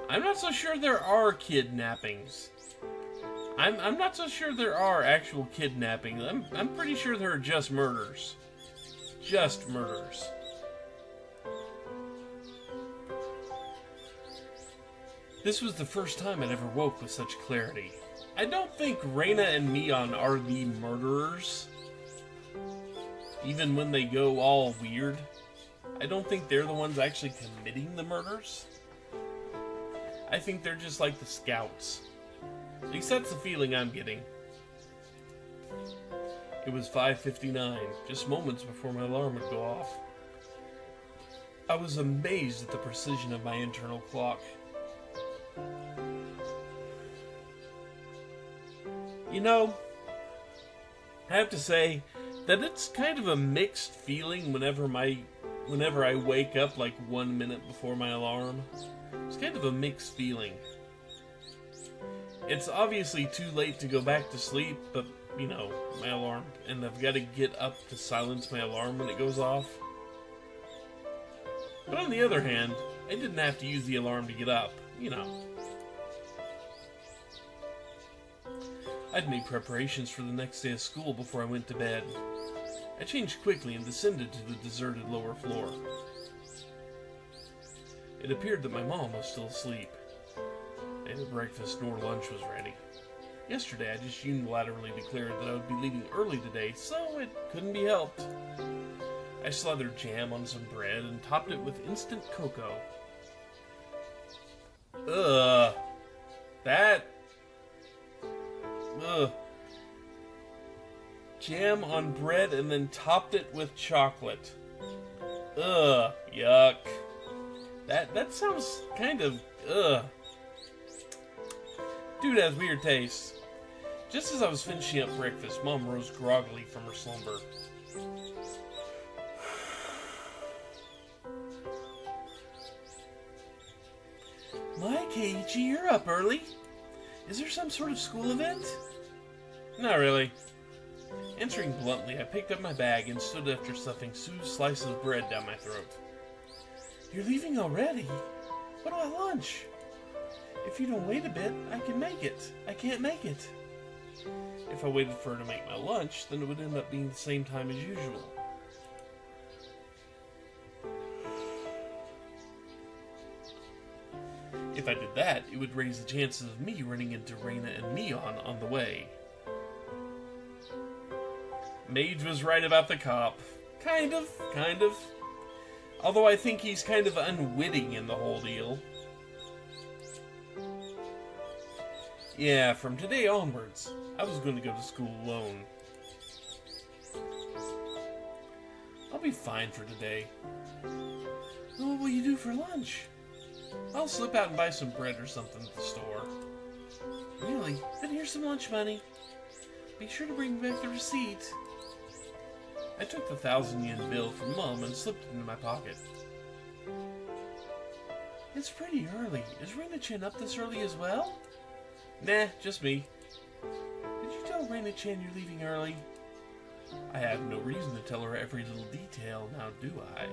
I'm not so sure there are kidnappings. I'm not so sure there are actual kidnappings. I'm pretty sure there are just murders. Just murders. This was the first time I'd ever woke with such clarity. I don't think Reina and Mion are the murderers. Even when they go all weird, I don't think they're the ones actually committing the murders. I think they're just like the scouts. At least that's the feeling I'm getting. It was 5:59, just moments before my alarm would go off. I was amazed at the precision of my internal clock. You know, I have to say that it's kind of a mixed feeling whenever I wake up like 1 minute before my alarm. It's kind of a mixed feeling. It's obviously too late to go back to sleep, but, you know, my alarm, and I've got to get up to silence my alarm when it goes off. But on the other hand, I didn't have to use the alarm to get up, you know. I'd made preparations for the next day of school before I went to bed. I changed quickly and descended to the deserted lower floor. It appeared that my mom was still asleep. Neither breakfast nor lunch was ready. Yesterday I just unilaterally declared that I would be leaving early today, so it couldn't be helped. I slathered jam on some bread and topped it with instant cocoa. Ugh. Jam on bread and then topped it with chocolate. Ugh. Yuck. That sounds kind of, ugh. Dude has weird tastes. Just as I was finishing up breakfast, Mom rose groggily from her slumber. My Keiichi, you're up early. Is there some sort of school event? Not really. Answering bluntly, I picked up my bag and stood after stuffing Sue's slice of bread down my throat. You're leaving already? What about lunch? If you don't wait a bit, I can make it. I can't make it. If I waited for her to make my lunch, then it would end up being the same time as usual. If I did that, it would raise the chances of me running into Reina and Mion on the way. Mage was right about the cop. Kind of. Although I think he's kind of unwitting in the whole deal. Yeah, from today onwards, I was going to go to school alone. I'll be fine for today. What will you do for lunch? I'll slip out and buy some bread or something at the store. Really? Then here's some lunch money. Be sure to bring back the receipt. I took the 1,000-yen bill from Mom and slipped it into my pocket. It's pretty early. Is Reina-chan up this early as well? Nah, just me. Did you tell Reina-chan you're leaving early? I have no reason to tell her every little detail, now do I?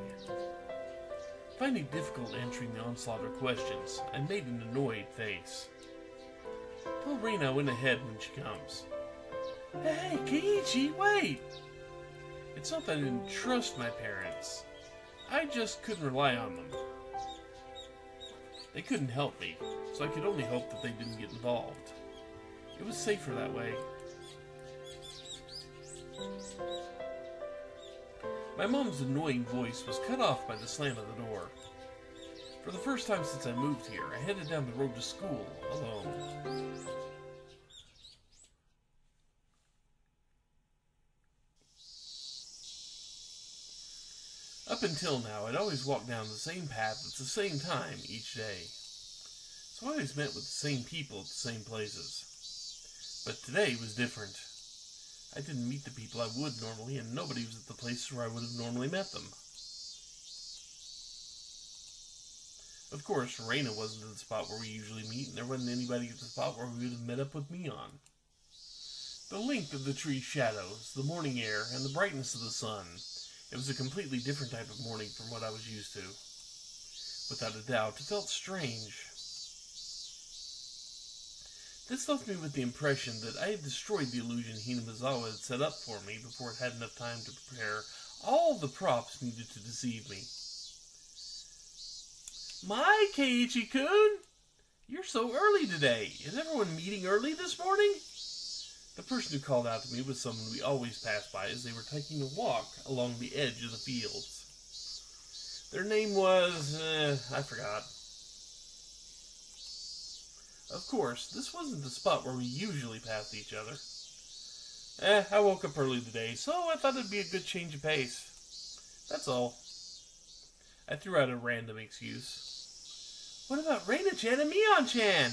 Finding it difficult answering the onslaught of questions, I made an annoyed face. Tell Reina I went ahead when she comes. Hey, Keiichi, wait! It's not that I didn't trust my parents. I just couldn't rely on them. They couldn't help me, so I could only hope that they didn't get involved. It was safer that way. My mom's annoying voice was cut off by the slam of the door. For the first time since I moved here, I headed down the road to school, alone. Up until now, I'd always walked down the same path at the same time each day. So I always met with the same people at the same places. But today was different. I didn't meet the people I would normally, and nobody was at the places where I would have normally met them. Of course, Reina wasn't at the spot where we usually meet, and there wasn't anybody at the spot where we would have met up with Mion. The length of the tree's shadows, the morning air, and the brightness of the sun, it was a completely different type of morning from what I was used to. Without a doubt, it felt strange. This left me with the impression that I had destroyed the illusion Hinamizawa had set up for me before it had enough time to prepare all the props needed to deceive me. My Keiichi-kun! You're so early today. Is everyone meeting early this morning? The person who called out to me was someone we always passed by as they were taking a walk along the edge of the fields. Their name was... I forgot. Of course, this wasn't the spot where we usually passed each other. I woke up early today, so I thought it'd be a good change of pace. That's all. I threw out a random excuse. What about Reina-chan and Mion-chan?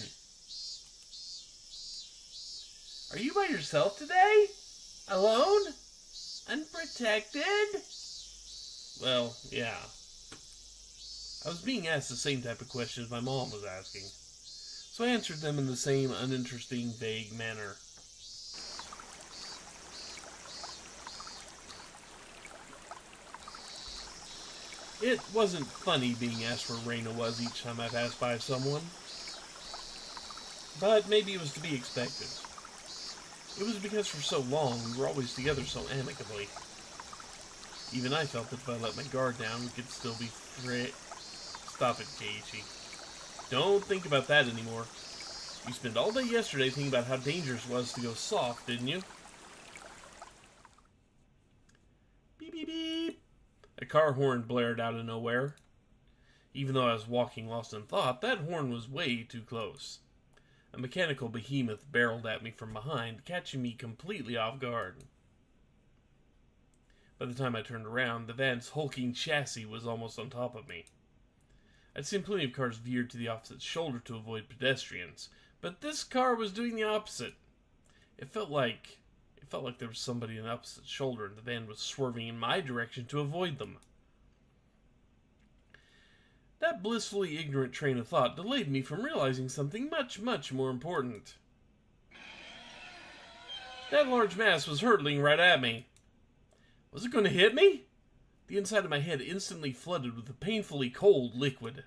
Are you by yourself today? Alone? Unprotected? Well, yeah. I was being asked the same type of questions my mom was asking, so I answered them in the same uninteresting, vague manner. It wasn't funny being asked where Reina was each time I passed by someone, but maybe it was to be expected. It was because for so long we were always together so amicably. Even I felt that if I let my guard down, we could still be Stop it, Keiichi. Don't think about that anymore. You spent all day yesterday thinking about how dangerous it was to go soft, didn't you? Beep, beep, beep. A car horn blared out of nowhere. Even though I was walking lost in thought, that horn was way too close. A mechanical behemoth barreled at me from behind, catching me completely off guard. By the time I turned around, the van's hulking chassis was almost on top of me. I'd seen plenty of cars veered to the opposite shoulder to avoid pedestrians, but this car was doing the opposite. It felt like there was somebody on the opposite shoulder and the van was swerving in my direction to avoid them. That blissfully ignorant train of thought delayed me from realizing something much, much more important. That large mass was hurtling right at me. Was it going to hit me? The inside of my head instantly flooded with a painfully cold liquid.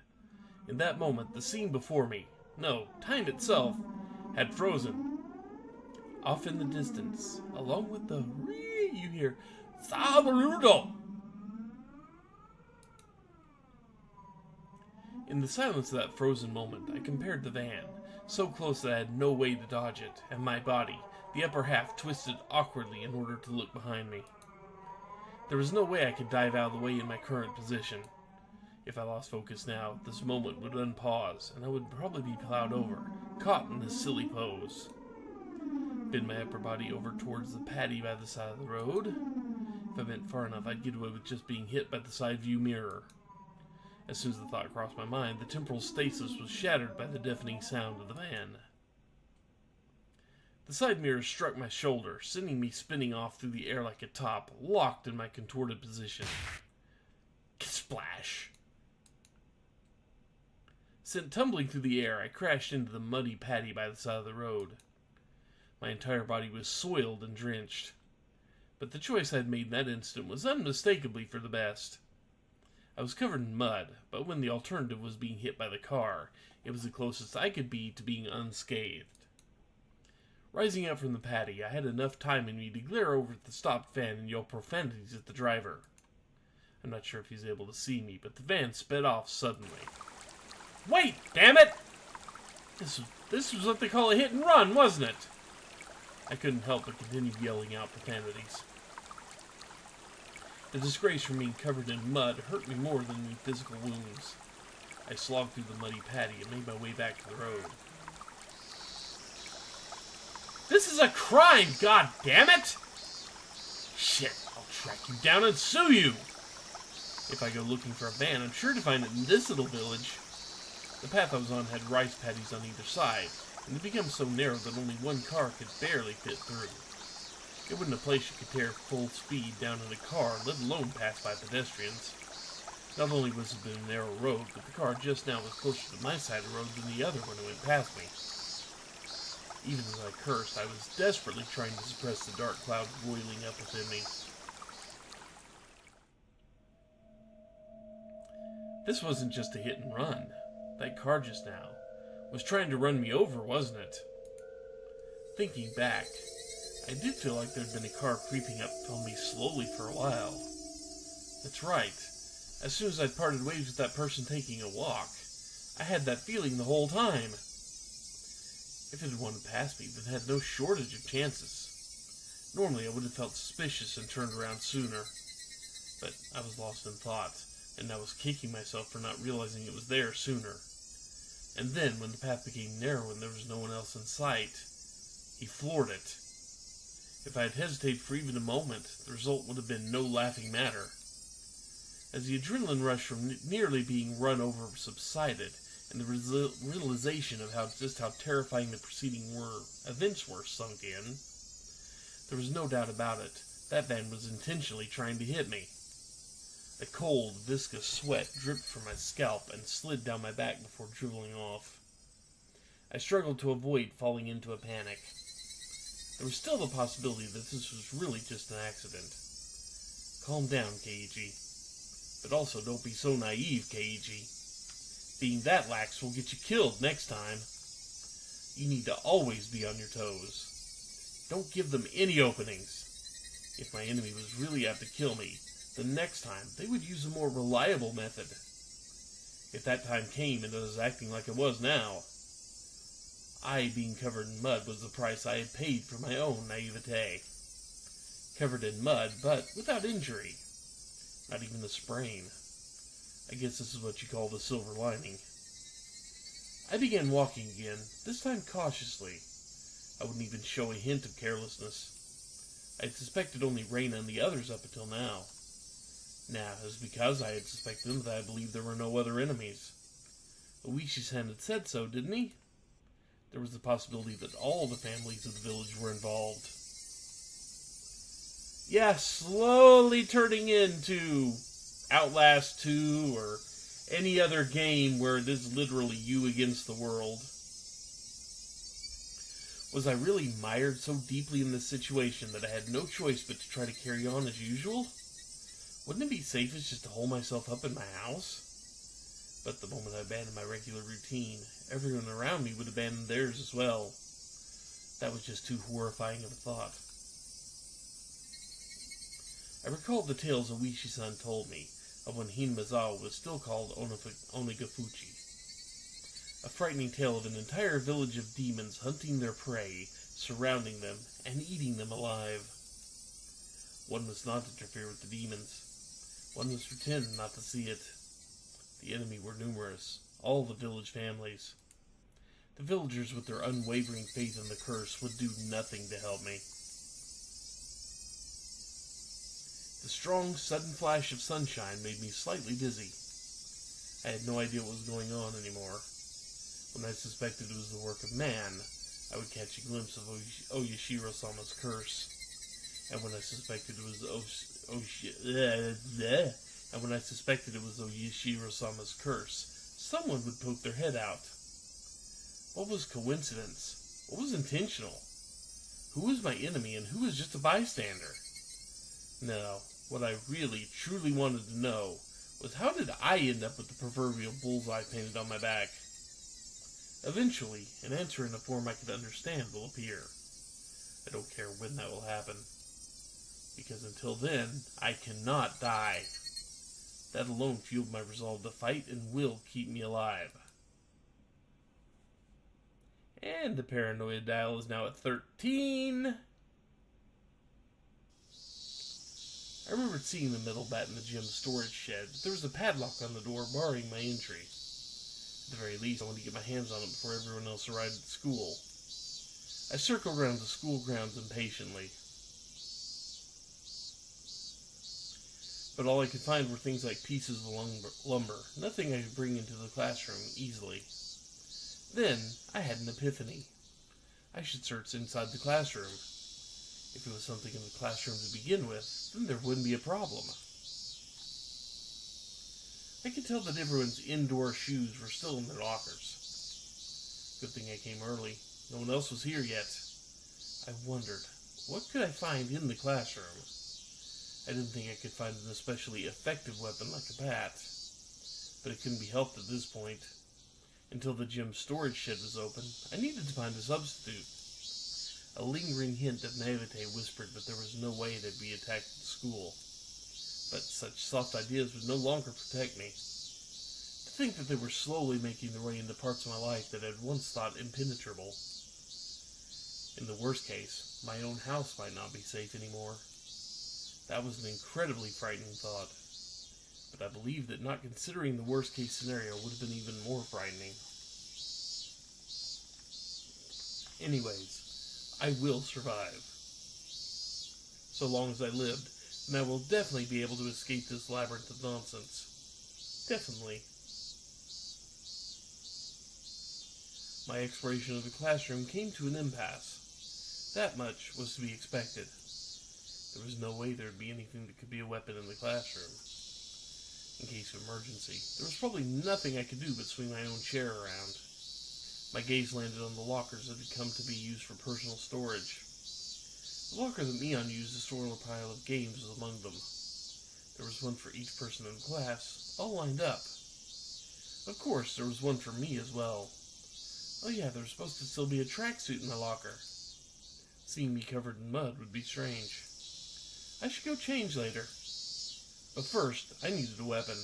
In that moment, the scene before me, no, time itself, had frozen. Off in the distance, along with the you hear Sabarudo! In the silence of that frozen moment, I compared the van, so close that I had no way to dodge it, and my body, the upper half, twisted awkwardly in order to look behind me. There was no way I could dive out of the way in my current position. If I lost focus now, this moment would unpause, and I would probably be plowed over, caught in this silly pose. Bend my upper body over towards the paddy by the side of the road. If I bent far enough, I'd get away with just being hit by the side view mirror. As soon as the thought crossed my mind, the temporal stasis was shattered by the deafening sound of the van. The side mirror struck my shoulder, sending me spinning off through the air like a top, locked in my contorted position. Splash! Sent tumbling through the air, I crashed into the muddy paddy by the side of the road. My entire body was soiled and drenched. But the choice I'd made in that instant was unmistakably for the best. I was covered in mud, but when the alternative was being hit by the car, it was the closest I could be to being unscathed. Rising up from the paddy, I had enough time in me to glare over at the stopped van and yell profanities at the driver. I'm not sure if he's able to see me, but the van sped off suddenly. Wait, damn it! This was what they call a hit and run, wasn't it? I couldn't help but continue yelling out profanities. The disgrace from being covered in mud hurt me more than any physical wounds. I slogged through the muddy paddy and made my way back to the road. This is a crime, god damn it! Shit, I'll track you down and sue you! If I go looking for a van, I'm sure to find it in this little village. The path I was on had rice paddies on either side, and it became so narrow that only one car could barely fit through. It wasn't a place you could tear full speed down in a car, let alone pass by pedestrians. Not only was it a narrow road, but the car just now was closer to my side of the road than the other when it went past me. Even as I cursed, I was desperately trying to suppress the dark cloud boiling up within me. This wasn't just a hit and run. That car just now was trying to run me over, wasn't it? Thinking back, I did feel like there'd been a car creeping up on me slowly for a while. That's right. As soon as I'd parted ways with that person taking a walk, I had that feeling the whole time. If it had wanted past me, then had no shortage of chances. Normally I would have felt suspicious and turned around sooner. But I was lost in thought, and I was kicking myself for not realizing it was there sooner. And then, when the path became narrow and there was no one else in sight, he floored it. If I had hesitated for even a moment, the result would have been no laughing matter. As the adrenaline rush from nearly being run over subsided, and the realization of just how terrifying the preceding events were sunk in, there was no doubt about it. That man was intentionally trying to hit me. A cold, viscous sweat dripped from my scalp and slid down my back before dribbling off. I struggled to avoid falling into a panic. There was still the possibility that this was really just an accident. Calm down, Keiji. But also don't be so naive, Keiji. Being that lax will get you killed next time. You need to always be on your toes. Don't give them any openings. If my enemy was really out to kill me, the next time they would use a more reliable method. If that time came and I was acting like I was now, I being covered in mud was the price I had paid for my own naivete. Covered in mud, but without injury. Not even a sprain. I guess this is what you call the silver lining. I began walking again, this time cautiously. I wouldn't even show a hint of carelessness. I had suspected only Reina and the others up until now. Now, it was because I had suspected them that I believed there were no other enemies. Oishi-san had said so, didn't he? There was the possibility that all the families of the village were involved. Yeah, slowly turning into Outlast 2 or any other game where it is literally you against the world. Was I really mired so deeply in this situation that I had no choice but to try to carry on as usual? Wouldn't it be safest just to hole myself up in my house? But the moment I abandoned my regular routine, everyone around me would abandon theirs as well. That was just too horrifying of a thought. I recalled the tales Oishi-san told me of when Hinmazawa was still called Onikakushi. A frightening tale of an entire village of demons hunting their prey, surrounding them, and eating them alive. One must not interfere with the demons. One must pretend not to see it. The enemy were numerous, all the village families. The villagers, with their unwavering faith in the curse, would do nothing to help me. The strong, sudden flash of sunshine made me slightly dizzy. I had no idea what was going on anymore. When I suspected it was the work of man, I would catch a glimpse of Oyashiro-sama's curse. And when I suspected it was Oyashiro-sama's curse, someone would poke their head out. What was coincidence? What was intentional? Who was my enemy and who was just a bystander? No, what I really, truly wanted to know was how did I end up with the proverbial bullseye painted on my back? Eventually, an answer in a form I could understand will appear. I don't care when that will happen. Because until then, I cannot die. That alone fueled my resolve to fight and will keep me alive. And the paranoia dial is now at 13. I remembered seeing the metal bat in the gym storage shed, but there was a padlock on the door barring my entry. At the very least, I wanted to get my hands on it before everyone else arrived at school. I circled around the school grounds impatiently. But all I could find were things like pieces of lumber, nothing I could bring into the classroom easily. Then, I had an epiphany. I should search inside the classroom. If it was something in the classroom to begin with, then there wouldn't be a problem. I could tell that everyone's indoor shoes were still in their lockers. Good thing I came early. No one else was here yet. I wondered, what could I find in the classroom? I didn't think I could find an especially effective weapon like a bat. But it couldn't be helped at this point. Until the gym storage shed was open, I needed to find a substitute. A lingering hint of naivete whispered that there was no way they'd be attacked at school. But such soft ideas would no longer protect me. To think that they were slowly making their way into parts of my life that I had once thought impenetrable. In the worst case, my own house might not be safe anymore. That was an incredibly frightening thought. But I believed that not considering the worst case scenario would have been even more frightening. Anyways, I will survive. So long as I lived, and I will definitely be able to escape this labyrinth of nonsense. Definitely. My exploration of the classroom came to an impasse. That much was to be expected. There was no way there would be anything that could be a weapon in the classroom. In case of emergency, there was probably nothing I could do but swing my own chair around. My gaze landed on the lockers that had come to be used for personal storage. The locker that Mion used to store a pile of games was among them. There was one for each person in the class, all lined up. Of course, there was one for me as well. Oh yeah, there was supposed to still be a tracksuit in the locker. Seeing me covered in mud would be strange. I should go change later. But first, I needed a weapon.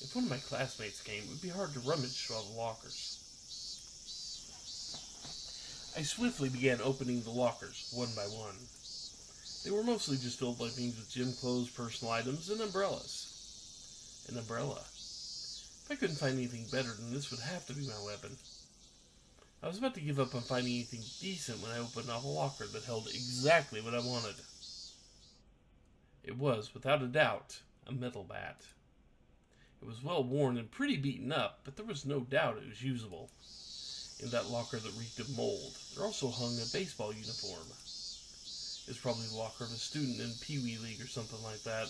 If one of my classmates came, it would be hard to rummage through all the lockers. I swiftly began opening the lockers, one by one. They were mostly just filled by things with gym clothes, personal items, and umbrellas. An umbrella. If I couldn't find anything better, then this would have to be my weapon. I was about to give up on finding anything decent when I opened up a locker that held exactly what I wanted. It was, without a doubt, a metal bat. It was well worn and pretty beaten up, but there was no doubt it was usable. In that locker that reeked of mold, there also hung a baseball uniform. It was probably the locker of a student in Pee Wee League or something like that.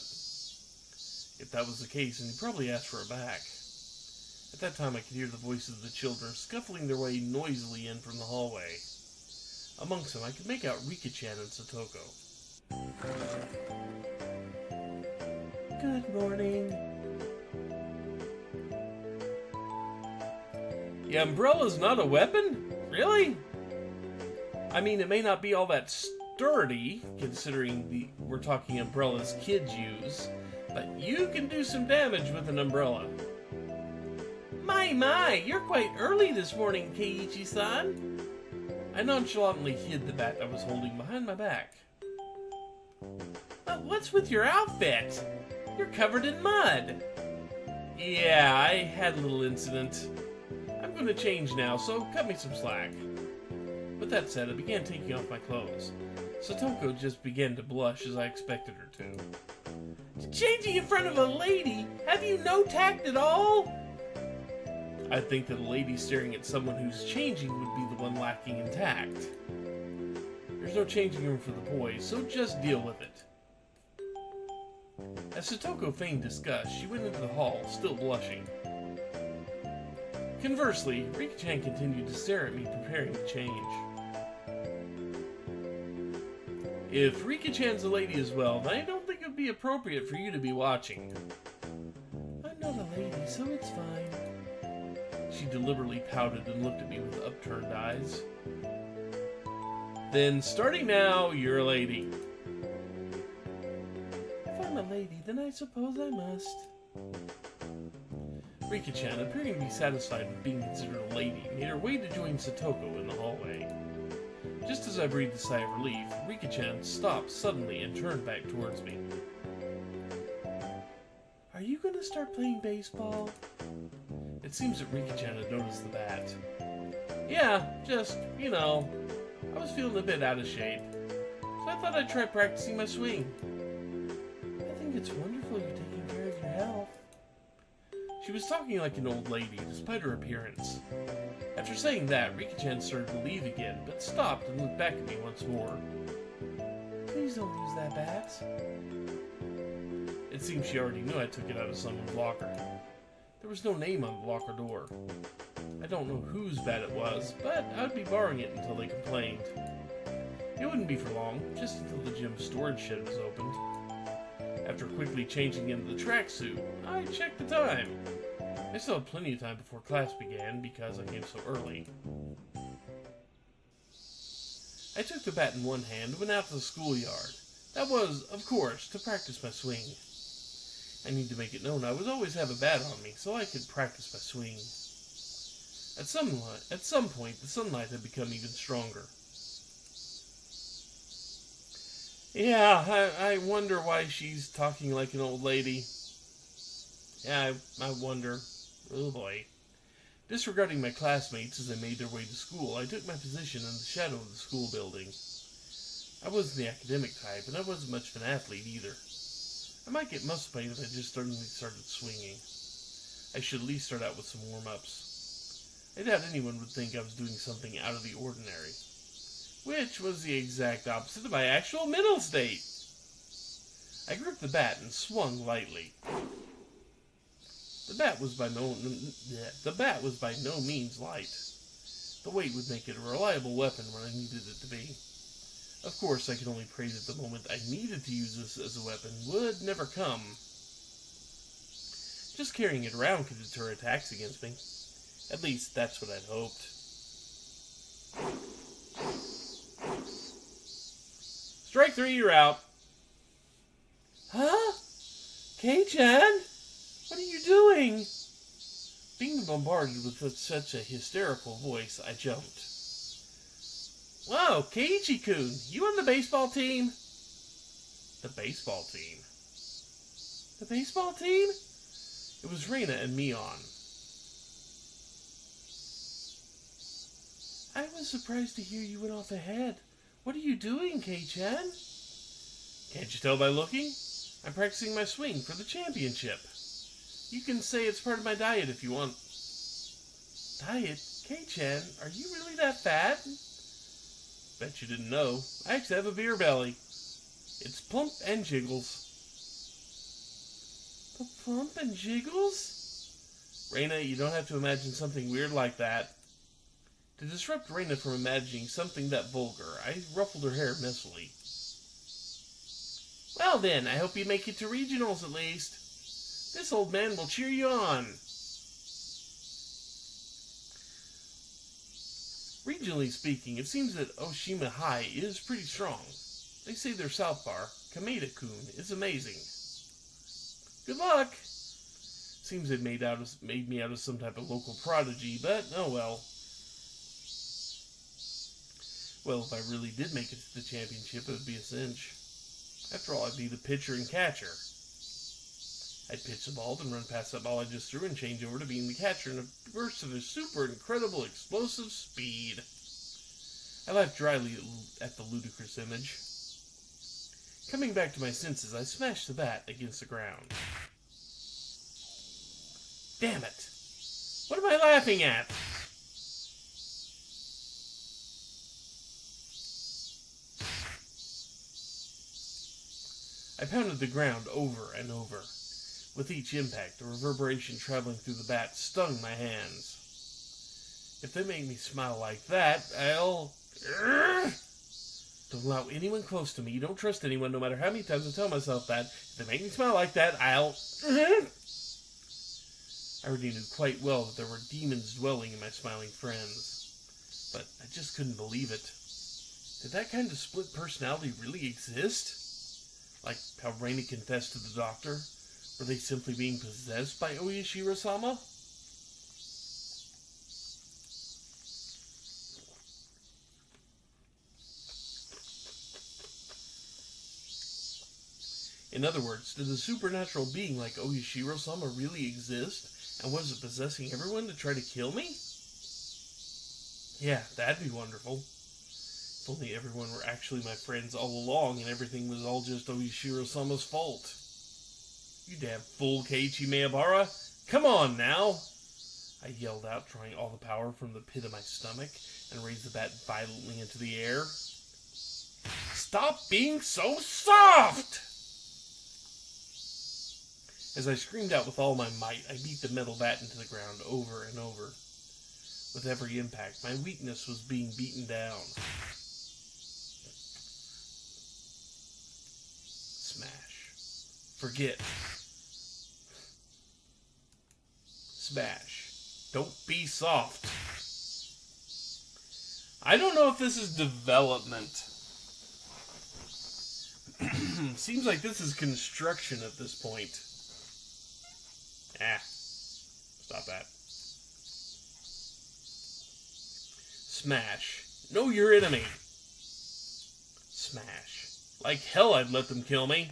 If that was the case, then he probably asked for it back. At that time I could hear the voices of the children scuffling their way noisily in from the hallway. Amongst them I could make out Rika-chan and Satoko. Good morning. The umbrella's not a weapon? Really? I mean, it may not be all that sturdy, considering we're talking umbrellas kids use, but you can do some damage with an umbrella. My, you're quite early this morning, Keiichi-san. I nonchalantly hid the bat I was holding behind my back. What's with your outfit? You're covered in mud. Yeah, I had a little incident. I'm going to change now, so cut me some slack. With that said, I began taking off my clothes. Satoko just began to blush as I expected her to. Changing in front of a lady? Have you no tact at all? I think that a lady staring at someone who's changing would be the one lacking in tact. There's no changing room for the boys, so just deal with it. As Satoko feigned disgust, she went into the hall, still blushing. Conversely, Rika-chan continued to stare at me, preparing to change. If Rika-chan's a lady as well, then I don't think it would be appropriate for you to be watching. I'm not a lady, so it's fine. She deliberately pouted and looked at me with upturned eyes. Then, starting now, you're a lady. If I'm a lady, then I suppose I must. Rika-chan, appearing to be satisfied with being considered a lady, made her way to join Satoko in the hallway. Just as I breathed a sigh of relief, Rika-chan stopped suddenly and turned back towards me. Are you going to start playing baseball? It seems that Rika-chan had noticed the bat. Yeah, just, I was feeling a bit out of shape, so I thought I'd try practicing my swing. I think it's wonderful you're taking care of your health. She was talking like an old lady, despite her appearance. After saying that, Rika-chan started to leave again, but stopped and looked back at me once more. Please don't use that bat. It seems she already knew I took it out of someone's locker. There was no name on the locker door. I don't know whose bat it was, but I'd be borrowing it until they complained. It wouldn't be for long, just until the gym storage shed was opened. After quickly changing into the tracksuit, I checked the time. I still had plenty of time before class began because I came so early. I took the bat in one hand and went out to the schoolyard. That was, of course, to practice my swing. I need to make it known I would always have a bat on me so I could practice my swing. At some point, the sunlight had become even stronger. Yeah, I wonder why she's talking like an old lady. Yeah, I wonder. Oh boy. Disregarding my classmates as they made their way to school, I took my position in the shadow of the school building. I wasn't the academic type, and I wasn't much of an athlete either. I might get muscle pain if I just suddenly started swinging. I should at least start out with some warm-ups. I doubt anyone would think I was doing something out of the ordinary, which was the exact opposite of my actual mental state. I gripped the bat and swung lightly. The bat was by no means light. The weight would make it a reliable weapon when I needed it to be. Of course, I could only pray that the moment I needed to use this as a weapon would never come. Just carrying it around could deter attacks against me. At least, that's what I'd hoped. Strike 3, you're out. Huh? Kei-chan? What are you doing? Being bombarded with such a hysterical voice, I jumped. Whoa, Keiichi-kun, you on the baseball team? The baseball team? The baseball team? It was Reina and Mion. I was surprised to hear you went off ahead. What are you doing, Kei-chan? Can't you tell by looking? I'm practicing my swing for the championship. You can say it's part of my diet if you want. Diet? Kei-chan, are you really that fat? Bet you didn't know. I actually have a beer belly. It's plump and jiggles. Plump and jiggles? Reina, you don't have to imagine something weird like that. To disrupt Reina from imagining something that vulgar, I ruffled her hair messily. Well then, I hope you make it to regionals at least. This old man will cheer you on. Regionally speaking, it seems that Oshima High is pretty strong. They say their South Bar, Kameda-kun, is amazing. Good luck! Seems they made me out of some type of local prodigy, but oh well. Well, if I really did make it to the championship, it would be a cinch. After all, I'd be the pitcher and catcher. I'd pitch the ball, then run past that ball I just threw and change over to being the catcher in a burst of super incredible explosive speed. I laughed dryly at the ludicrous image. Coming back to my senses, I smashed the bat against the ground. Damn it! What am I laughing at? I pounded the ground over and over. With each impact, the reverberation traveling through the bat stung my hands. If they make me smile like that, I'll... Don't allow anyone close to me. You don't trust anyone, no matter how many times I tell myself that. If they make me smile like that, I'll... I already knew quite well that there were demons dwelling in my smiling friends. But I just couldn't believe it. Did that kind of split personality really exist? Like how Reina confessed to the doctor? Were they simply being possessed by Oyashiro-sama? In other words, did a supernatural being like Oyashiro-sama really exist? And was it possessing everyone to try to kill me? Yeah, that'd be wonderful. If only everyone were actually my friends all along and everything was all just Oyashiro-sama's fault. You damn fool, Keiichi Maebara! Come on now! I yelled out, drawing all the power from the pit of my stomach, and raised the bat violently into the air. Stop being so soft! As I screamed out with all my might, I beat the metal bat into the ground over and over. With every impact, my weakness was being beaten down. Smash. Forget. Smash. Don't be soft. I don't know if this is development. Seems like this is construction at this point. Stop that. Smash. Know your enemy. Smash. Like hell I'd let them kill me.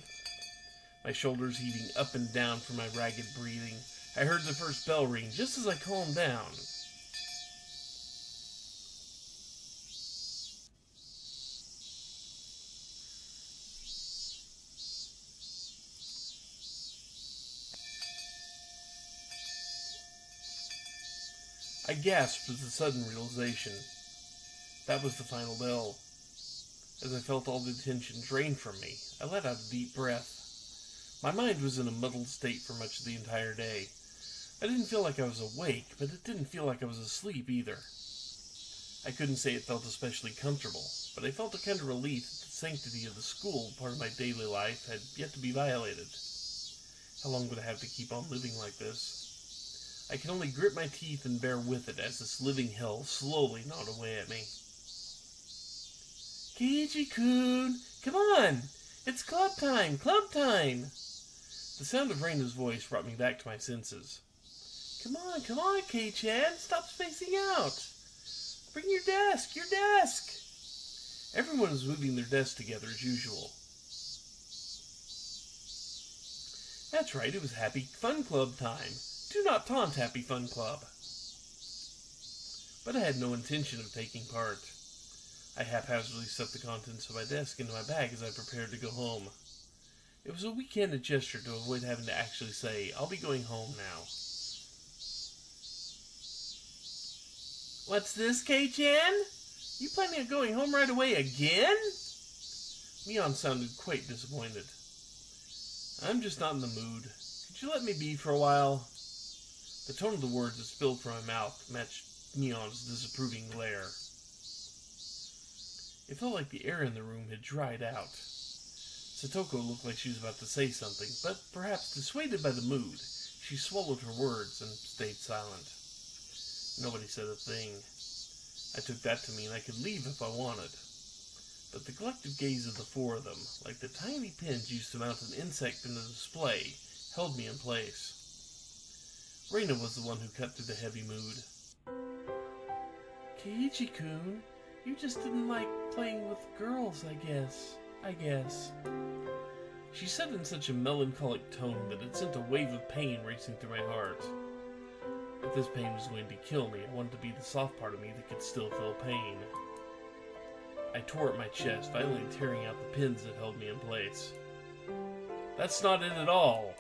My shoulders heaving up and down from my ragged breathing. I heard the first bell ring just as I calmed down. I gasped with a sudden realization. That was the final bell. As I felt all the tension drain from me, I let out a deep breath. My mind was in a muddled state for much of the entire day. I didn't feel like I was awake, but it didn't feel like I was asleep either. I couldn't say it felt especially comfortable, but I felt a kind of relief that the sanctity of the school, part of my daily life, had yet to be violated. How long would I have to keep on living like this? I could only grit my teeth and bear with it as this living hell slowly gnawed away at me. Keiichi-kun, come on! It's club time! Club time! The sound of Reina's voice brought me back to my senses. Come on, Kei-chan! Stop spacing out! Bring your desk! Your desk! Everyone was moving their desks together as usual. That's right, it was Happy Fun Club time. Do not taunt Happy Fun Club. But I had no intention of taking part. I haphazardly stuffed the contents of my desk into my bag as I prepared to go home. It was a weak-handed gesture to avoid having to actually say, I'll be going home now. What's this, Kei-chan? You planning on going home right away again? Mion sounded quite disappointed. I'm just not in the mood. Could you let me be for a while? The tone of the words that spilled from my mouth matched Mion's disapproving glare. It felt like the air in the room had dried out. Satoko looked like she was about to say something, but perhaps dissuaded by the mood, she swallowed her words and stayed silent. Nobody said a thing. I took that to mean I could leave if I wanted. But the collective gaze of the four of them, like the tiny pins used to mount an insect in a display, held me in place. Reina was the one who cut through the heavy mood. Keiichi-kun, you just didn't like playing with girls, I guess. She said in such a melancholic tone that it sent a wave of pain racing through my heart. If this pain was going to kill me, I wanted to be the soft part of me that could still feel pain. I tore at my chest, finally tearing out the pins that held me in place. That's not it at all!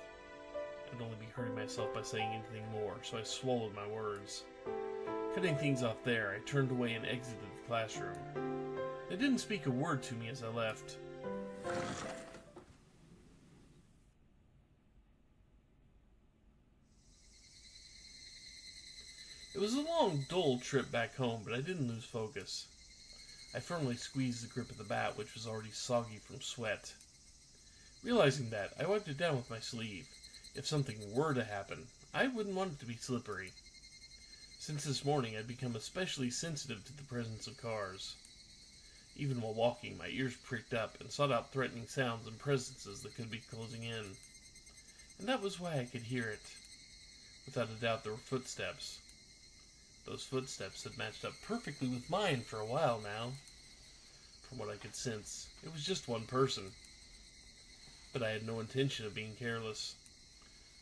I'd only be hurting myself by saying anything more, so I swallowed my words. Cutting things off there, I turned away and exited the classroom. They didn't speak a word to me as I left. It was a long, dull trip back home, but I didn't lose focus. I firmly squeezed the grip of the bat, which was already soggy from sweat. Realizing that, I wiped it down with my sleeve. If something were to happen, I wouldn't want it to be slippery. Since this morning, I'd become especially sensitive to the presence of cars. Even while walking, my ears pricked up and sought out threatening sounds and presences that could be closing in. And that was why I could hear it. Without a doubt, there were footsteps. Those footsteps had matched up perfectly with mine for a while now. From what I could sense, it was just one person. But I had no intention of being careless.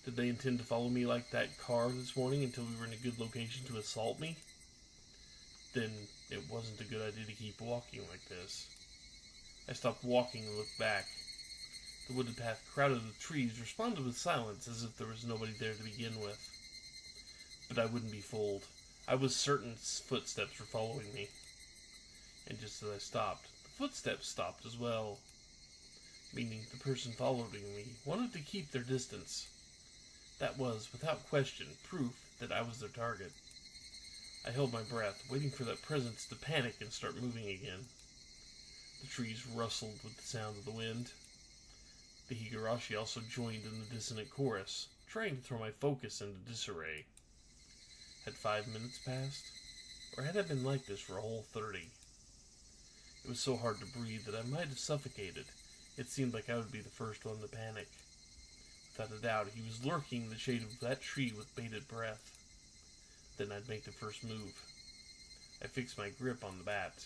Did they intend to follow me like that car this morning until we were in a good location to assault me? Then it wasn't a good idea to keep walking like this. I stopped walking and looked back. The wooded path crowded with trees responded with silence as if there was nobody there to begin with. But I wouldn't be fooled. I was certain footsteps were following me. And just as I stopped, the footsteps stopped as well. Meaning the person following me wanted to keep their distance. That was, without question, proof that I was their target. I held my breath, waiting for that presence to panic and start moving again. The trees rustled with the sound of the wind. The Higurashi also joined in the dissonant chorus, trying to throw my focus into disarray. Had 5 minutes passed? Or had I been like this for a whole 30? It was so hard to breathe that I might have suffocated. It seemed like I would be the first one to panic. Without a doubt, he was lurking in the shade of that tree with bated breath. Then I'd make the first move. I fixed my grip on the bat.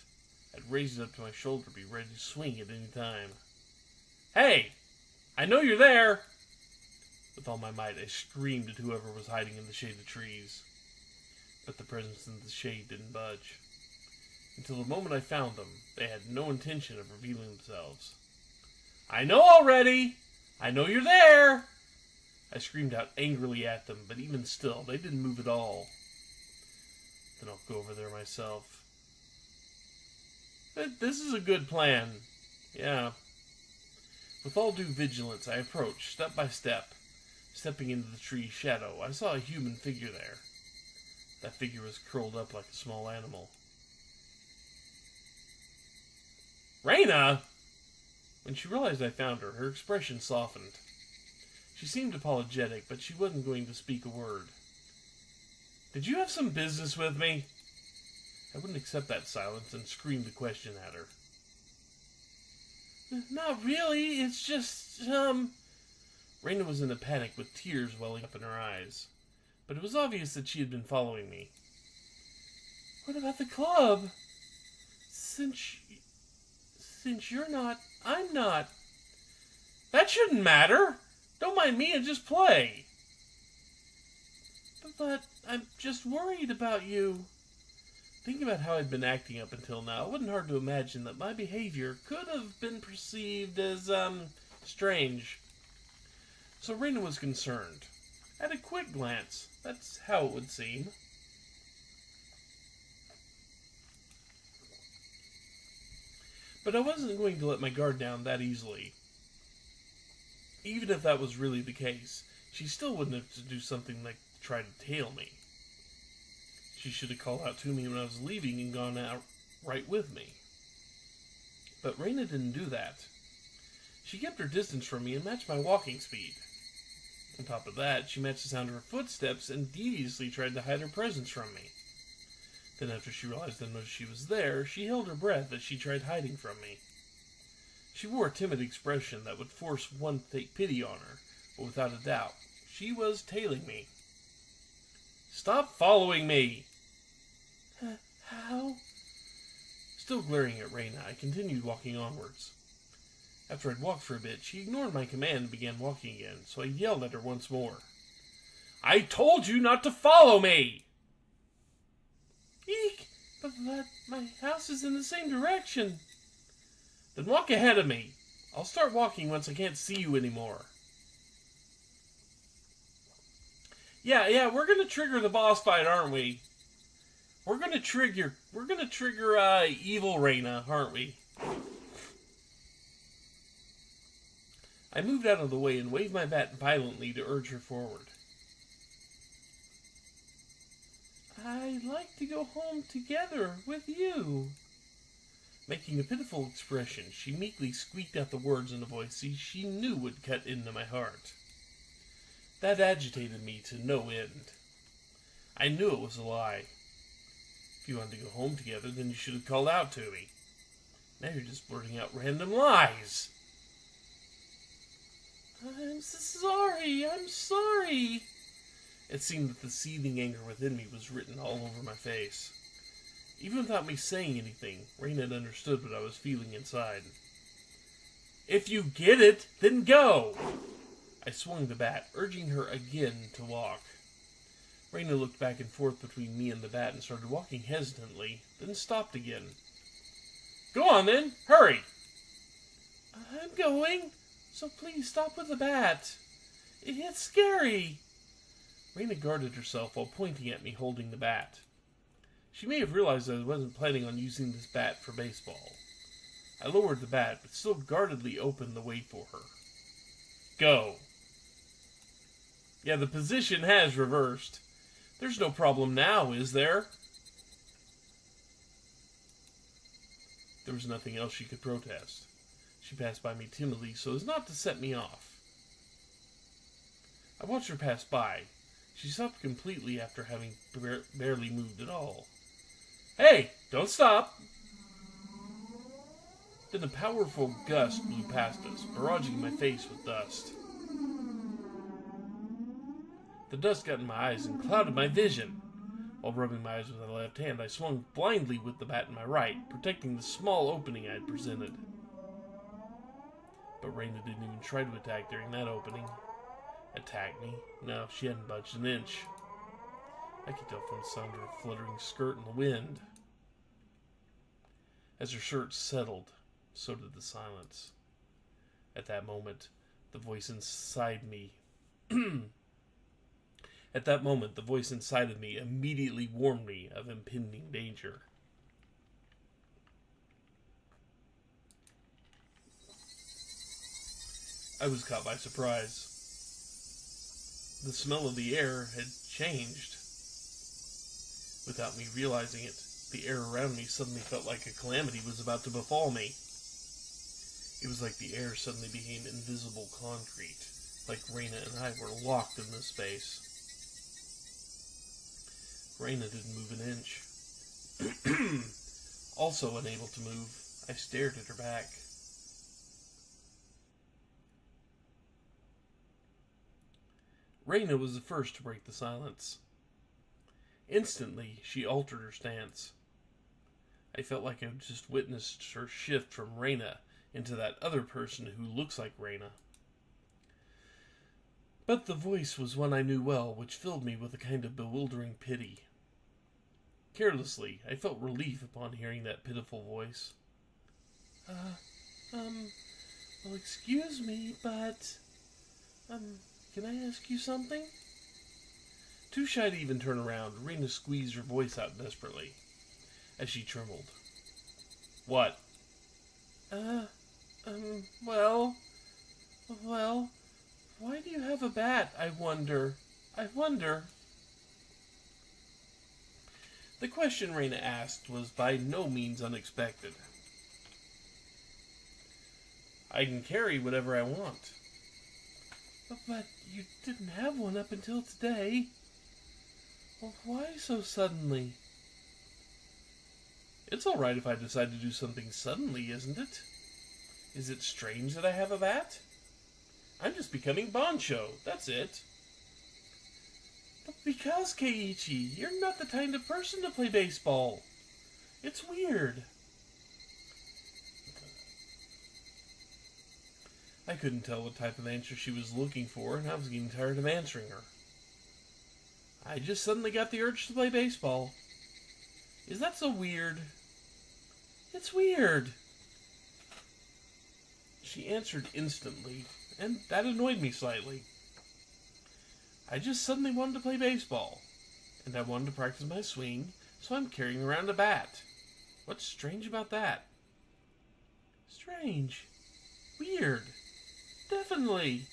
I'd raise it up to my shoulder, be ready to swing at any time. "Hey! I know you're there!" With all my might, I screamed at whoever was hiding in the shade of trees. But the presence in the shade didn't budge. Until the moment I found them, they had no intention of revealing themselves. "I know already! I know you're there!" I screamed out angrily at them, but even still, they didn't move at all. Then I'll go over there myself. This is a good plan. Yeah. With all due vigilance, I approached, step by step. Stepping into the tree's shadow, I saw a human figure there. That figure was curled up like a small animal. "Reina!" When she realized I found her, her expression softened. She seemed apologetic, but she wasn't going to speak a word. "Did you have some business with me?" I wouldn't accept that silence and screamed the question at her. "Not really, it's just, Reina was in a panic with tears welling up in her eyes. But it was obvious that she had been following me. "What about the club? Since you're not, I'm not." "That shouldn't matter. Don't mind me and just play." But I'm just worried about you." Thinking about how I'd been acting up until now, it wasn't hard to imagine that my behavior could have been perceived as, strange. So Reina was concerned. At a quick glance, that's how it would seem. But I wasn't going to let my guard down that easily. Even if that was really the case, she still wouldn't have to do something like try to tail me. She should have called out to me when I was leaving and gone out right with me. But Reina didn't do that. She kept her distance from me and matched my walking speed. On top of that, she matched the sound of her footsteps and deviously tried to hide her presence from me. Then after she realized I noticed she was there, she held her breath as she tried hiding from me. She wore a timid expression that would force one to take pity on her, but without a doubt, she was tailing me. "Stop following me!" How? Still glaring at Reina, I continued walking onwards. After I'd walked for a bit, she ignored my command and began walking again, so I yelled at her once more. "I told you not to follow me!" Eek! But my house is in the same direction. "Then walk ahead of me. I'll start walking once I can't see you anymore." Yeah, we're gonna trigger the boss fight, aren't we? We're gonna trigger evil Reina, aren't we? I moved out of the way and waved my bat violently to urge her forward. "I'd like to go home together with you." Making a pitiful expression, she meekly squeaked out the words in a voice she knew would cut into my heart. That agitated me to no end. I knew it was a lie. If you wanted to go home together, then you should have called out to me. Now you're just blurting out random lies. I'm sorry. It seemed that the seething anger within me was written all over my face. Even without me saying anything, Reina had understood what I was feeling inside. "If you get it, then go!" I swung the bat, urging her again to walk. Reina looked back and forth between me and the bat and started walking hesitantly, then stopped again. "Go on then, hurry!" "I'm going, so please stop with the bat. It's scary." Reina guarded herself while pointing at me holding the bat. She may have realized that I wasn't planning on using this bat for baseball. I lowered the bat, but still guardedly opened the way for her. "Go." Yeah, the position has reversed. There's no problem now, is there? There was nothing else she could protest. She passed by me timidly so as not to set me off. I watched her pass by. She stopped completely after having barely moved at all. "Hey, don't stop!" Then a powerful gust blew past us, barraging my face with dust. The dust got in my eyes and clouded my vision. While rubbing my eyes with my left hand, I swung blindly with the bat in my right, protecting the small opening I had presented. But Raina didn't even try to attack during that opening. Attack me? No, she hadn't budged an inch. I could tell from the sound of her fluttering skirt in the wind. As her shirt settled, so did the silence. At that moment, the voice inside me immediately warned me of impending danger. I was caught by surprise. The smell of the air had changed. Without me realizing it, the air around me suddenly felt like a calamity was about to befall me. It was like the air suddenly became invisible concrete, like Raina and I were locked in this space. Raina didn't move an inch. Also unable to move, I stared at her back. Raina was the first to break the silence. Instantly, she altered her stance. I felt like I just witnessed her shift from Raina into that other person who looks like Raina. But the voice was one I knew well, which filled me with a kind of bewildering pity. Carelessly, I felt relief upon hearing that pitiful voice. Well, excuse me, but, can I ask you something? Too shy to even turn around, Raina squeezed her voice out desperately, as she trembled. What? Well, why do you have a bat, I wonder? The question Raina asked was by no means unexpected. I can carry whatever I want. But you didn't have one up until today. Well, why so suddenly? It's all right if I decide to do something suddenly, isn't it? Is it strange that I have a bat? I'm just becoming Bancho, that's it. But because, Keiichi, you're not the kind of person to play baseball. It's weird. I couldn't tell what type of answer she was looking for, and I was getting tired of answering her. I just suddenly got the urge to play baseball. Is that so weird? It's weird. She answered instantly, and that annoyed me slightly. I just suddenly wanted to play baseball, and I wanted to practice my swing, so I'm carrying around a bat. What's strange about that? Strange. Weird. Definitely.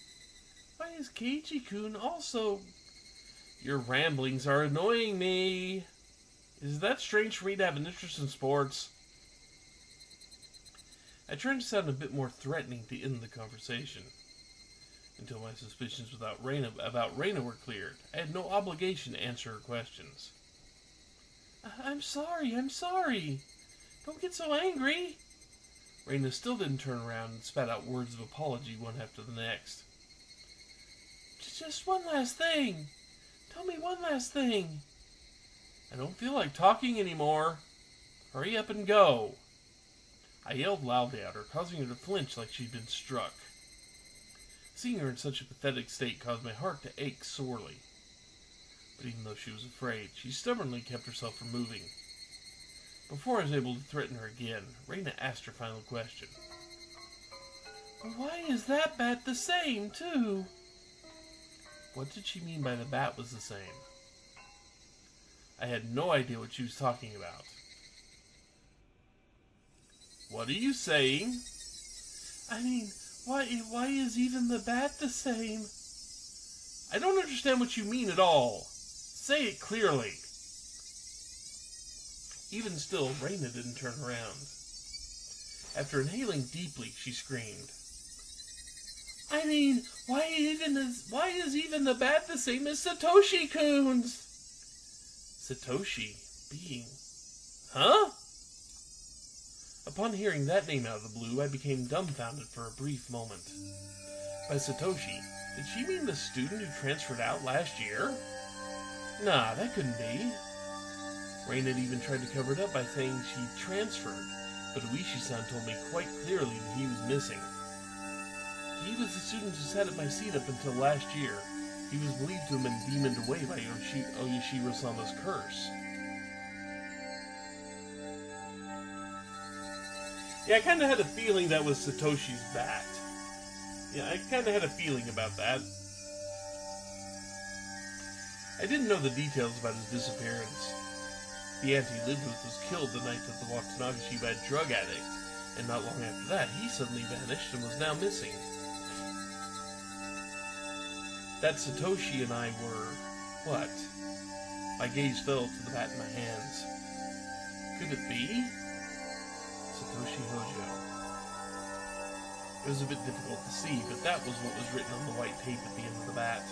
Why is Keiichi-kun also... Your ramblings are annoying me. Is that strange for me to have an interest in sports? I tried to sound a bit more threatening to end the conversation. Until my suspicions about Raina were cleared, I had no obligation to answer her questions. I'm sorry. Don't get so angry. Raina still didn't turn around and spat out words of apology one after the next. Just one last thing. Tell me one last thing. I don't feel like talking anymore. Hurry up and go. I yelled loudly at her, causing her to flinch like she'd been struck. Seeing her in such a pathetic state caused my heart to ache sorely. But even though she was afraid, she stubbornly kept herself from moving. Before I was able to threaten her again, Raina asked her final question. Why is that bat the same, too? What did she mean by the bat was the same? I had no idea what she was talking about. What are you saying? I mean, why is even the bat the same? I don't understand what you mean at all. Say it clearly. Even still, Raina didn't turn around. After inhaling deeply, she screamed. I mean, why is even the bat the same as Satoshi-kun's? Satoshi being... Huh? Upon hearing that name out of the blue, I became dumbfounded for a brief moment. By Satoshi, did she mean the student who transferred out last year? Nah, that couldn't be. Rain had even tried to cover it up by saying she transferred, but Uishi-san told me quite clearly that he was missing. He was the student who sat at my seat up until last year. He was believed to have been demoned away by Oyashiro-sama's curse. Yeah, I kind of had a feeling that was Satoshi's bat. Yeah, I kind of had a feeling about that. I didn't know the details about his disappearance. The aunt he lived with was killed the night that the Watanabe by a drug addict, and not long after that, he suddenly vanished and was now missing. That Satoshi and I were... what? My gaze fell to the bat in my hands. Could it be? Satoshi Hojo. It was a bit difficult to see, but that was what was written on the white tape at the end of the bat.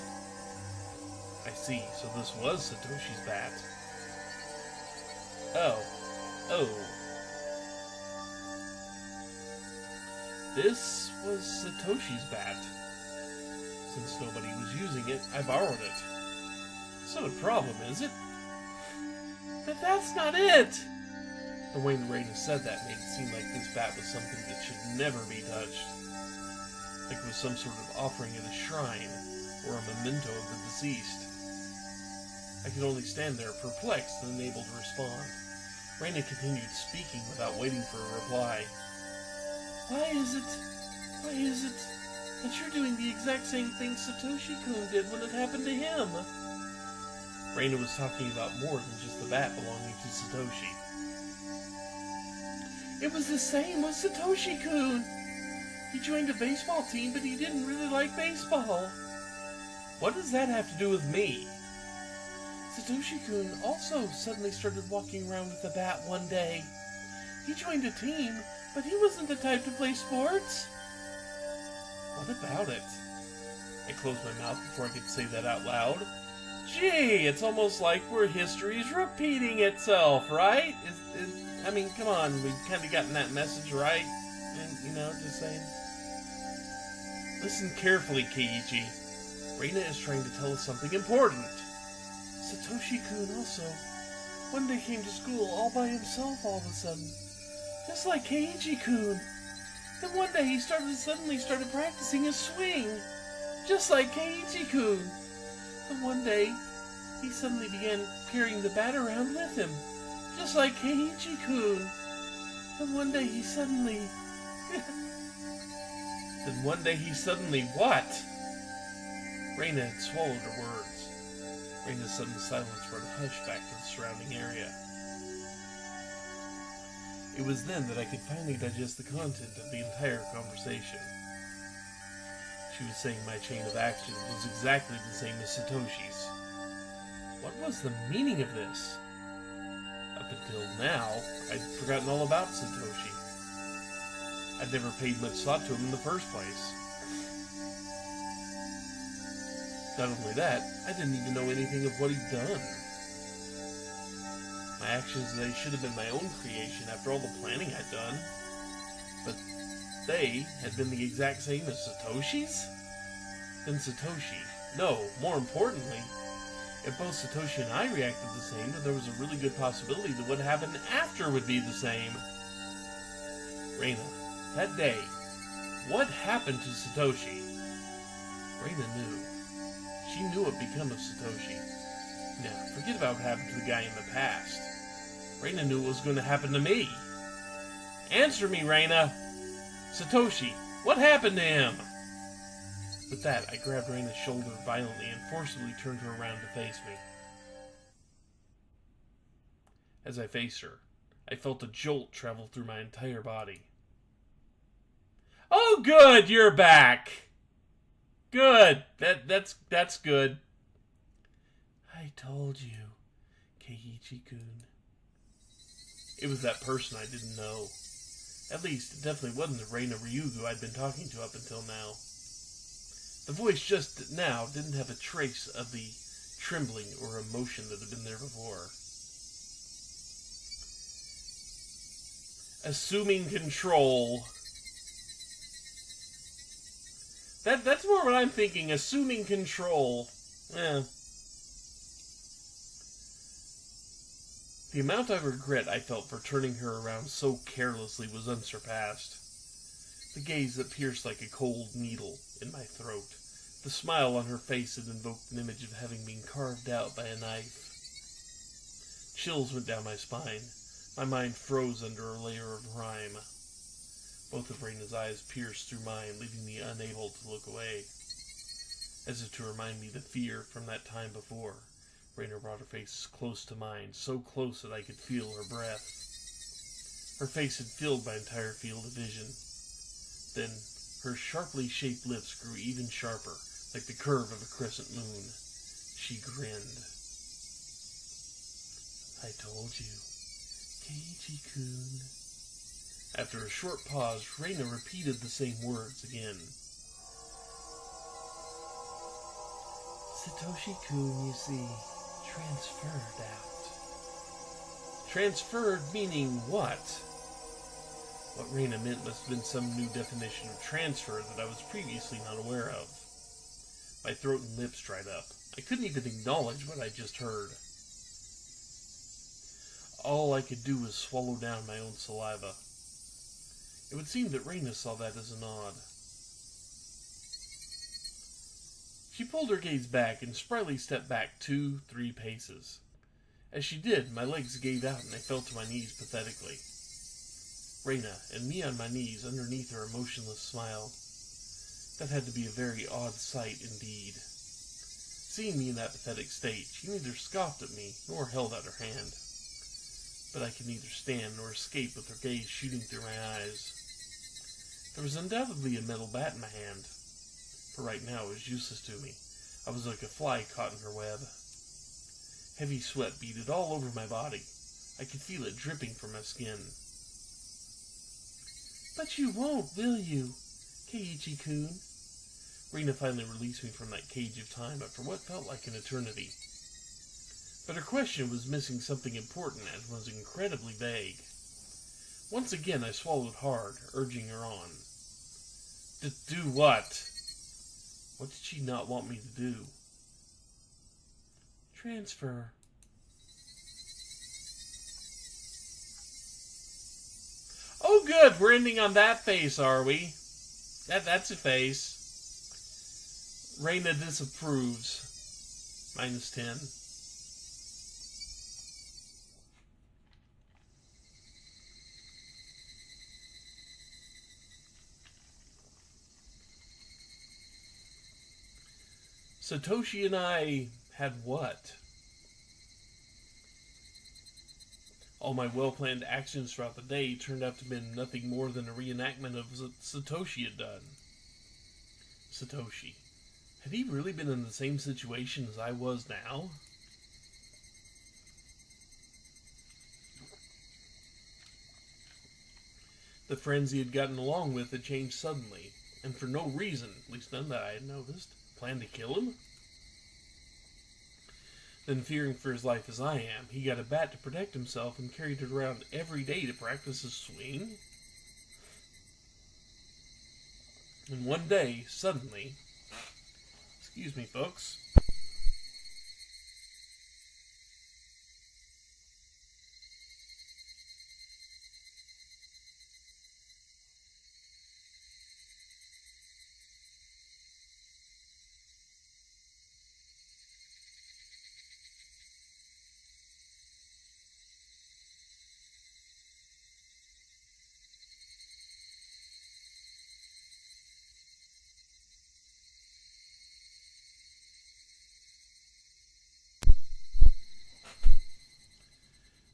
I see, so this was Satoshi's bat. Oh. This was Satoshi's bat. Since nobody was using it, I borrowed it. So the problem, is it? But that's not it! The way Reina said that made it seem like this bat was something that should never be touched. Like it was some sort of offering at a shrine, or a memento of the deceased. I could only stand there, perplexed and unable to respond. Reina continued speaking without waiting for a reply. Why is it that you're doing the exact same thing Satoshi-kun did when it happened to him? Reina was talking about more than just the bat belonging to Satoshi. It was the same with Satoshi-kun. He joined a baseball team, but he didn't really like baseball. What does that have to do with me? Satoshi-kun also suddenly started walking around with a bat one day. He joined a team, but he wasn't the type to play sports. What about it? I closed my mouth before I could say that out loud. Gee, it's almost like where history's repeating itself, right? I mean, come on, we've kind of gotten that message, right? And, just saying. Listen carefully, Keiichi. Reina is trying to tell us something important. Satoshi-kun also one day came to school all by himself all of a sudden. Just like Keiichi-kun. Then one day he suddenly started practicing his swing. Just like Keiichi-kun. Then one day he suddenly began carrying the bat around with him. Just like Keiichi-kun. Then one day he suddenly... Then one day he suddenly what? Reina had swallowed her words. Reina's sudden silence brought a hush back to the surrounding area. It was then that I could finally digest the content of the entire conversation. She was saying my chain of action was exactly the same as Satoshi's. What was the meaning of this? Up until now, I'd forgotten all about Satoshi. I'd never paid much thought to him in the first place. Not only that, I didn't even know anything of what he'd done. My actions today should have been my own creation after all the planning I'd done. But they had been the exact same as Satoshi's? Then Satoshi. No, more importantly, if both Satoshi and I reacted the same, then there was a really good possibility that what happened after would be the same. Reina, that day, what happened to Satoshi? Reina knew. She knew what became of Satoshi. Now, forget about what happened to the guy in the past. Reina knew what was going to happen to me. Answer me, Reina! Satoshi, what happened to him? With that, I grabbed Reina's shoulder violently and forcibly turned her around to face me. As I faced her, I felt a jolt travel through my entire body. Oh, good, you're back! Good. That's good. I told you, Keiichi-kun. It was that person I didn't know. At least, it definitely wasn't the Reina Ryugu I'd been talking to up until now. The voice just now didn't have a trace of the trembling or emotion that had been there before. Assuming control. That's more what I'm thinking. Assuming control. Eh. The amount of regret I felt for turning her around so carelessly was unsurpassed. The gaze that pierced like a cold needle in my throat. The smile on her face had invoked an image of having been carved out by a knife. Chills went down my spine. My mind froze under a layer of rime. Both of Raina's eyes pierced through mine, leaving me unable to look away. As if to remind me the fear from that time before, Raina brought her face close to mine, so close that I could feel her breath. Her face had filled my entire field of vision. Then, her sharply shaped lips grew even sharper, like the curve of a crescent moon. She grinned. I told you, Keiichi-kun. After a short pause, Raina repeated the same words again. Satoshi-kun, you see, transferred out. Transferred meaning what? What Raina meant must have been some new definition of transfer that I was previously not aware of. My throat and lips dried up. I couldn't even acknowledge what I just heard. All I could do was swallow down my own saliva. It would seem that Raina saw that as a nod. She pulled her gaze back and spryly stepped back 2-3 paces. As she did, my legs gave out and I fell to my knees pathetically. Raina and me on my knees underneath her emotionless smile. That had to be a very odd sight indeed. Seeing me in that pathetic state, she neither scoffed at me nor held out her hand. But I could neither stand nor escape with her gaze shooting through my eyes. There was undoubtedly a metal bat in my hand, but right now it was useless to me. I was like a fly caught in her web. Heavy sweat beaded all over my body. I could feel it dripping from my skin. But you won't, will you, Keiichi-kun? Raina finally released me from that cage of time after what felt like an eternity. But her question was missing something important and was incredibly vague. Once again I swallowed hard, urging her on. To do what? What did she not want me to do? Transfer. Oh good, we're ending on that face, are we? That's a face. Raina disapproves. -10. Satoshi and I had what? All my well-planned actions throughout the day turned out to have been nothing more than a reenactment of what Satoshi had done. Satoshi. Had he really been in the same situation as I was now? The friends he had gotten along with had changed suddenly, and for no reason, at least none that I had noticed. Planned to kill him? Then, fearing for his life as I am, he got a bat to protect himself and carried it around every day to practice his swing? And one day, suddenly... Excuse me, folks.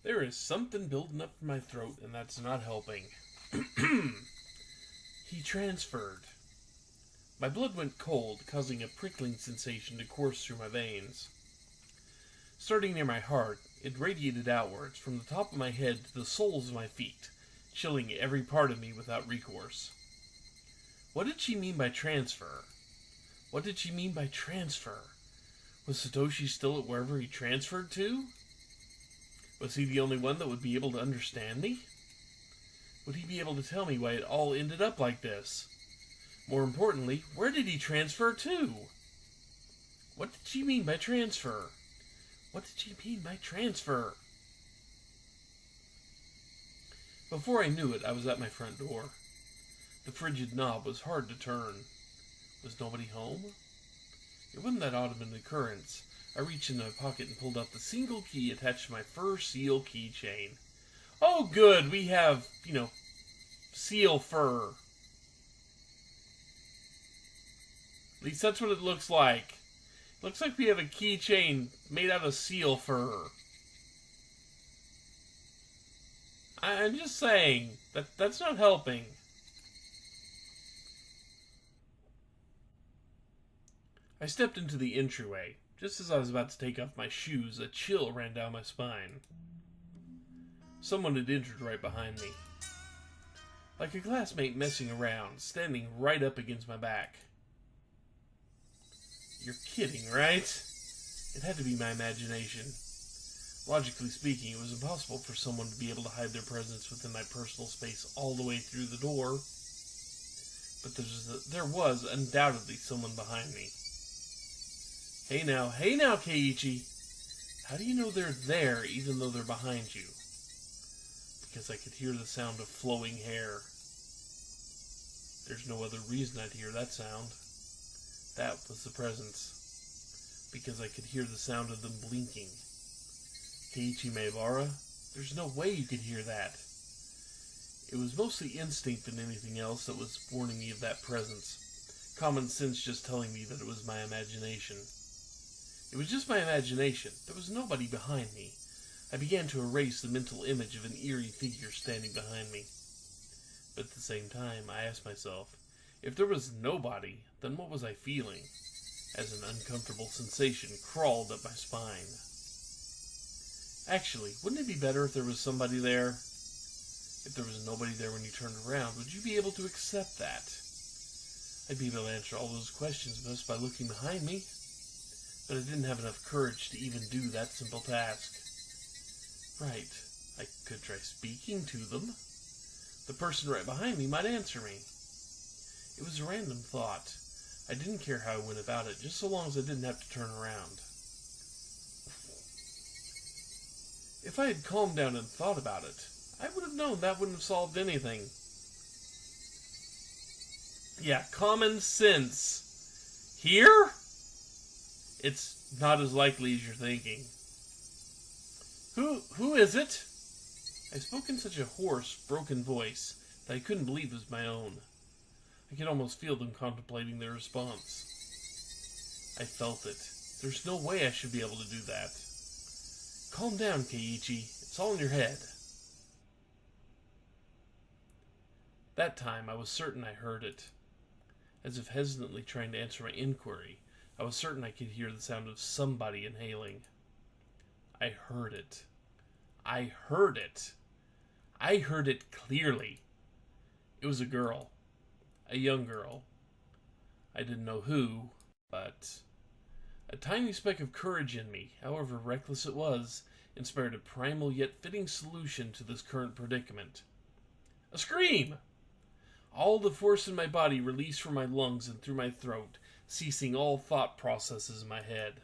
There is something building up in my throat, and that's not helping. He transferred. My blood went cold, causing a prickling sensation to course through my veins. Starting near my heart, it radiated outwards, from the top of my head to the soles of my feet, chilling every part of me without recourse. What did she mean by transfer? What did she mean by transfer? Was Satoshi still at wherever he transferred to? Was he the only one that would be able to understand me? Would he be able to tell me why it all ended up like this? More importantly, where did he transfer to? What did she mean by transfer? What did she mean by transfer? Before I knew it, I was at my front door. The frigid knob was hard to turn. Was nobody home? It wasn't that odd of an occurrence. I reached into my pocket and pulled out the single key attached to my fur seal keychain. Oh, good, we have, seal fur. At least that's what it looks like. Looks like we have a keychain made out of seal fur. I'm just saying, that's not helping. I stepped into the entryway. Just as I was about to take off my shoes, a chill ran down my spine. Someone had entered right behind me. Like a classmate messing around, standing right up against my back. You're kidding, right? It had to be my imagination. Logically speaking, it was impossible for someone to be able to hide their presence within my personal space all the way through the door. But there was undoubtedly someone behind me. Hey now, Keiichi! How do you know they're there even though they're behind you? Because I could hear the sound of flowing hair. There's no other reason I'd hear that sound. That was the presence. Because I could hear the sound of them blinking. Keiichi Maebara, there's no way you could hear that. It was mostly instinct than anything else that was warning me of that presence. Common sense just telling me that it was my imagination. It was just my imagination. There was nobody behind me. I began to erase the mental image of an eerie figure standing behind me. But at the same time, I asked myself, if there was nobody, then what was I feeling? As an uncomfortable sensation crawled up my spine. Actually, wouldn't it be better if there was somebody there? If there was nobody there when you turned around, would you be able to accept that? I'd be able to answer all those questions just by looking behind me. But I didn't have enough courage to even do that simple task. Right, I could try speaking to them. The person right behind me might answer me. It was a random thought. I didn't care how I went about it, just so long as I didn't have to turn around. If I had calmed down and thought about it, I would have known that wouldn't have solved anything. Yeah, common sense. Here? It's not as likely as you're thinking. Who is it? I spoke in such a hoarse, broken voice that I couldn't believe it was my own. I could almost feel them contemplating their response. I felt it. There's no way I should be able to do that. Calm down, Keiichi. It's all in your head. That time, I was certain I heard it. As if hesitantly trying to answer my inquiry, I was certain I could hear the sound of somebody inhaling. I heard it. I heard it. I heard it clearly. It was a girl. A young girl. I didn't know who, but a tiny speck of courage in me, however reckless it was, inspired a primal yet fitting solution to this current predicament. A scream! All the force in my body released from my lungs and through my throat, ceasing all thought processes in my head.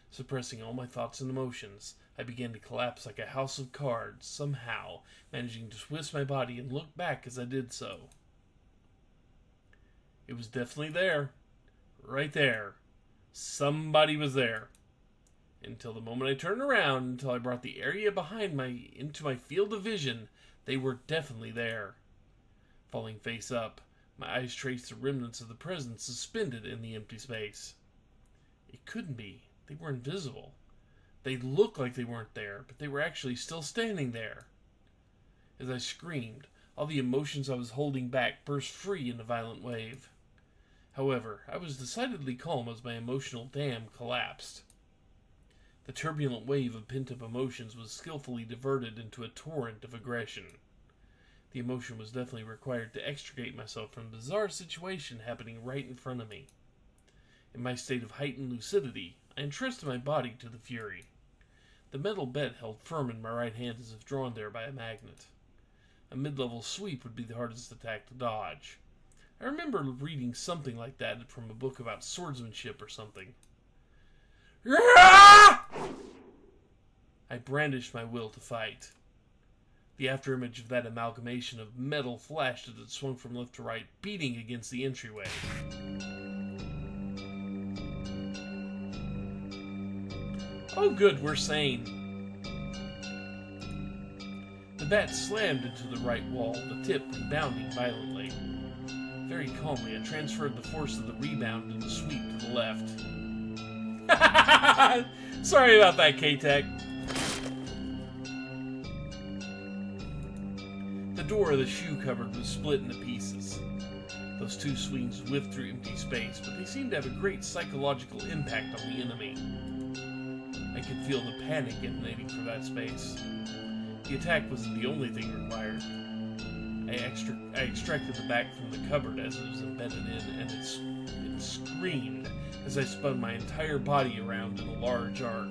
Suppressing all my thoughts and emotions, I began to collapse like a house of cards, somehow managing to twist my body and look back as I did so. It was definitely there. Right there. Somebody was there. Until the moment I turned around, until I brought the area behind into my field of vision, they were definitely there. Falling face up, my eyes traced the remnants of the presence suspended in the empty space. It couldn't be. They were invisible. They looked like they weren't there, but they were actually still standing there. As I screamed, all the emotions I was holding back burst free in a violent wave. However, I was decidedly calm as my emotional dam collapsed. The turbulent wave of pent-up emotions was skillfully diverted into a torrent of aggression. The emotion was definitely required to extricate myself from the bizarre situation happening right in front of me. In my state of heightened lucidity, I entrusted my body to the fury. The metal bed held firm in my right hand as if drawn there by a magnet. A mid-level sweep would be the hardest attack to dodge. I remember reading something like that from a book about swordsmanship or something. I brandished my will to fight. The afterimage of that amalgamation of metal flashed as it swung from left to right, beating against the entryway. Oh good, we're sane. The bat slammed into the right wall, the tip rebounding violently. Very calmly, I transferred the force of the rebound and the sweep to the left. Sorry about that, K-Tech. The door of the shoe cupboard was split into pieces. Those two swings whiffed through empty space, but they seemed to have a great psychological impact on the enemy. I could feel the panic emanating from that space. The attack wasn't the only thing required. I extracted the back from the cupboard as it was embedded in, and it screamed as I spun my entire body around in a large arc.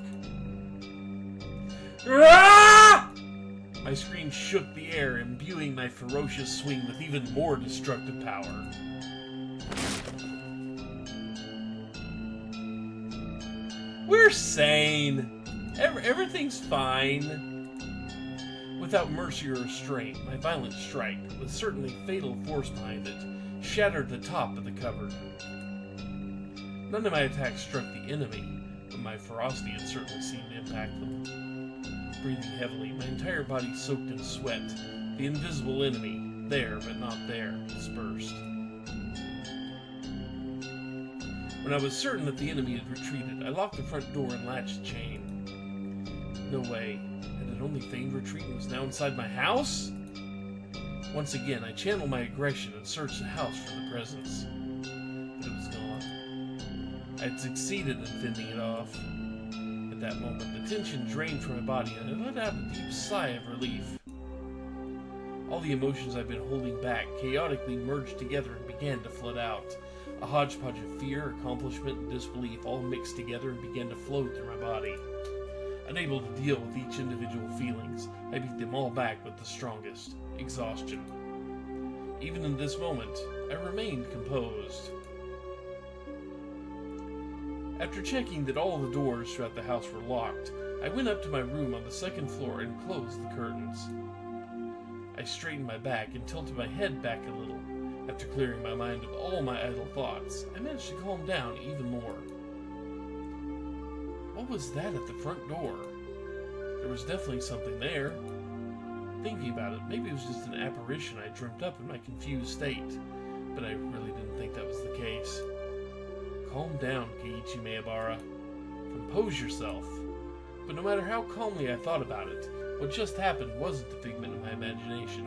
Ah! My scream shook the air, imbuing my ferocious swing with even more destructive power. We're sane. Everything's fine. Without mercy or restraint, my violent strike, with certainly fatal force behind it, shattered the top of the cupboard. None of my attacks struck the enemy, but my ferocity had certainly seemed to impact them. Breathing heavily, my entire body soaked in sweat, the invisible enemy, there but not there, dispersed. When I was certain that the enemy had retreated, I locked the front door and latched the chain. No way. Had it only feigned retreat and was now inside my house? Once again, I channeled my aggression and searched the house for the presence. But it was gone. I had succeeded in fending it off. At that moment, the tension drained from my body, and I let out a deep sigh of relief. All the emotions I'd been holding back chaotically merged together and began to flood out. A hodgepodge of fear, accomplishment, and disbelief all mixed together and began to flow through my body. Unable to deal with each individual feelings, I beat them all back with the strongest, exhaustion. Even in this moment, I remained composed. After checking that all the doors throughout the house were locked, I went up to my room on the second floor and closed the curtains. I straightened my back and tilted my head back a little. After clearing my mind of all my idle thoughts, I managed to calm down even more. What was that at the front door? There was definitely something there. Thinking about it, maybe it was just an apparition I dreamt up in my confused state, but I really didn't think that was the case. Calm down, Keiichi Maebara. Compose yourself. But no matter how calmly I thought about it, what just happened wasn't the figment of my imagination.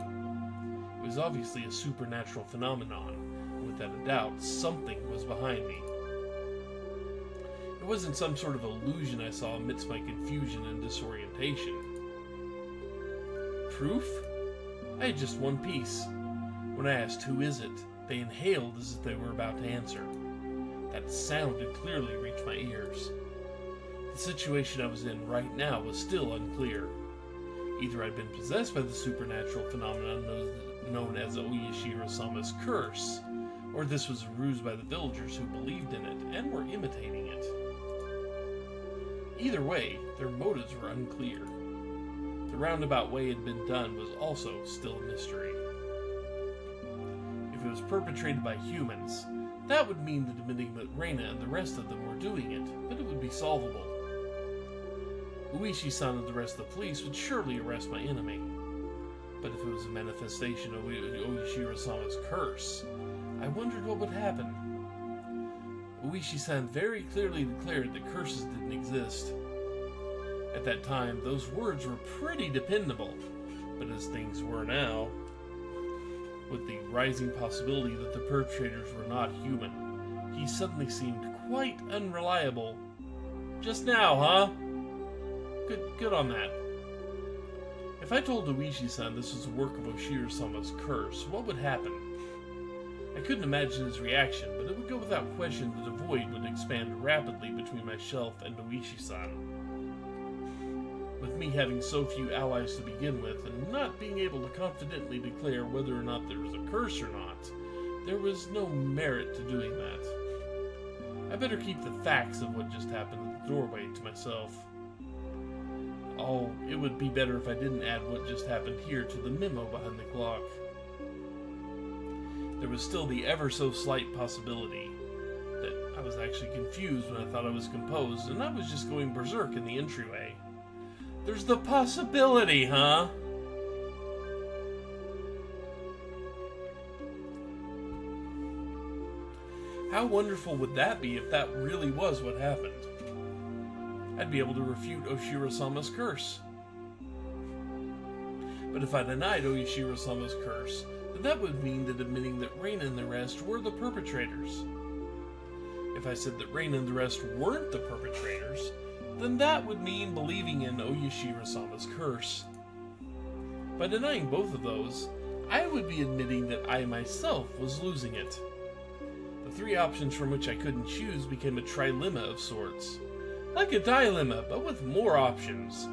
It was obviously a supernatural phenomenon, and without a doubt, something was behind me. It wasn't some sort of illusion I saw amidst my confusion and disorientation. Proof? I had just one piece. When I asked who is it, they inhaled as if they were about to answer. That sound had clearly reached my ears. The situation I was in right now was still unclear. Either I'd been possessed by the supernatural phenomenon known as Oyashiro-sama's curse, or this was a ruse by the villagers who believed in it and were imitating it. Either way, their motives were unclear. The roundabout way it had been done was also still a mystery. If it was perpetrated by humans, that would mean that admitting that Reina and the rest of them were doing it, but it would be solvable. Uishi-san and the rest of the police would surely arrest my enemy. But if it was a manifestation of Oyashiro-sama's curse, I wondered what would happen. Uishi-san very clearly declared that curses didn't exist. At that time, those words were pretty dependable, but as things were now, with the rising possibility that the perpetrators were not human, he suddenly seemed quite unreliable. Just now, huh? Good on that. If I told Uishi-san this was a work of Oshiro-sama's curse, what would happen? I couldn't imagine his reaction, but it would go without question that a void would expand rapidly between myself and Uishi-san. With me having so few allies to begin with, and not being able to confidently declare whether or not there was a curse or not, there was no merit to doing that. I better keep the facts of what just happened at the doorway to myself. Oh, it would be better if I didn't add what just happened here to the memo behind the clock. There was still the ever so slight possibility that I was actually confused when I thought I was composed, and I was just going berserk in the entryway. There's the possibility, huh? How wonderful would that be if that really was what happened? I'd be able to refute Oshiro-sama's curse. But if I denied Oshiro-sama's curse, then that would mean that admitting that Reina and the rest were the perpetrators. If I said that Reina and the rest weren't the perpetrators, then that would mean believing in Oshiro-sama's curse. By denying both of those, I would be admitting that I myself was losing it. The three options from which I couldn't choose became a trilemma of sorts. Like a dilemma, but with more options.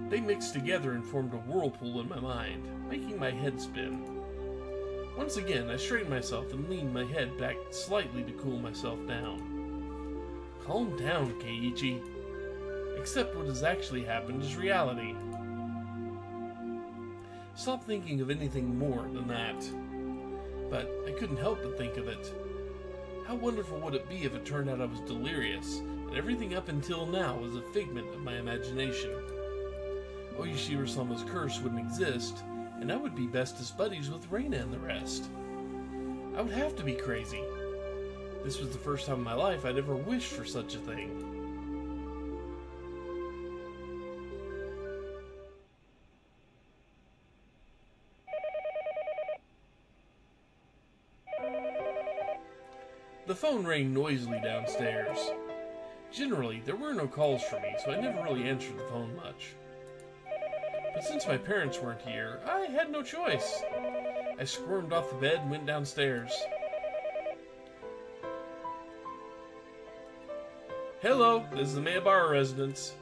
They mixed together and formed a whirlpool in my mind, making my head spin. Once again, I straightened myself and leaned my head back slightly to cool myself down. Calm down, Keiichi. Accept what has actually happened as reality. Stop thinking of anything more than that. But I couldn't help but think of it. How wonderful would it be if it turned out I was delirious, and everything up until now was a figment of my imagination? Oshiro-sama's curse wouldn't exist, and I would be bestest buddies with Reina and the rest. I would have to be crazy. This was the first time in my life I'd ever wished for such a thing. The phone rang noisily downstairs. Generally, there were no calls for me, so I never really answered the phone much. But since my parents weren't here, I had no choice. I squirmed off the bed and went downstairs. Hello, this is the Mayabara residence.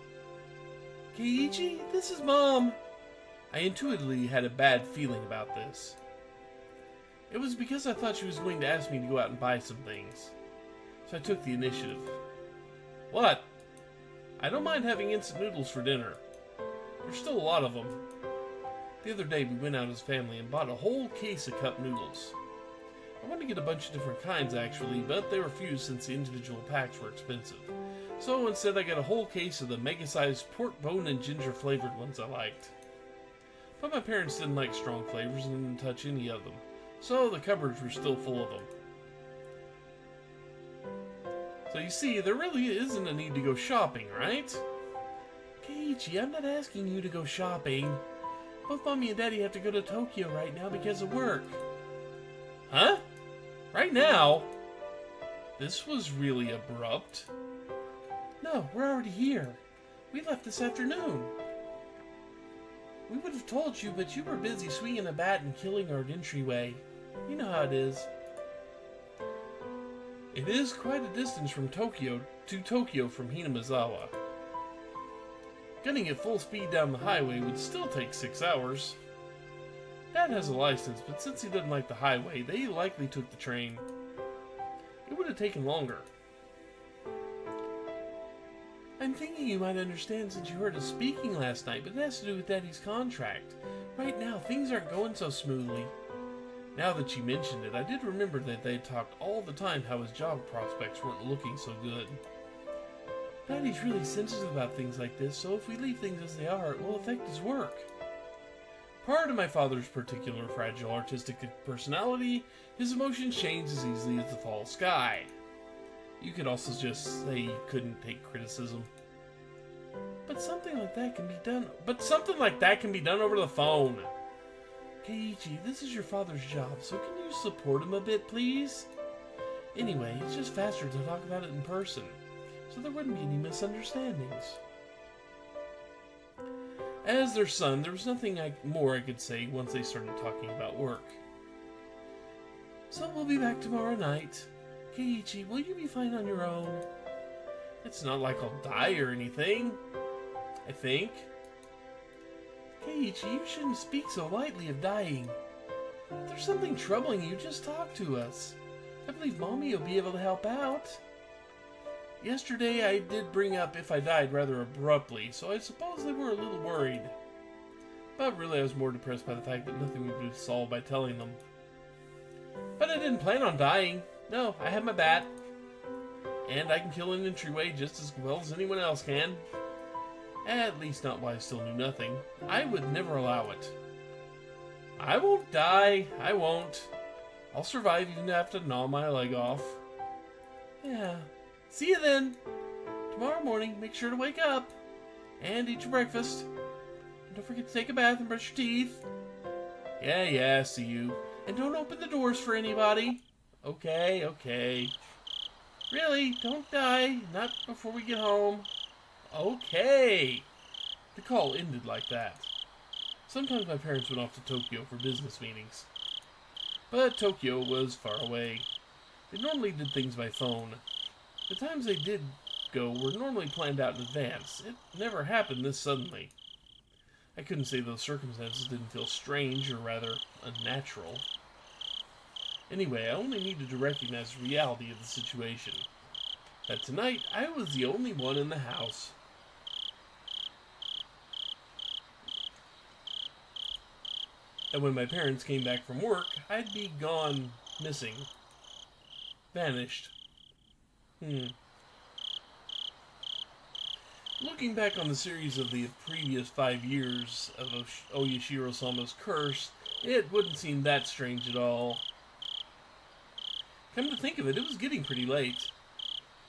Keiichi, this is Mom. I intuitively had a bad feeling about this. It was because I thought she was going to ask me to go out and buy some things. So I took the initiative. What? I don't mind having instant noodles for dinner. There's still a lot of them. The other day we went out as a family and bought a whole case of cup noodles. I wanted to get a bunch of different kinds actually, but they refused since the individual packs were expensive. So instead I got a whole case of the mega-sized pork bone and ginger flavored ones I liked. But my parents didn't like strong flavors and didn't touch any of them. So the cupboards were still full of them. So you see, there really isn't a need to go shopping, right? Keiichi, I'm not asking you to go shopping. Both Mommy and Daddy have to go to Tokyo right now because of work. Huh? Right now? This was really abrupt. No, we're already here. We left this afternoon. We would have told you, but you were busy swinging a bat and killing our entryway. You know how it is. It is quite a distance from Tokyo from Hinamizawa. Gunning at full speed down the highway would still take 6 hours. Dad has a license, but since he doesn't like the highway, they likely took the train. It would have taken longer. I'm thinking you might understand since you heard us speaking last night, but it has to do with Daddy's contract. Right now, things aren't going so smoothly. Now that you mentioned it, I did remember that they talked all the time how his job prospects weren't looking so good. Daddy's really sensitive about things like this, so if we leave things as they are, it will affect his work. Prior to my father's particular fragile artistic personality, his emotions change as easily as the fall sky. You could also just say he couldn't take criticism. But something like that can be done over the phone. Keiichi, this is your father's job, so can you support him a bit, please? Anyway, it's just faster to talk about it in person, so there wouldn't be any misunderstandings. As their son, there was nothing more I could say once they started talking about work. So we'll be back tomorrow night. Keiichi, will you be fine on your own? It's not like I'll die or anything, I think. Keiichi, you shouldn't speak so lightly of dying. If there's something troubling you, just talk to us. I believe Mommy will be able to help out. Yesterday I did bring up if I died rather abruptly, so I suppose they were a little worried. But really I was more depressed by the fact that nothing would be solved by telling them. But I didn't plan on dying. No, I have my bat. And I can kill an entryway just as well as anyone else can. At least not while I still knew nothing. I would never allow it. I won't die. I won't. I'll survive even if I have to gnaw my leg off. Yeah. See you then. Tomorrow morning, make sure to wake up. And eat your breakfast. And don't forget to take a bath and brush your teeth. Yeah, see you. And don't open the doors for anybody. Okay. Really, don't die. Not before we get home. Okay. The call ended like that. Sometimes my parents went off to Tokyo for business meetings. But Tokyo was far away. They normally did things by phone. The times they did go were normally planned out in advance. It never happened this suddenly. I couldn't say those circumstances didn't feel strange, or rather, unnatural. Anyway, I only needed to recognize the reality of the situation. That tonight, I was the only one in the house. And when my parents came back from work, I'd be gone, missing. Vanished. Looking back on the series of the previous 5 years of Oyashiro-sama's curse, it wouldn't seem that strange at all. Come to think of it, it was getting pretty late.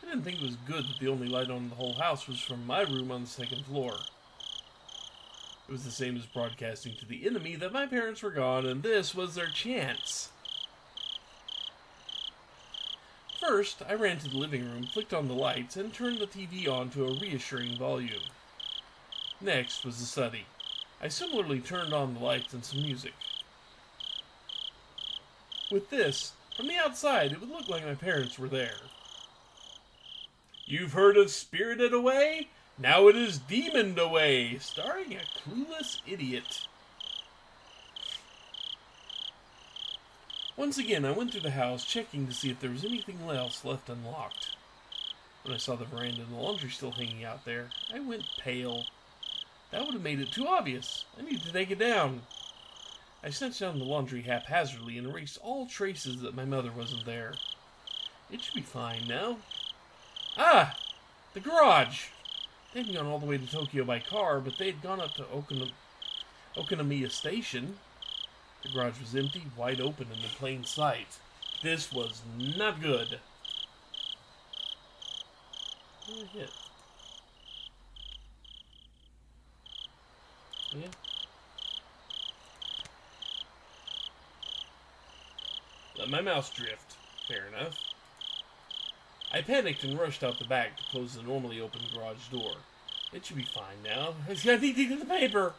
I didn't think it was good that the only light on the whole house was from my room on the second floor. It was the same as broadcasting to the enemy that my parents were gone, and this was their chance. First, I ran to the living room, flicked on the lights, and turned the TV on to a reassuring volume. Next was the study. I similarly turned on the lights and some music. With this, from the outside, it would look like my parents were there. You've heard of Spirited Away? Now it is Demoned Away, starring a clueless idiot. Once again, I went through the house, checking to see if there was anything else left unlocked. When I saw the veranda and the laundry still hanging out there, I went pale. That would have made it too obvious. I needed to take it down. I snatched down the laundry haphazardly and erased all traces that my mother wasn't there. It should be fine now. Ah! The garage! They hadn't gone all the way to Tokyo by car, but they had gone up to Okonomiya Station. The garage was empty, wide open, and in plain sight. This was not good. What did I hit? Yeah. Let my mouse drift. Fair enough. I panicked and rushed out the back to close the normally open garage door. It should be fine now. I need to get the paper.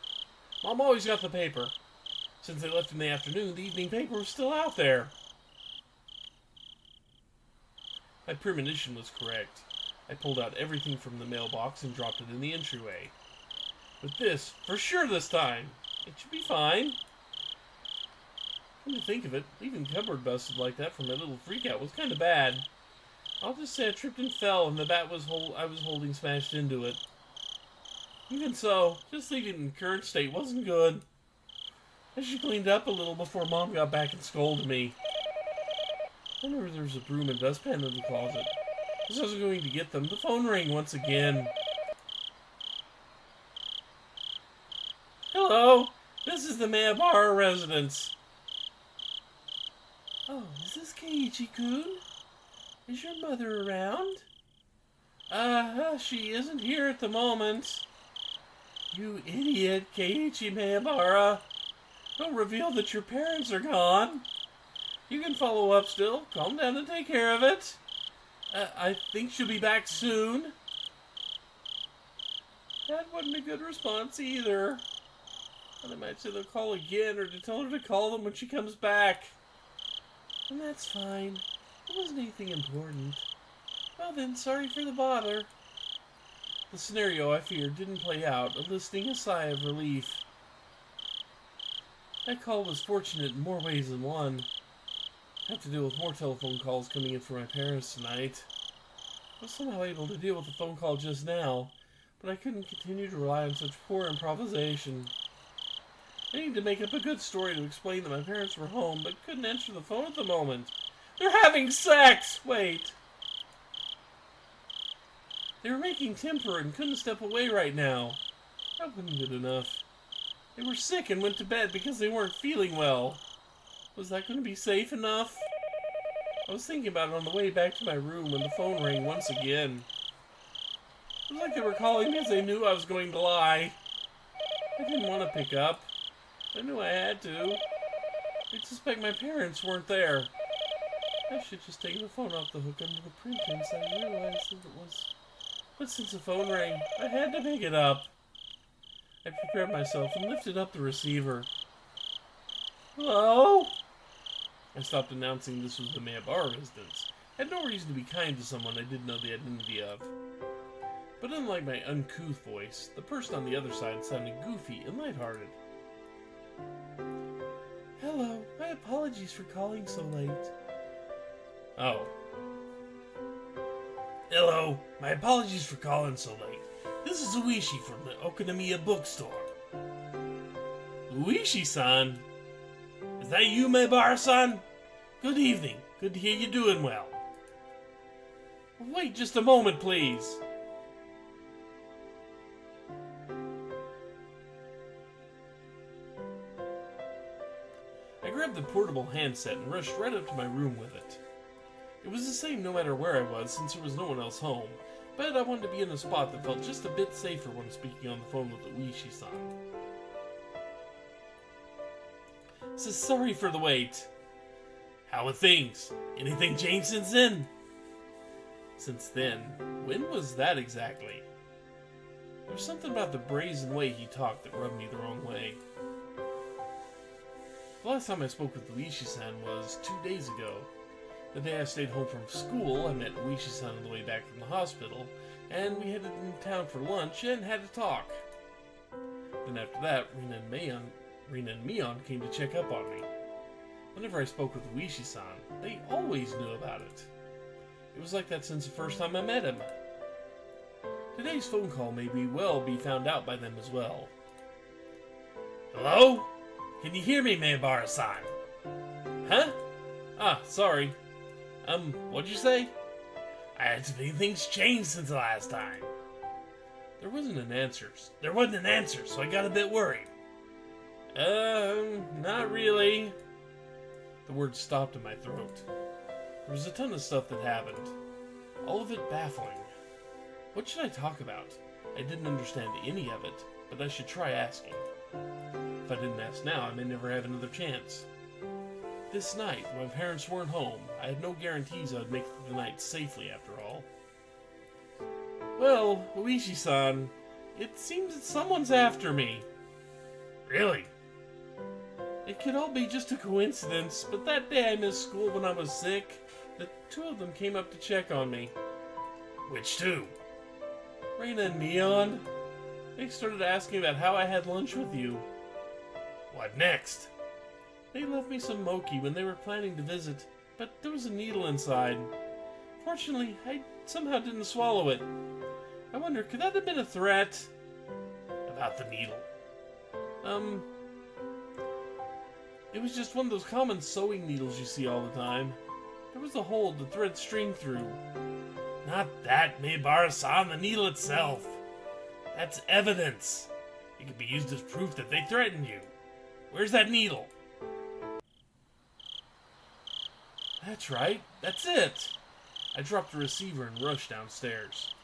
Mom always got the paper. Since they left in the afternoon, the evening paper was still out there. My premonition was correct. I pulled out everything from the mailbox and dropped it in the entryway. With this, for sure this time, it should be fine. Come to think of it, leaving the cupboard busted like that from my little freakout was kind of bad. I'll just say I tripped and fell, and the bat I was holding smashed into it. Even so, just leaving it in the current state wasn't good. I should have cleaned up a little before Mom got back and scolded me. I wonder if there's a broom and dustpan in the closet. As I was going to get them, the phone rang once again. Hello, this is the Mayabara residence. Oh, is this Keiichi-kun? Is your mother around? She isn't here at the moment. You idiot, Keiichi Mayabara. Don't reveal that your parents are gone. You can follow up still. Calm down and take care of it. I think she'll be back soon. That wasn't a good response either. And I might say they'll call again or to tell her to call them when she comes back. And that's fine. It wasn't anything important. Well then, sorry for the bother. The scenario I feared didn't play out, eliciting a sigh of relief. That call was fortunate in more ways than one. I have to deal with more telephone calls coming in from my parents tonight. I was somehow able to deal with the phone call just now, but I couldn't continue to rely on such poor improvisation. I needed to make up a good story to explain that my parents were home, but couldn't answer the phone at the moment. They're having sex! Wait. They were making temper and couldn't step away right now. That wasn't good enough. They were sick and went to bed because they weren't feeling well. Was that going to be safe enough? I was thinking about it on the way back to my room when the phone rang once again. It was like they were calling because they knew I was going to lie. I didn't want to pick up. I knew I had to. I suspect my parents weren't there. I should just take the phone off the hook under the print since I realized that it was... But since the phone rang, I had to pick it up. I prepared myself and lifted up the receiver. Hello? I stopped announcing this was the Maybar residence. I had no reason to be kind to someone I didn't know the identity of. But unlike my uncouth voice, the person on the other side sounded goofy and lighthearted. Hello, my apologies for calling so late. Oh. Hello, my apologies for calling so late. This is Uishi from the Okonomiya bookstore. Uishi-san? Is that you, Maybar-san? Good evening. Good to hear you doing well. Wait just a moment, please. I grabbed the portable handset and rushed right up to my room with it. It was the same no matter where I was since there was no one else home, but I wanted to be in a spot that felt just a bit safer when speaking on the phone with Uishi-san. So sorry for the wait. How are things? Anything changed since then? Since then? When was that exactly? There was something about the brazen way he talked that rubbed me the wrong way. The last time I spoke with Uishi-san was 2 days ago. The day I stayed home from school, I met Uishi-san on the way back from the hospital, and we headed into town for lunch and had a talk. Then after that, Rina and Mion came to check up on me. Whenever I spoke with Uishi-san, they always knew about it. It was like that since the first time I met him. Today's phone call may be found out by them as well. Hello? Can you hear me, Maybar-san? Huh? Ah, sorry. What'd you say? I had to think things changed since the last time. There wasn't an answer, so I got a bit worried. Not really. The words stopped in my throat. There was a ton of stuff that happened. All of it baffling. What should I talk about? I didn't understand any of it, but I should try asking. If I didn't ask now, I may never have another chance. This night, when my parents weren't home, I had no guarantees I would make it through the night safely after all. Well, Uishi-san, it seems that someone's after me. Really? It could all be just a coincidence, but that day I missed school when I was sick, the two of them came up to check on me. Which two? Rina and Mion. They started asking about how I had lunch with you. What next? They left me some mochi when they were planning to visit, but there was a needle inside. Fortunately, I somehow didn't swallow it. I wonder, could that have been a threat? About the needle? It was just one of those common sewing needles you see all the time. There was a hole the thread streamed through. Not that, Maybar-san, the needle itself. That's evidence. It could be used as proof that they threatened you. Where's that needle? That's right. That's it. I dropped the receiver and rushed downstairs.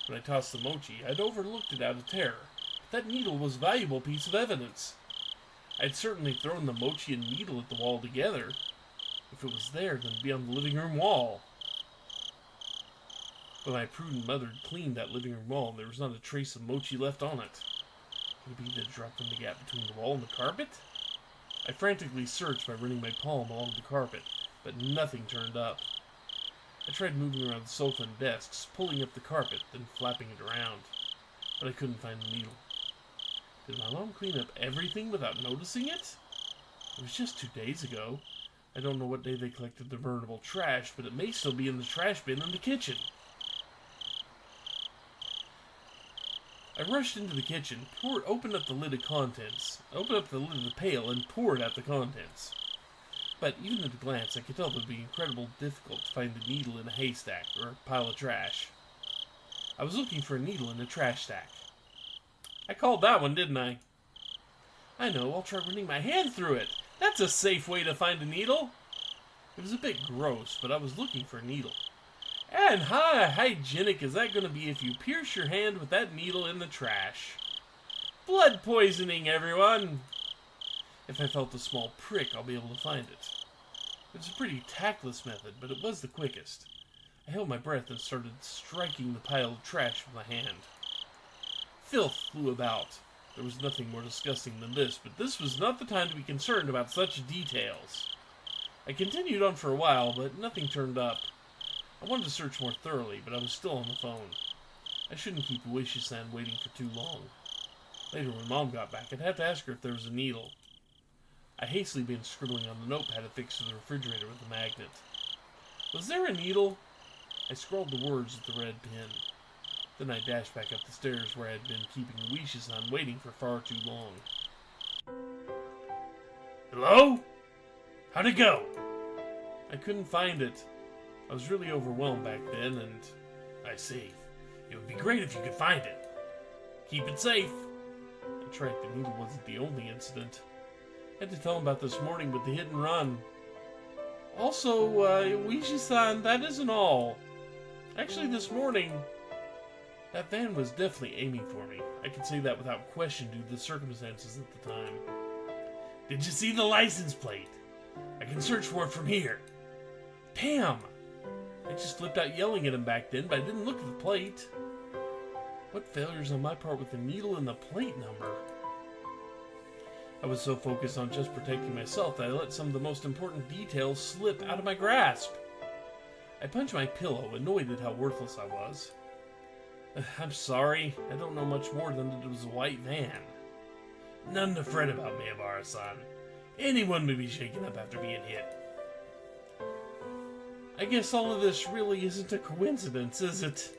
When I tossed the mochi, I'd overlooked it out of terror. But that needle was a valuable piece of evidence. I'd certainly thrown the mochi and needle at the wall together. If it was there, then it'd be on the living room wall. But my prudent mother had cleaned that living room wall, and there was not a trace of mochi left on it. Could it be that it dropped in the gap between the wall and the carpet? I frantically searched by running my palm along the carpet, but nothing turned up. I tried moving around the sofa and desks, pulling up the carpet, then flapping it around. But I couldn't find the needle. Did my mom clean up everything without noticing it? It was just 2 days ago. I don't know what day they collected the burnable trash, but it may still be in the trash bin in the kitchen. I rushed into the kitchen, opened up the lid of the pail, and poured out the contents. But even at a glance, I could tell it would be incredibly difficult to find a needle in a haystack or a pile of trash. I was looking for a needle in a trash stack. I called that one, didn't I? I know, I'll try running my hand through it. That's a safe way to find a needle. It was a bit gross, but I was looking for a needle. And how hygienic is that going to be if you pierce your hand with that needle in the trash? Blood poisoning, everyone! If I felt a small prick, I'll be able to find it. It's a pretty tactless method, but it was the quickest. I held my breath and started striking the pile of trash with my hand. Filth flew about. There was nothing more disgusting than this, but this was not the time to be concerned about such details. I continued on for a while, but nothing turned up. I wanted to search more thoroughly, but I was still on the phone. I shouldn't keep Ueshi-san waiting for too long. Later, when Mom got back, I'd have to ask her if there was a needle. I hastily began scribbling on the notepad affixed to the refrigerator with a magnet. Was there a needle? I scrawled the words with the red pen. Then I dashed back up the stairs where I had been keeping Ueshi-san waiting for far too long. Hello? How'd it go? I couldn't find it. I was really overwhelmed back then, and I see. It would be great if you could find it. Keep it safe. That's right, the needle wasn't the only incident. I had to tell him about this morning with the hit and run. Also, Ueshi-san, that isn't all. Actually, this morning, that van was definitely aiming for me. I can say that without question due to the circumstances at the time. Did you see the license plate? I can search for it from here. Damn! I just flipped out yelling at him back then, but I didn't look at the plate. What failures on my part with the needle and the plate number? I was so focused on just protecting myself that I let some of the most important details slip out of my grasp. I punched my pillow, annoyed at how worthless I was. I'm sorry, I don't know much more than that it was a white van. None to fret about, Miyabara-san. Anyone may be shaken up after being hit. I guess all of this really isn't a coincidence, is it?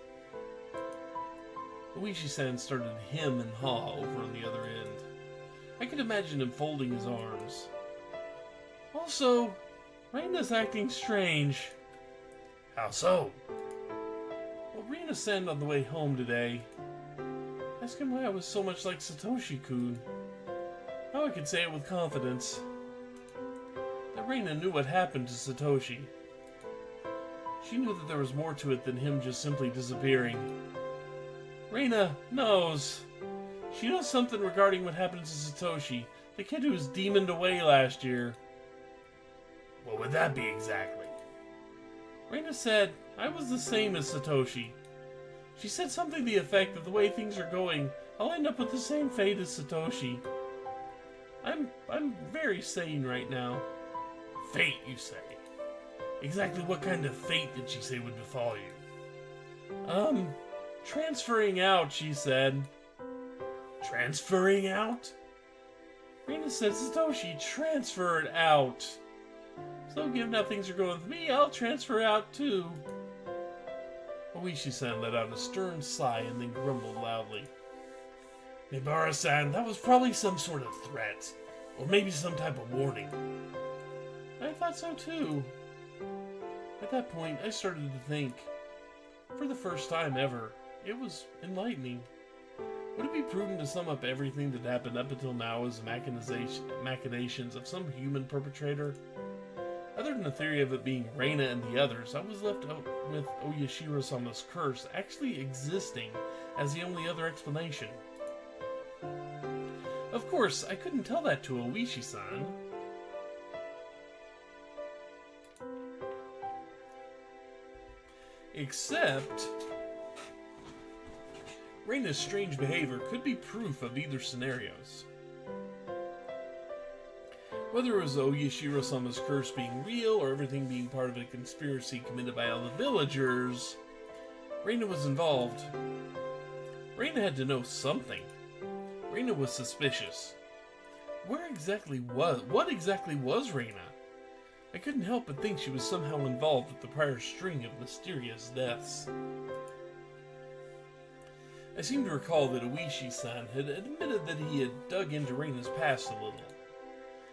Ueshi-san started to hem and haw over on the other end. I could imagine him folding his arms. Also, Reina's acting strange. How so? Well, Reina said on the way home today. Ask him why I was so much like Satoshi-kun. Now I could say it with confidence. That Reina knew what happened to Satoshi. She knew that there was more to it than him just simply disappearing. Reina knows. She knows something regarding what happened to Satoshi, the kid who was demoned away last year. What would that be exactly? Reina said I was the same as Satoshi. She said something to the effect that the way things are going, I'll end up with the same fate as Satoshi. I'm very sane right now. Fate, you say? Exactly what kind of fate did she say would befall you? Transferring out, she said. Transferring out? Reina said Satoshi transferred out. So given how things are going with me, I'll transfer out too. Ueshi-san let out a stern sigh and then grumbled loudly. Mibara-san, that was probably some sort of threat. Or maybe some type of warning. I thought so too. At that point, I started to think. For the first time ever, it was enlightening. Would it be prudent to sum up everything that happened up until now as machinations of some human perpetrator? Other than the theory of it being Reina and the others, I was left out with Oyashiro-sama's curse actually existing as the only other explanation. Of course, I couldn't tell that to Ueshi-san. Except, Reina's strange behavior could be proof of either scenarios. Whether it was Oyashiro-sama's curse being real or everything being part of a conspiracy committed by all the villagers, Reina was involved. Reina had to know something. Reina was suspicious. What exactly was Reina? I couldn't help but think she was somehow involved with the prior string of mysterious deaths. I seem to recall that Oishi-san had admitted that he had dug into Reina's past a little.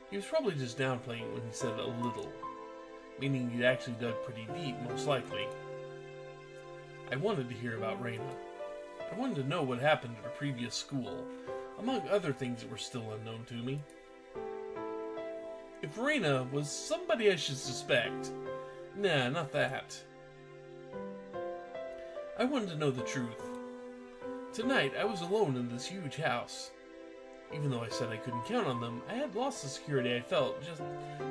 He was probably just downplaying when he said a little, meaning he'd actually dug pretty deep, most likely. I wanted to hear about Reina. I wanted to know what happened at her previous school, among other things that were still unknown to me. If Reina was somebody I should suspect, nah, not that. I wanted to know the truth. Tonight, I was alone in this huge house. Even though I said I couldn't count on them, I had lost the security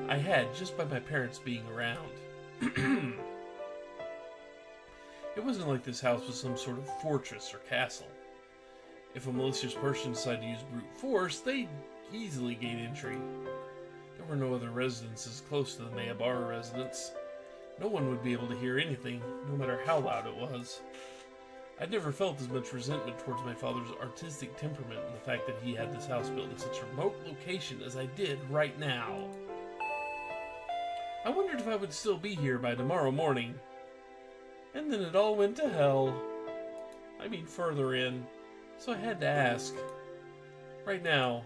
I had just by my parents being around. It wasn't like this house was some sort of fortress or castle. If a malicious person decided to use brute force, they'd easily gain entry. There were no other residences close to the Mayabara residence. No one would be able to hear anything, no matter how loud it was. I'd never felt as much resentment towards my father's artistic temperament and the fact that he had this house built in such a remote location as I did right now. I wondered if I would still be here by tomorrow morning. And then it all went to hell. I mean, further in. So I had to ask. Right now.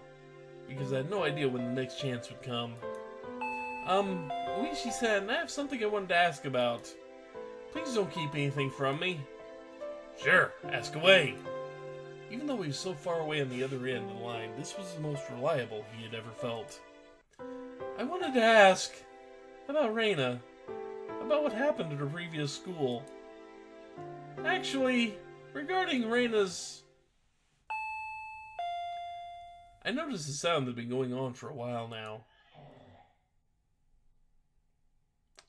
Because I had no idea when the next chance would come. Oishi-san, I have something I wanted to ask about. Please don't keep anything from me. Sure, ask away. Even though he was so far away on the other end of the line, this was the most reliable he had ever felt. I wanted to ask about Reina. About what happened at her previous school. Actually, regarding Reina's... I noticed the sound had been going on for a while now.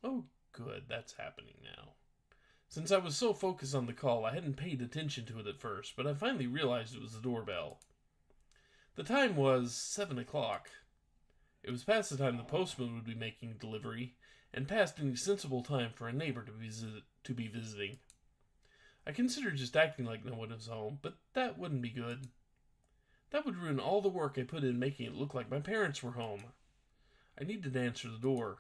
Oh, good, that's happening now. Since I was so focused on the call, I hadn't paid attention to it at first, but I finally realized it was the doorbell. The time was 7 o'clock. It was past the time the postman would be making delivery, and past any sensible time for a neighbor to be visiting. I considered just acting like no one was home, but that wouldn't be good. That would ruin all the work I put in making it look like my parents were home. I needed to answer the door.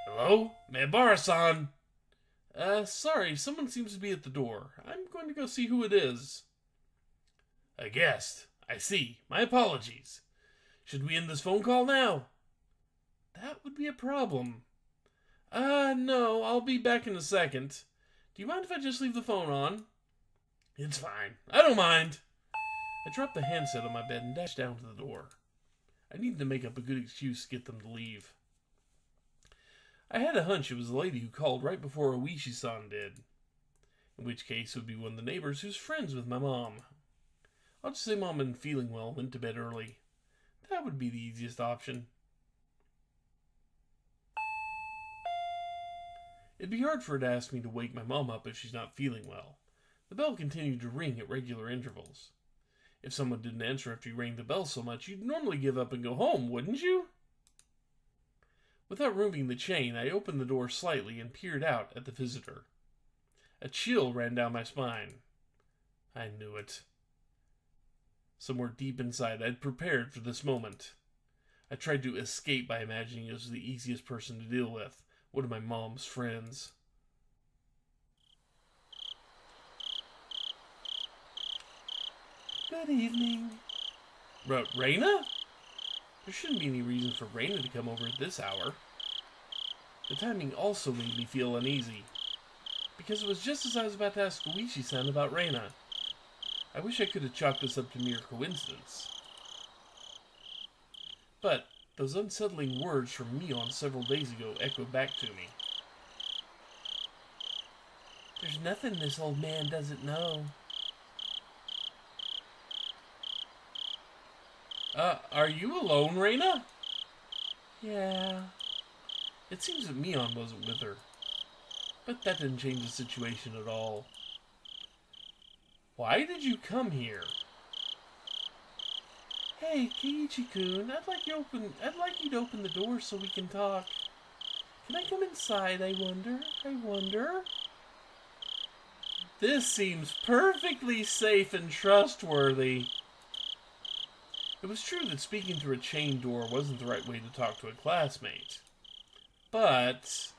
Hello? Mayabara-san! Sorry, someone seems to be at the door. I'm going to go see who it is. A guest. I see. My apologies. Should we end this phone call now? That would be a problem. No, I'll be back in a second. Do you mind if I just leave the phone on? It's fine. I don't mind. I dropped the handset on my bed and dashed down to the door. I needed to make up a good excuse to get them to leave. I had a hunch it was the lady who called right before Oishi-san did. In which case it would be one of the neighbors who's friends with my mom. I'll just say Mom isn't feeling well and went to bed early. That would be the easiest option. It'd be hard for her to ask me to wake my mom up if she's not feeling well. The bell continued to ring at regular intervals. If someone didn't answer after you rang the bell so much, you'd normally give up and go home, wouldn't you? Without removing the chain, I opened the door slightly and peered out at the visitor. A chill ran down my spine. I knew it. Somewhere deep inside, I'd prepared for this moment. I tried to escape by imagining it was the easiest person to deal with, one of my mom's friends. Good evening. Reina? There shouldn't be any reason for Reina to come over at this hour. The timing also made me feel uneasy, because it was just as I was about to ask Oishi-san about Reina. I wish I could have chalked this up to mere coincidence. But those unsettling words from Mion several days ago echoed back to me. There's nothing this old man doesn't know. Are you alone, Reina? Yeah. It seems that Mion wasn't with her. But that didn't change the situation at all. Why did you come here? Hey, Keiichi-kun, I'd like you to open the door so we can talk. Can I come inside, I wonder? This seems perfectly safe and trustworthy. It was true that speaking through a chain door wasn't the right way to talk to a classmate. But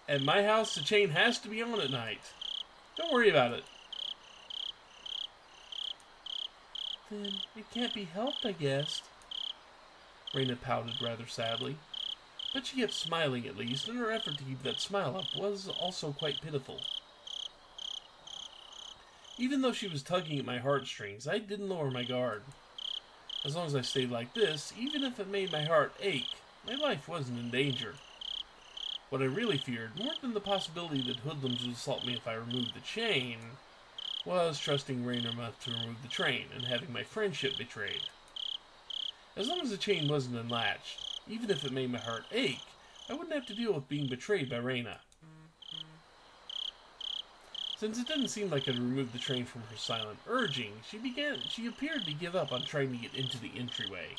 at my house, the chain has to be on at night. Don't worry about it. Then it can't be helped, I guess. Raina pouted rather sadly. But she kept smiling at least, and her effort to keep that smile up was also quite pitiful. Even though she was tugging at my heartstrings, I didn't lower my guard. As long as I stayed like this, even if it made my heart ache, my life wasn't in danger. What I really feared, more than the possibility that hoodlums would assault me if I removed the chain, was trusting Raina enough to remove the train and having my friendship betrayed. As long as the chain wasn't unlatched, even if it made my heart ache, I wouldn't have to deal with being betrayed by Raina. Since it didn't seem like I'd removed the train from her silent urging, she appeared to give up on trying to get into the entryway.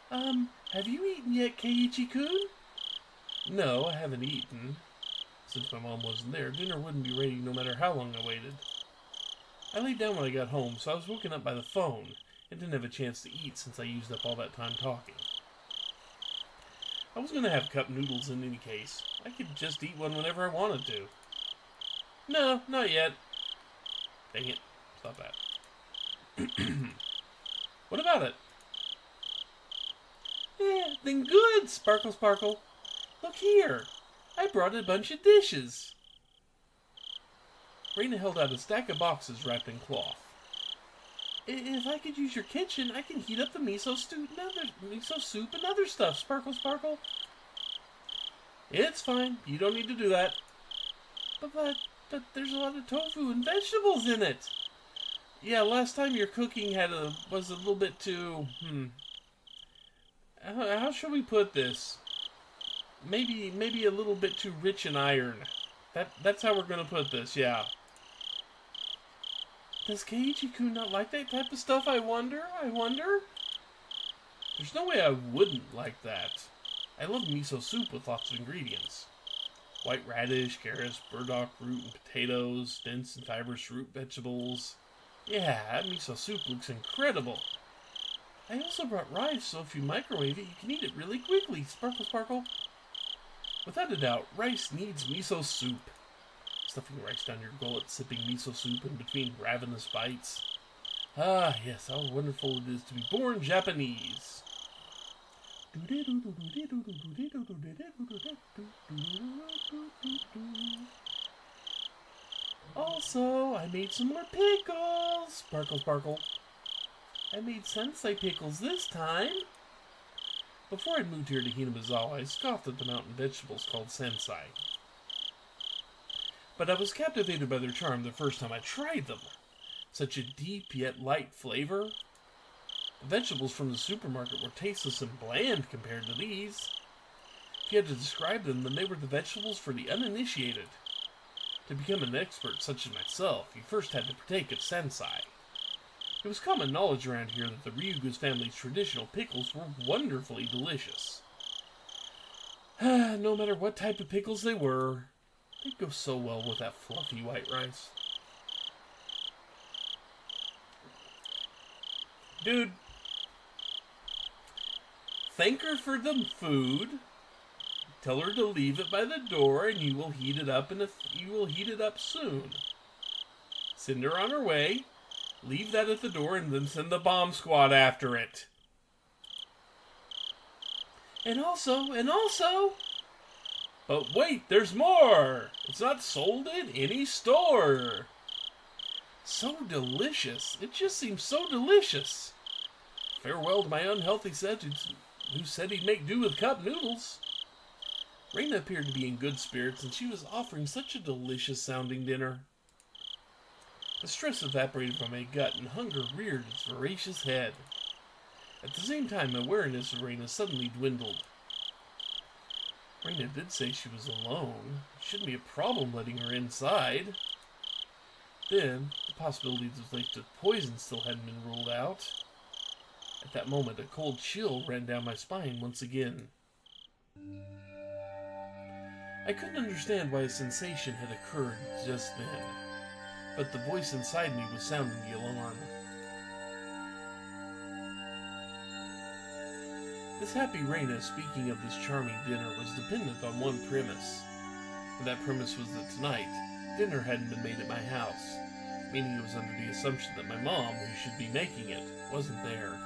Have you eaten yet, Keiichi-kun? No, I haven't eaten. Since my mom wasn't there, dinner wouldn't be ready no matter how long I waited. I laid down when I got home, so I was woken up by the phone, and didn't have a chance to eat since I used up all that time talking. I was going to have cup noodles in any case. I could just eat one whenever I wanted to. No, not yet. Dang it. Stop that. What about it? Yeah, then good, Sparkle Sparkle. Look here. I brought a bunch of dishes. Raina held out a stack of boxes wrapped in cloth. If I could use your kitchen, I can heat up the miso soup and other stuff, Sparkle Sparkle. It's fine. You don't need to do that. But there's a lot of tofu and vegetables in it. Yeah, last time your cooking was a little bit too, how shall we put this? Maybe a little bit too rich in iron. That's how we're gonna put this, yeah. Does Keiichi-kun not like that type of stuff, I wonder? There's no way I wouldn't like that. I love miso soup with lots of ingredients. White radish, carrots, burdock root, and potatoes, dense and fibrous root vegetables. Yeah, that miso soup looks incredible. I also brought rice, so if you microwave it, you can eat it really quickly, Sparkle Sparkle. Without a doubt, rice needs miso soup. Stuffing rice down your gullet, sipping miso soup in between ravenous bites. Ah, yes, how wonderful it is to be born Japanese. Also, I made some more pickles, Sparkle Sparkle. I made sensei pickles this time. Before I moved here to Hinamizawa, I scoffed at the mountain vegetables called sensei. But I was captivated by their charm the first time I tried them. Such a deep yet light flavor. The vegetables from the supermarket were tasteless and bland compared to these. If you had to describe them, then they were the vegetables for the uninitiated. To become an expert such as myself, you first had to partake of sensei. It was common knowledge around here that the Ryugu's family's traditional pickles were wonderfully delicious. No matter what type of pickles they were, they'd go so well with that fluffy white rice. Dude, thank her for the food. Tell her to leave it by the door, and you will heat it up soon. Send her on her way. Leave that at the door, and then send the bomb squad after it. And also... But wait, there's more! It's not sold in any store. So delicious. It just seems so delicious. Farewell to my unhealthy subject who said he'd make do with cup noodles. Raina appeared to be in good spirits, and she was offering such a delicious-sounding dinner. The stress evaporated from my gut, and hunger reared its voracious head. At the same time, my awareness of Raina suddenly dwindled. Raina did say she was alone. It shouldn't be a problem letting her inside. Then, the possibilities of laced poison still hadn't been ruled out. At that moment, a cold chill ran down my spine once again. I couldn't understand why a sensation had occurred just then, but the voice inside me was sounding the alarm. This happy Reina, speaking of this charming dinner, was dependent on one premise. And that premise was that tonight, dinner hadn't been made at my house, meaning it was under the assumption that my mom, who should be making it, wasn't there.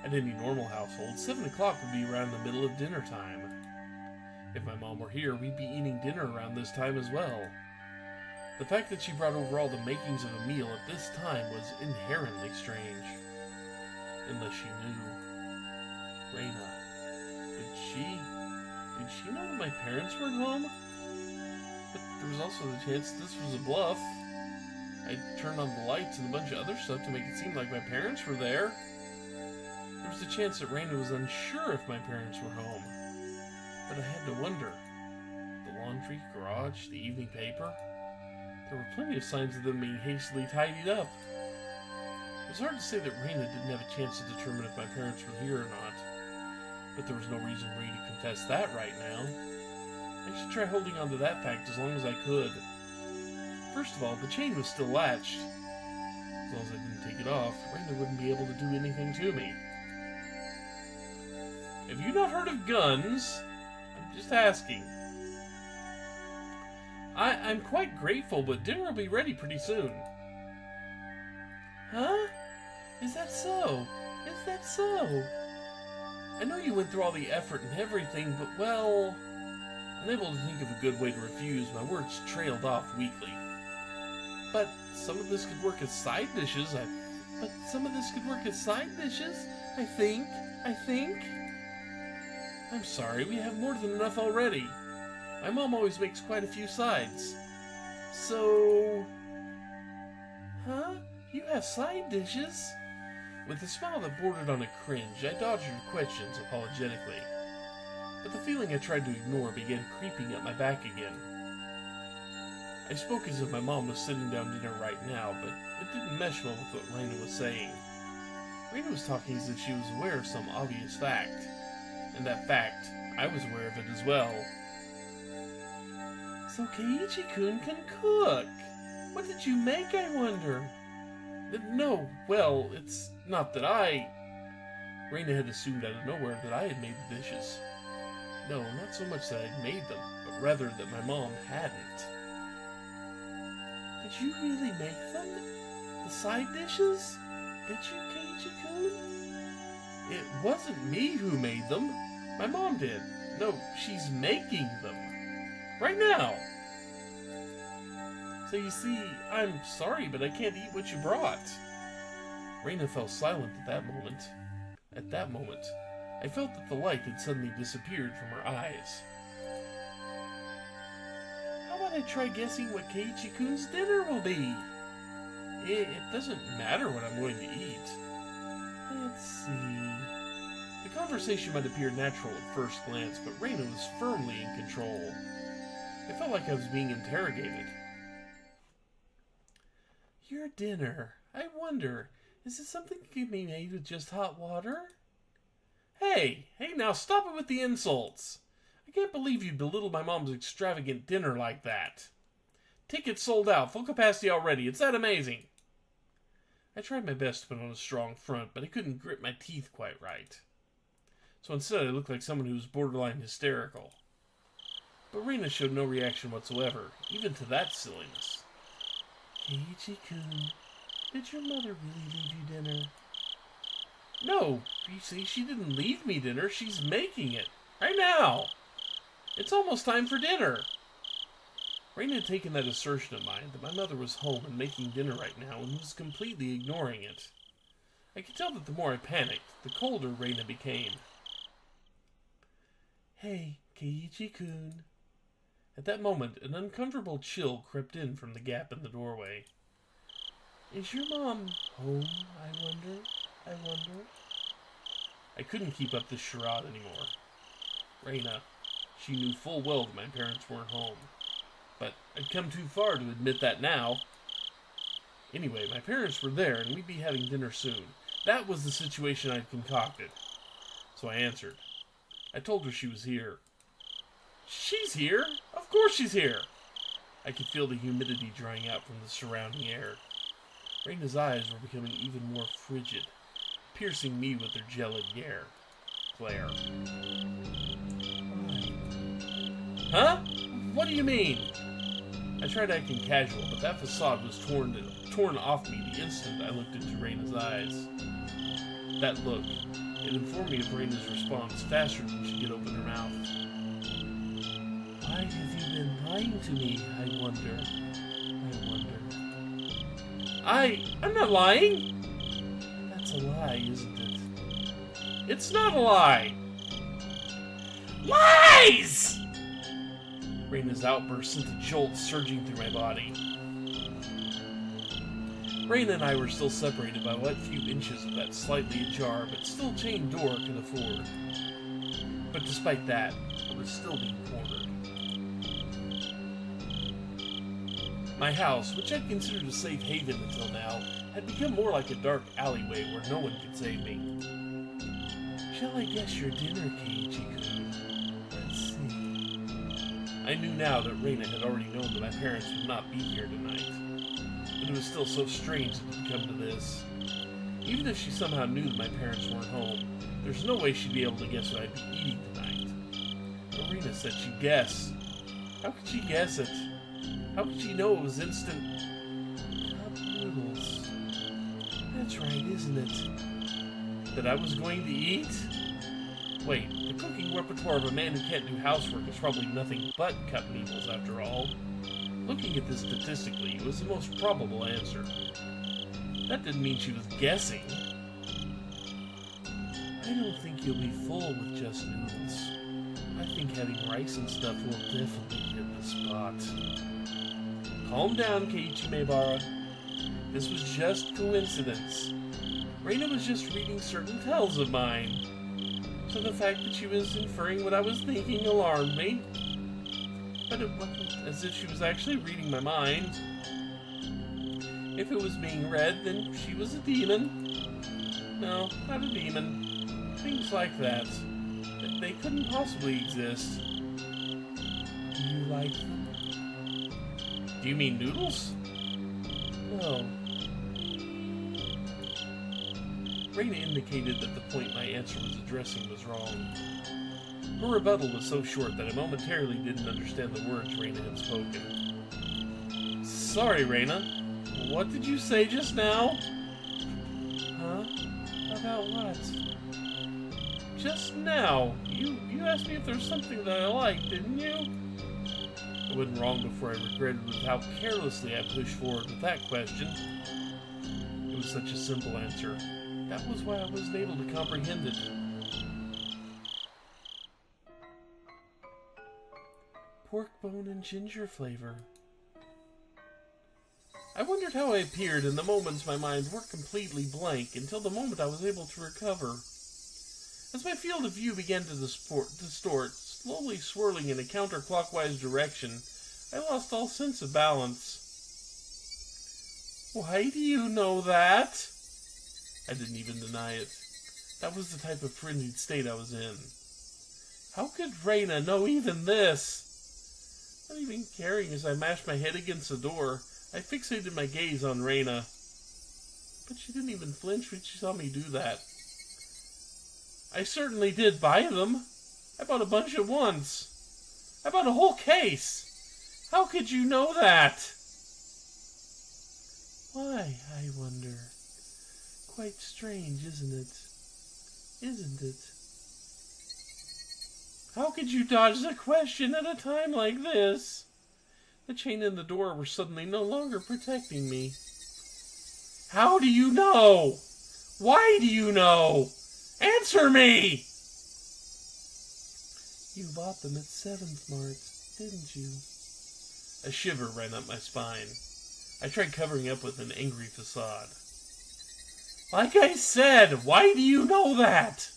At any normal household, 7 o'clock would be around the middle of dinner time. If my mom were here, we'd be eating dinner around this time as well. The fact that she brought over all the makings of a meal at this time was inherently strange. Unless she knew. Reina. Did she know that my parents weren't home? But there was also the chance this was a bluff. I turned on the lights and a bunch of other stuff to make it seem like my parents were there. There was a chance that Reina was unsure if my parents were home. But I had to wonder. The laundry, garage, the evening paper. There were plenty of signs of them being hastily tidied up. It was hard to say that Reina didn't have a chance to determine if my parents were here or not. But there was no reason for me to confess that right now. I should try holding on to that fact as long as I could. First of all, the chain was still latched. As long as I didn't take it off, Reina wouldn't be able to do anything to me. Have you not heard of guns? I'm just asking. I'm quite grateful, but dinner will be ready pretty soon. Huh? Is that so? Is that so? I know you went through all the effort and everything, but well... Unable to think of a good way to refuse, my words trailed off weakly. But some of this could work as side dishes, I think. I'm sorry, we have more than enough already. My mom always makes quite a few sides. So... Huh? You have side dishes? With a smile that bordered on a cringe, I dodged her questions apologetically. But the feeling I tried to ignore began creeping up my back again. I spoke as if my mom was sitting down dinner right now, but it didn't mesh well with what Reina was saying. Reina was talking as if she was aware of some obvious fact. And that fact, I was aware of it as well. So Keiichi-kun can cook! What did you make, I wonder? No, well, it's not that Reina had assumed out of nowhere that I had made the dishes. No, not so much that I'd made them, but rather that my mom hadn't. Did you really make them? The side dishes? Did you, Keiichi-kun? It wasn't me who made them. My mom did. No, she's making them. Right now. So you see, I'm sorry, but I can't eat what you brought. Reina fell silent at that moment. At that moment, I felt that the light had suddenly disappeared from her eyes. How about I try guessing what Keiichi-kun's dinner will be? It doesn't matter what I'm going to eat. Let's see... The conversation might appear natural at first glance, but Reina was firmly in control. It felt like I was being interrogated. Your dinner. I wonder, is it something that can be made with just hot water? Hey, now stop it with the insults. I can't believe you belittled my mom's extravagant dinner like that. Tickets sold out, full capacity already. It's that amazing. I tried my best to put on a strong front, but I couldn't grip my teeth quite right. So instead I looked like someone who was borderline hysterical. But Reina showed no reaction whatsoever, even to that silliness. Keiichi-kun, did your mother really leave you dinner? No, you see, she didn't leave me dinner, she's making it. Right now! It's almost time for dinner! Reina had taken that assertion of mine, that my mother was home and making dinner right now, and was completely ignoring it. I could tell that the more I panicked, the colder Reina became. Hey, Keiichi-kun. At that moment, an uncomfortable chill crept in from the gap in the doorway. Is your mom home, I wonder? I couldn't keep up this charade anymore. Reina, she knew full well that my parents weren't home. But I'd come too far to admit that now. Anyway, my parents were there, and we'd be having dinner soon. That was the situation I'd concocted. So I answered. I told her she was here. She's here? Of course she's here! I could feel the humidity drying out from the surrounding air. Reina's eyes were becoming even more frigid, piercing me with their gelid glare. glare. Huh? What do you mean? I tried acting casual, but that facade was torn off me the instant I looked into Reina's eyes. That look, it informed me of Reina's response faster than she could open her mouth. Why have you been lying to me, I wonder? I'm not lying! That's a lie, isn't it? It's not a lie! Lies! Reina's outburst sent a jolt surging through my body. Reina and I were still separated by what few inches of that slightly ajar but still chained door could afford. But despite that, I was still being cornered. My house, which I'd considered a safe haven until now, had become more like a dark alleyway where no one could save me. Shall I guess your dinner, Keiichi-kun? Let's see. I knew now that Reina had already known that my parents would not be here tonight. But it was still so strange that it had come to this. Even if she somehow knew that my parents weren't home, there's no way she'd be able to guess what I'd be eating tonight. But Reina said she'd guess. How could she guess it? How could she know it was instant cup noodles? That's right, isn't it? That I was going to eat? Wait, the cooking repertoire of a man who can't do housework is probably nothing but cup noodles after all. Looking at this statistically, it was the most probable answer. That didn't mean she was guessing. I don't think you'll be full with just noodles. I think having rice and stuff will definitely hit the spot. Calm down, Keiichi Maebara. This was just coincidence. Reina was just reading certain tells of mine. So the fact that she was inferring what I was thinking alarmed me. But it wasn't as if she was actually reading my mind. If it was being read, then she was a demon. No, not a demon. Things like that. They couldn't possibly exist. Do you like them? Do you mean noodles? No. Reina indicated that the point my answer was addressing was wrong. Her rebuttal was so short that I momentarily didn't understand the words Reina had spoken. Sorry, Reina. What did you say just now? Huh? About what? Just now. You asked me if there's something that I like, didn't you? I wasn't wrong before I regretted with how carelessly I pushed forward with that question. It was such a simple answer. That was why I wasn't able to comprehend it. Pork bone and ginger flavor. I wondered how I appeared in the moments my mind worked completely blank until the moment I was able to recover. As my field of view began to distort, slowly swirling in a counterclockwise direction, I lost all sense of balance. Why do you know that? I didn't even deny it. That was the type of frenzied state I was in. How could Reina know even this? Not even caring as I mashed my head against the door, I fixated my gaze on Reina. But she didn't even flinch when she saw me do that. I certainly did buy them. I bought a bunch at once. I bought a whole case. How could you know that? Why, I wonder. Quite strange, isn't it? Isn't it? How could you dodge the question at a time like this? The chain and the door were suddenly no longer protecting me. How do you know? Why do you know? Answer me! You bought them at 7th Mart, didn't you? A shiver ran up my spine. I tried covering up with an angry facade. Like I said, why do you know that?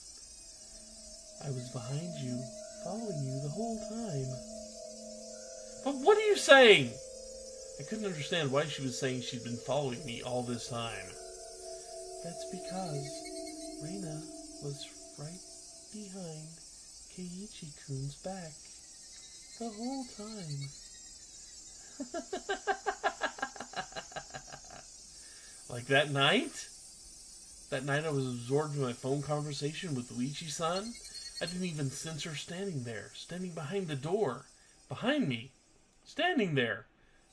I was behind you, following you the whole time. But what are you saying? I couldn't understand why she was saying she'd been following me all this time. That's because Reina was right behind Keiichi-kun's back the whole time. Like that night? That night I was absorbed in my phone conversation with Luigi-san, I didn't even sense her standing there, standing behind the door. Behind me. Standing there.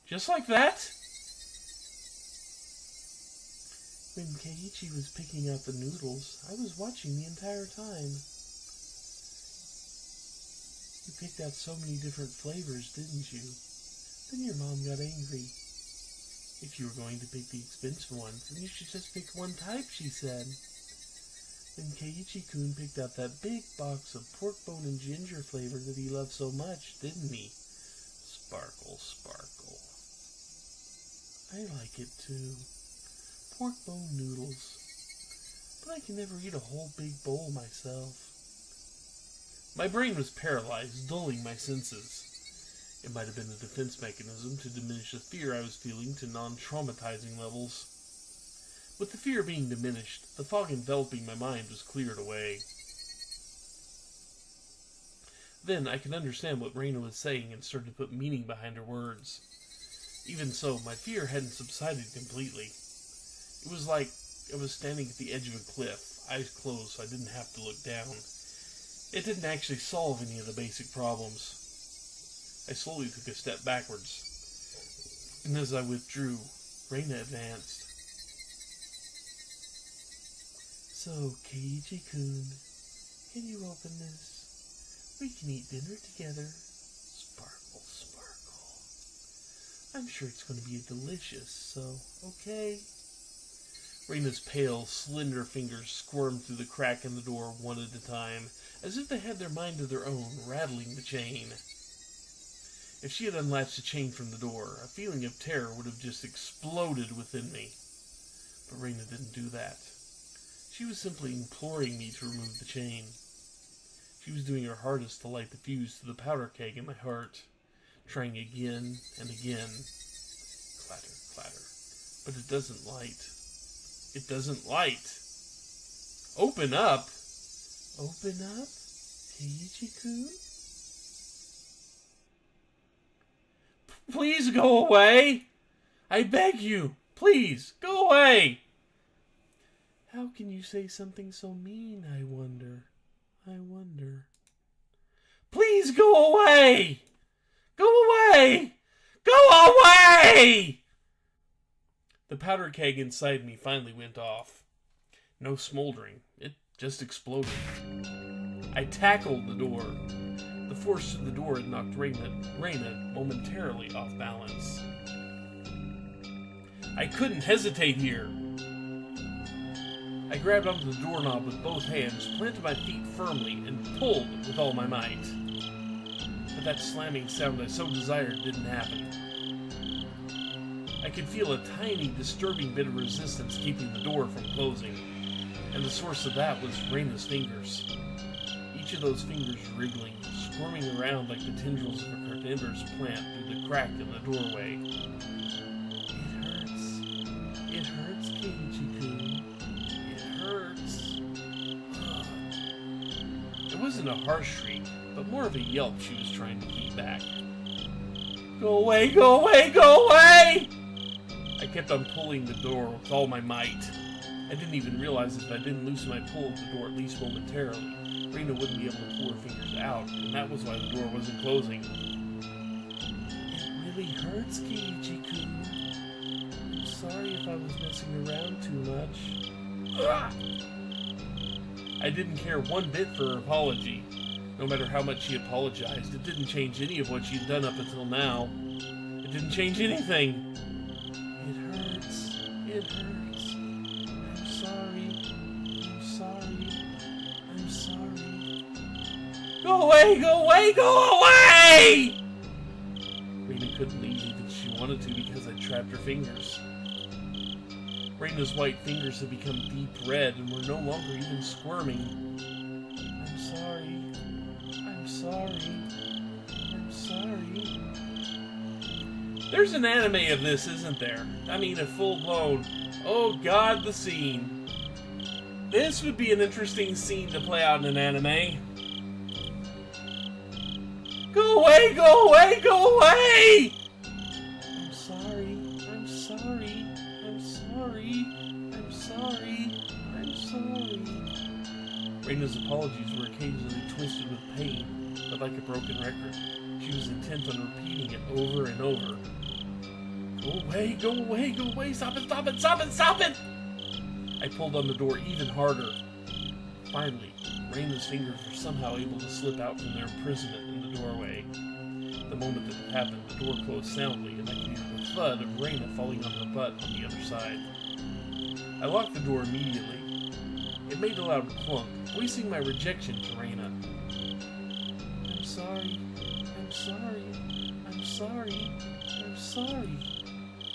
Just like that. When Keiichi was picking out the noodles, I was watching the entire time. You picked out so many different flavors, didn't you? Then your mom got angry. If you were going to pick the expensive ones, then you should just pick one type, she said. Then Keiichi-kun picked out that big box of pork bone and ginger flavor that he loved so much, didn't he? Sparkle, sparkle. I like it too. Pork bone noodles. But I can never eat a whole big bowl myself. My brain was paralyzed, dulling my senses. It might have been a defense mechanism to diminish the fear I was feeling to non-traumatizing levels. With the fear being diminished, the fog enveloping my mind was cleared away. Then I could understand what Reina was saying and started to put meaning behind her words. Even so, my fear hadn't subsided completely. It was like I was standing at the edge of a cliff, eyes closed so I didn't have to look down. It didn't actually solve any of the basic problems. I slowly took a step backwards, and as I withdrew, Reina advanced. So, Keiichi-kun, can you open this? We can eat dinner together. Sparkle, sparkle. I'm sure it's going to be delicious, so, okay? Reina's pale, slender fingers squirmed through the crack in the door one at a time, as if they had their mind of their own, rattling the chain. If she had unlatched the chain from the door, a feeling of terror would have just exploded within me. But Reina didn't do that. She was simply imploring me to remove the chain. She was doing her hardest to light the fuse to the powder keg in my heart, trying again and again. Clatter, clatter. But it doesn't light. It doesn't light. Open up? Open up? Keiichi-kun? Please go away! I beg you! Please, go away! How can you say something so mean, I wonder? I wonder. Please go away! Go away! Go away! The powder keg inside me finally went off. No smoldering. It just exploded. I tackled the door. The force of the door had knocked Reina momentarily off balance. I couldn't hesitate here. I grabbed onto the doorknob with both hands, planted my feet firmly, and pulled with all my might. But that slamming sound I so desired didn't happen. I could feel a tiny, disturbing bit of resistance keeping the door from closing, and the source of that was Reina's fingers. Each of those fingers wriggling, squirming around like the tendrils of a carnivorous plant through the crack in the doorway. It hurts. It hurts, Keiichi-kun. It hurts. It wasn't a harsh shriek, but more of a yelp she was trying to keep back. Go away, go away, go away! I kept on pulling the door with all my might. I didn't even realize that if I didn't loosen my pull of the door at least momentarily, Reina wouldn't be able to pull her fingers out, and that was why the door wasn't closing. It really hurts, Keiichi-kun. I'm sorry if I was messing around too much. Ah! I didn't care one bit for her apology. No matter how much she apologized, it didn't change any of what she'd done up until now. It didn't change anything. It hurts. It hurts. I'm sorry. I'm sorry. I'm sorry. Go away! Go away! Go away! Reina couldn't leave even if she wanted to because I trapped her fingers. Reina's white fingers had become deep red and were no longer even squirming. I'm sorry. I'm sorry. I'm sorry. There's an anime of this, isn't there? I mean, a full-blown, oh god, the scene. This would be an interesting scene to play out in an anime. Go away, go away, go away! I'm sorry, I'm sorry, I'm sorry, I'm sorry, I'm sorry. Reina's apologies were occasionally twisted with pain, but like a broken record, she was intent on repeating it over and over. Go away, go away, go away, stop it, stop it, stop it, stop it! I pulled on the door even harder. Finally, Reina's fingers were somehow able to slip out from their imprisonment in the doorway. The moment that it happened, the door closed soundly, and I could hear the thud of Reina falling on her butt on the other side. I locked the door immediately. It made a loud clunk, voicing my rejection to Reina. I'm sorry. I'm sorry. I'm sorry. I'm sorry.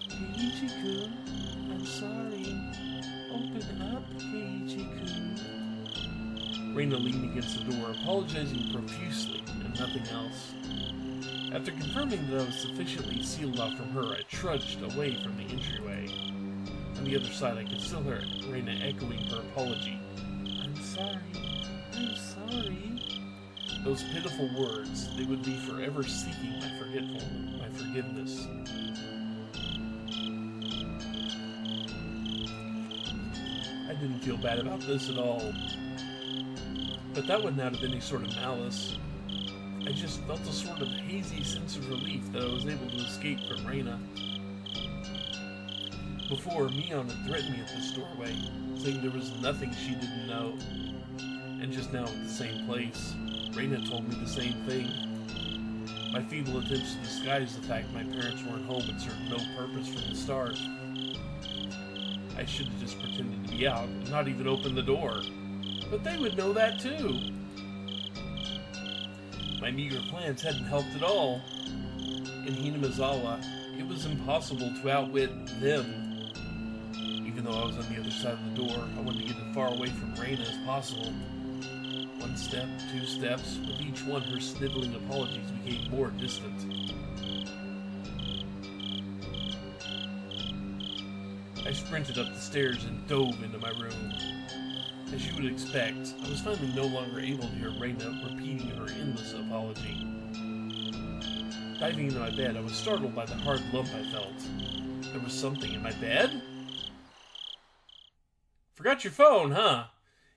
Keiichi-kun, I'm sorry. Open up, Keiichi-kun. Reina leaned against the door, apologizing profusely, and nothing else. After confirming that I was sufficiently sealed off from her, I trudged away from the entryway. On the other side, I could still hear Reina echoing her apology. I'm sorry. I'm sorry. Those pitiful words, they would be forever seeking my forgiveness. I didn't feel bad about this at all. But that wasn't out of any sort of malice. I just felt a sort of hazy sense of relief that I was able to escape from Reina. Before, Mion had threatened me at this doorway, saying there was nothing she didn't know. And just now at the same place, Reina told me the same thing. My feeble attempts to disguise the fact my parents weren't home had served no purpose from the start. I should have just pretended to be out and not even opened the door. But they would know that too. My meager plans hadn't helped at all. In Hinamizawa, it was impossible to outwit them. Even though I was on the other side of the door, I wanted to get as far away from Reina as possible. One step, 2 steps, with each one her sniveling apologies became more distant. I sprinted up the stairs and dove into my room. As you would expect, I was finally no longer able to hear Reina repeating her endless apology. Diving into my bed, I was startled by the hard lump I felt. There was something in my bed? Forgot your phone, huh?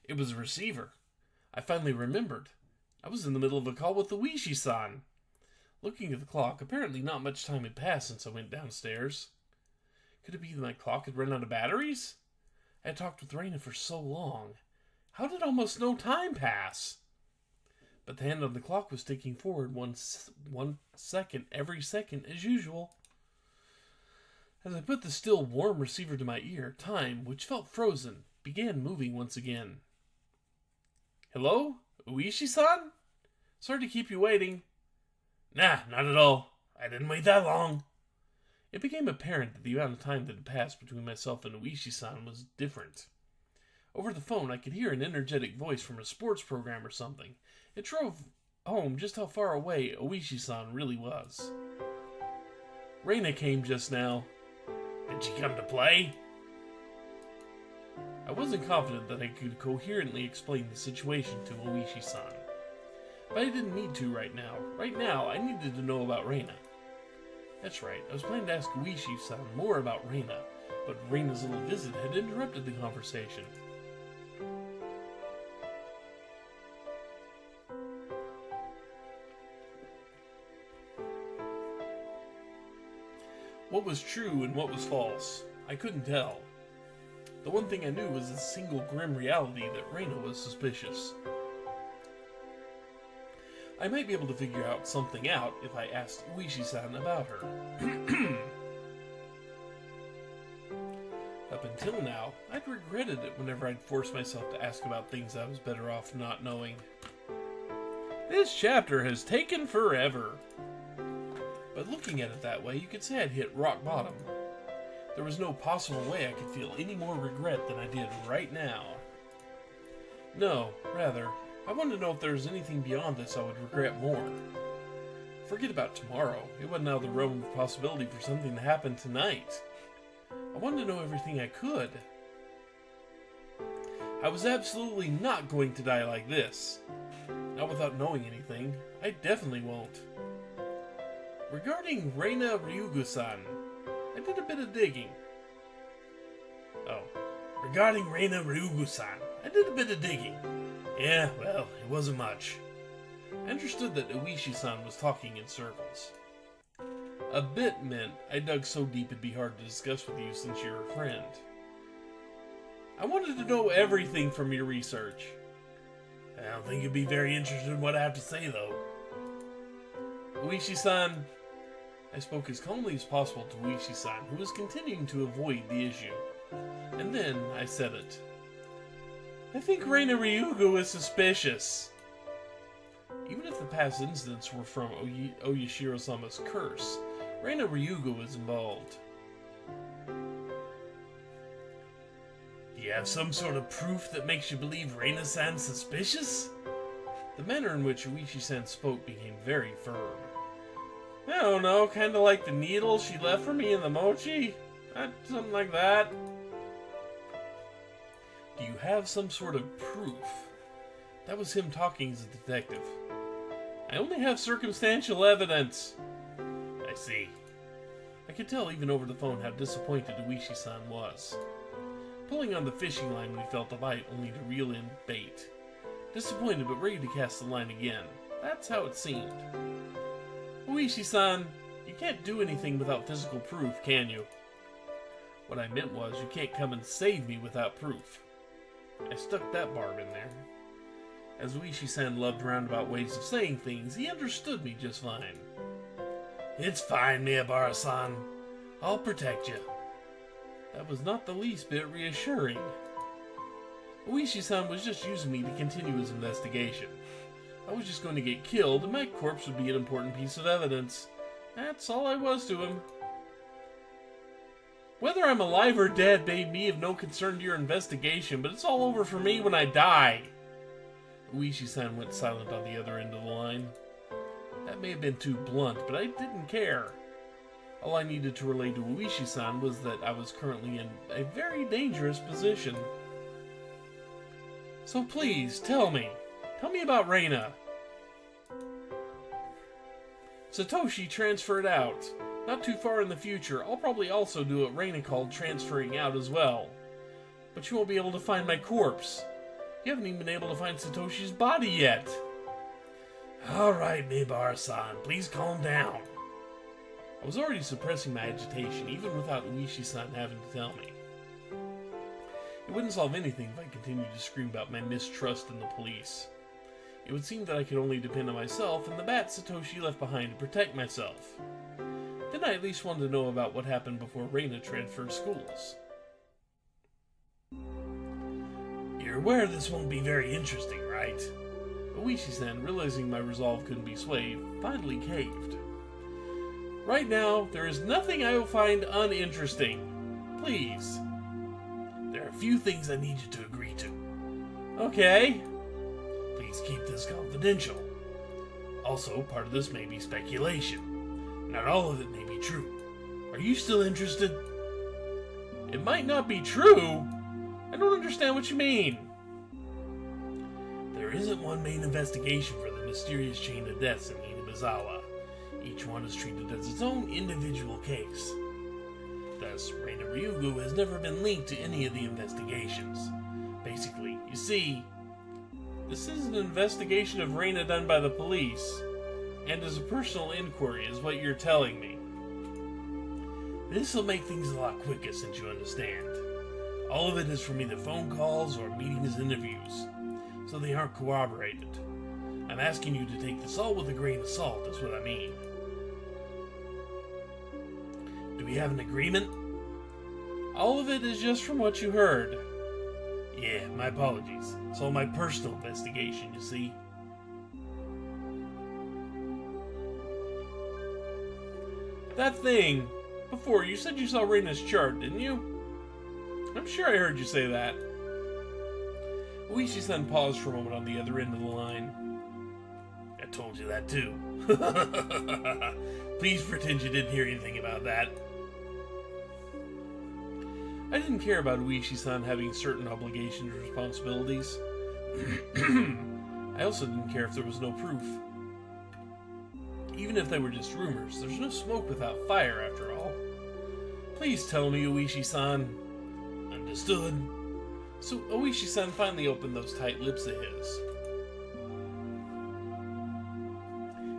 It was a receiver. I finally remembered. I was in the middle of a call with Uishi-san. Looking at the clock, apparently not much time had passed since I went downstairs. Could it be that my clock had run out of batteries? I had talked with Reina for so long. How did almost no time pass? But the hand on the clock was ticking forward one second every second as usual. As I put the still warm receiver to my ear, time, which felt frozen, began moving once again. Hello? Uishi-san? Sorry to keep you waiting. Nah, not at all. I didn't wait that long. It became apparent that the amount of time that had passed between myself and Uishi-san was different. Over the phone, I could hear an energetic voice from a sports program or something. It drove home just how far away Uishi-san really was. Reina came just now. Did she come to play? I wasn't confident that I could coherently explain the situation to Uishi-san. But I didn't need to right now. Right now, I needed to know about Reina. That's right, I was planning to ask Uishi-san more about Reina, but Reina's little visit had interrupted the conversation. What was true and what was false? I couldn't tell. The one thing I knew was the single grim reality that Reina was suspicious. I might be able to figure something out if I asked Uishi-san about her. Up until now, I'd regretted it whenever I'd forced myself to ask about things I was better off not knowing. This chapter has taken forever. But looking at it that way, you could say I'd hit rock bottom. There was no possible way I could feel any more regret than I did right now. No, rather, I wanted to know if there was anything beyond this I would regret more. Forget about tomorrow. It wasn't out of the realm of possibility for something to happen tonight. I wanted to know everything I could. I was absolutely not going to die like this. Not without knowing anything. I definitely won't. Regarding Reina Ryugu-san, I did a bit of digging. Regarding Reina Ryugu-san, I did a bit of digging. Yeah, well, it wasn't much. I understood that Uishi-san was talking in circles. A bit meant I dug so deep it'd be hard to discuss with you since you're a friend. I wanted to know everything from your research. I don't think you'd be very interested in what I have to say, though. Uishi-san... I spoke as calmly as possible to Uishi-san, who was continuing to avoid the issue. And then I said it. I think Reina Ryugu is suspicious. Even if the past incidents were from Oyashiro-sama's curse, Reina Ryugu is involved. Do you have some sort of proof that makes you believe Reina-san suspicious? The manner in which Uishi-san spoke became very firm. I don't know, kinda like the needle she left for me in the mochi? Something like that. Do you have some sort of proof? That was him talking as a detective. I only have circumstantial evidence. I see. I could tell even over the phone how disappointed Uishi-san was. Pulling on the fishing line when he felt the bite only to reel in bait. Disappointed but ready to cast the line again. That's how it seemed. Uishi-san, you can't do anything without physical proof, can you? What I meant was, you can't come and save me without proof. I stuck that barb in there. As Uishi-san loved roundabout ways of saying things, he understood me just fine. It's fine, Miyabara-san. I'll protect you. That was not the least bit reassuring. Uishi-san was just using me to continue his investigation. I was just going to get killed, and my corpse would be an important piece of evidence. That's all I was to him. Whether I'm alive or dead may be of no concern to your investigation, but it's all over for me when I die. Uishi-san went silent on the other end of the line. That may have been too blunt, but I didn't care. All I needed to relay to Uishi-san was that I was currently in a very dangerous position. So please, tell me. Tell me about Reina. Satoshi transferred out. Not too far in the future, I'll probably also do what Reina called transferring out as well. But you won't be able to find my corpse. You haven't even been able to find Satoshi's body yet. Alright, Miyabara-san, please calm down. I was already suppressing my agitation, even without Uishi-san having to tell me. It wouldn't solve anything if I continued to scream about my mistrust in the police. It would seem that I could only depend on myself and the bat Satoshi left behind to protect myself. Then I at least wanted to know about what happened before Reina transferred schools. You're aware this won't be very interesting, right? Uishi-san, realizing my resolve couldn't be swayed, finally caved. Right now, there is nothing I will find uninteresting. Please. There are a few things I need you to agree to. Okay. Please keep this confidential. Also, part of this may be speculation. Not all of it may be true. Are you still interested? It might not be true. I don't understand what you mean. There isn't one main investigation for the mysterious chain of deaths in Inabazawa. Each one is treated as its own individual case. Thus, Reina Ryugu has never been linked to any of the investigations. Basically, you see, this is an investigation of Reina done by the police, and as a personal inquiry is what you're telling me. This'll make things a lot quicker since you understand. All of it is from either phone calls or meetings and interviews, so they aren't corroborated. I'm asking you to take this all with a grain of salt, is what I mean. Do we have an agreement? All of it is just from what you heard. Yeah, my apologies. It's all my personal investigation, you see. That thing, before, you said you saw Reina's chart, didn't you? I'm sure I heard you say that. Uishi-san paused for a moment on the other end of the line. I told you that too. Please pretend you didn't hear anything about that. I didn't care about Uishi-san having certain obligations or responsibilities. I also didn't care if there was no proof. Even if they were just rumors, there's no smoke without fire after all. Please tell me, Uishi-san. Understood. So Oishi-san finally opened those tight lips of his.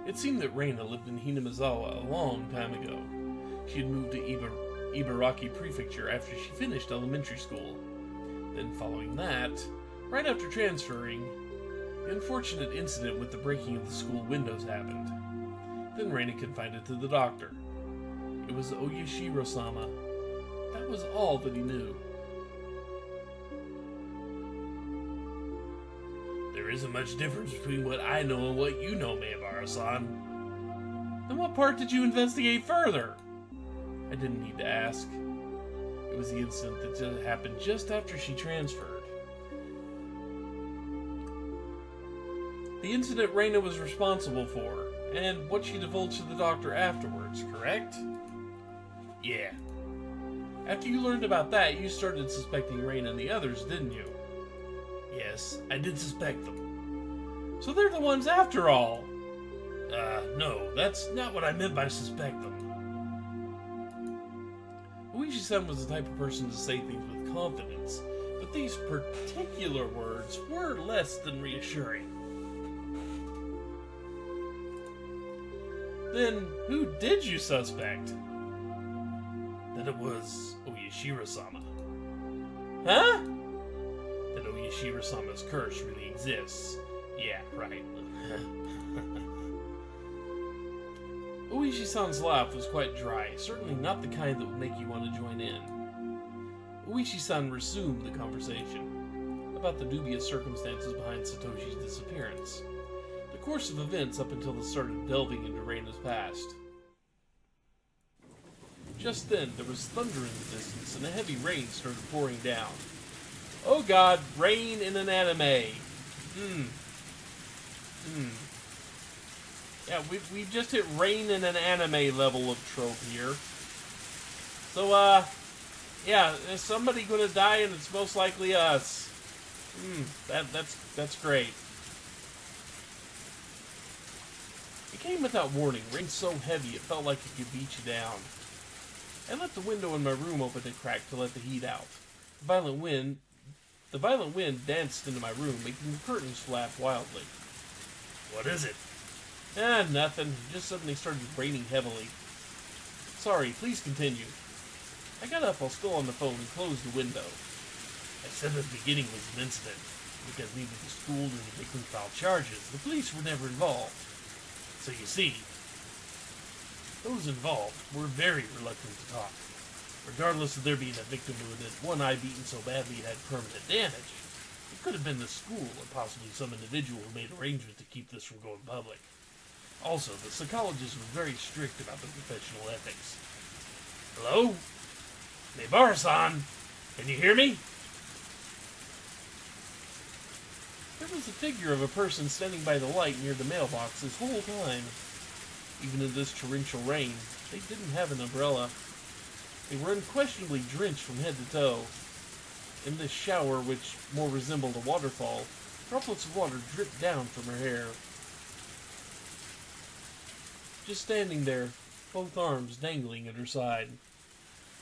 It seemed that Reina lived in Hinamizawa a long time ago. She had moved to Ibaraki Prefecture after she finished elementary school. Then following that, right after transferring, the unfortunate incident with the breaking of the school windows happened. Then Reina confided to the doctor. It was Oyashiro-sama. That was all that he knew. There isn't much difference between what I know and what you know, Maebara-san. Then what part did you investigate further? I didn't need to ask. It was the incident that happened just after she transferred. The incident Reina was responsible for, and what she divulged to the doctor afterwards, correct? Yeah. After you learned about that, you started suspecting Reina and the others, didn't you? Yes, I did suspect them. So they're the ones after all! No, that's not what I meant by suspect them. Oishi-san was the type of person to say things with confidence, but these particular words were less than reassuring. Then, who did you suspect? That it was Oyashiro-sama. Huh? That Oyashiro-sama's curse really exists. Yeah, right. Oishi-san's laugh was quite dry, certainly not the kind that would make you want to join in. Oishi-san resumed the conversation about the dubious circumstances behind Satoshi's disappearance, the course of events up until the start of delving into Reina's past. Just then, there was thunder in the distance, and a heavy rain started pouring down. Oh god, rain in an anime! Yeah, we've just hit rain in an anime level of trope here. So, yeah, is somebody gonna die, and it's most likely us. That's great. It came without warning. Rain so heavy it felt like it could beat you down. I left the window in my room open and cracked to let the heat out. The violent wind danced into my room, making the curtains flap wildly. What is it? Nothing. It just suddenly started raining heavily. Sorry, please continue. I got up while still on the phone and closed the window. I said at the beginning was an incident, because neither the school nor the victim filed charges. The police were never involved. So you see, those involved were very reluctant to talk. Regardless of there being a victim who had had one eye beaten so badly it had permanent damage, it could have been the school or possibly some individual who made arrangements to keep this from going public. Also, the psychologist was very strict about the professional ethics. Hello? Maebara-san! Can you hear me? There was the figure of a person standing by the light near the mailbox this whole time. Even in this torrential rain, they didn't have an umbrella. They were unquestionably drenched from head to toe. In this shower, which more resembled a waterfall, droplets of water dripped down from her hair. Just standing there, both arms dangling at her side.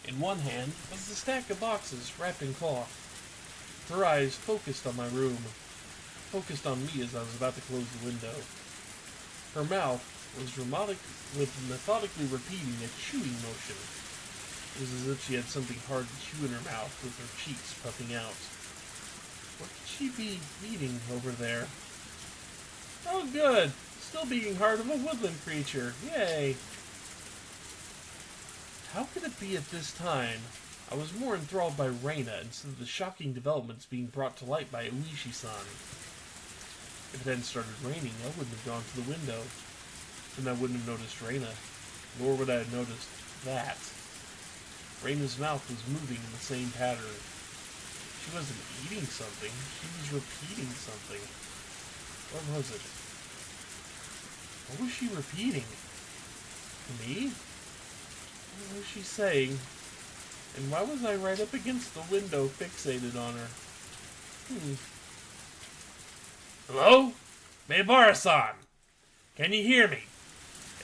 In one hand was the stack of boxes wrapped in cloth. Her eyes focused on my room, focused on me as I was about to close the window. Her mouth was methodically repeating a chewing motion. It was as if she had something hard to chew in her mouth, with her cheeks puffing out. What could she be eating over there? Oh, good! Still beating hard of a woodland creature. Yay! How could it be at this time I was more enthralled by Reina instead of the shocking developments being brought to light by Oishi-san? If it hadn't started raining, I wouldn't have gone to the window. Then I wouldn't have noticed Reina, nor would I have noticed that. Reina's mouth was moving in the same pattern. She wasn't eating something, she was repeating something. What was it? What was she repeating? To me? What was she saying? And why was I right up against the window fixated on her? Hello? Maebara-san! Can you hear me?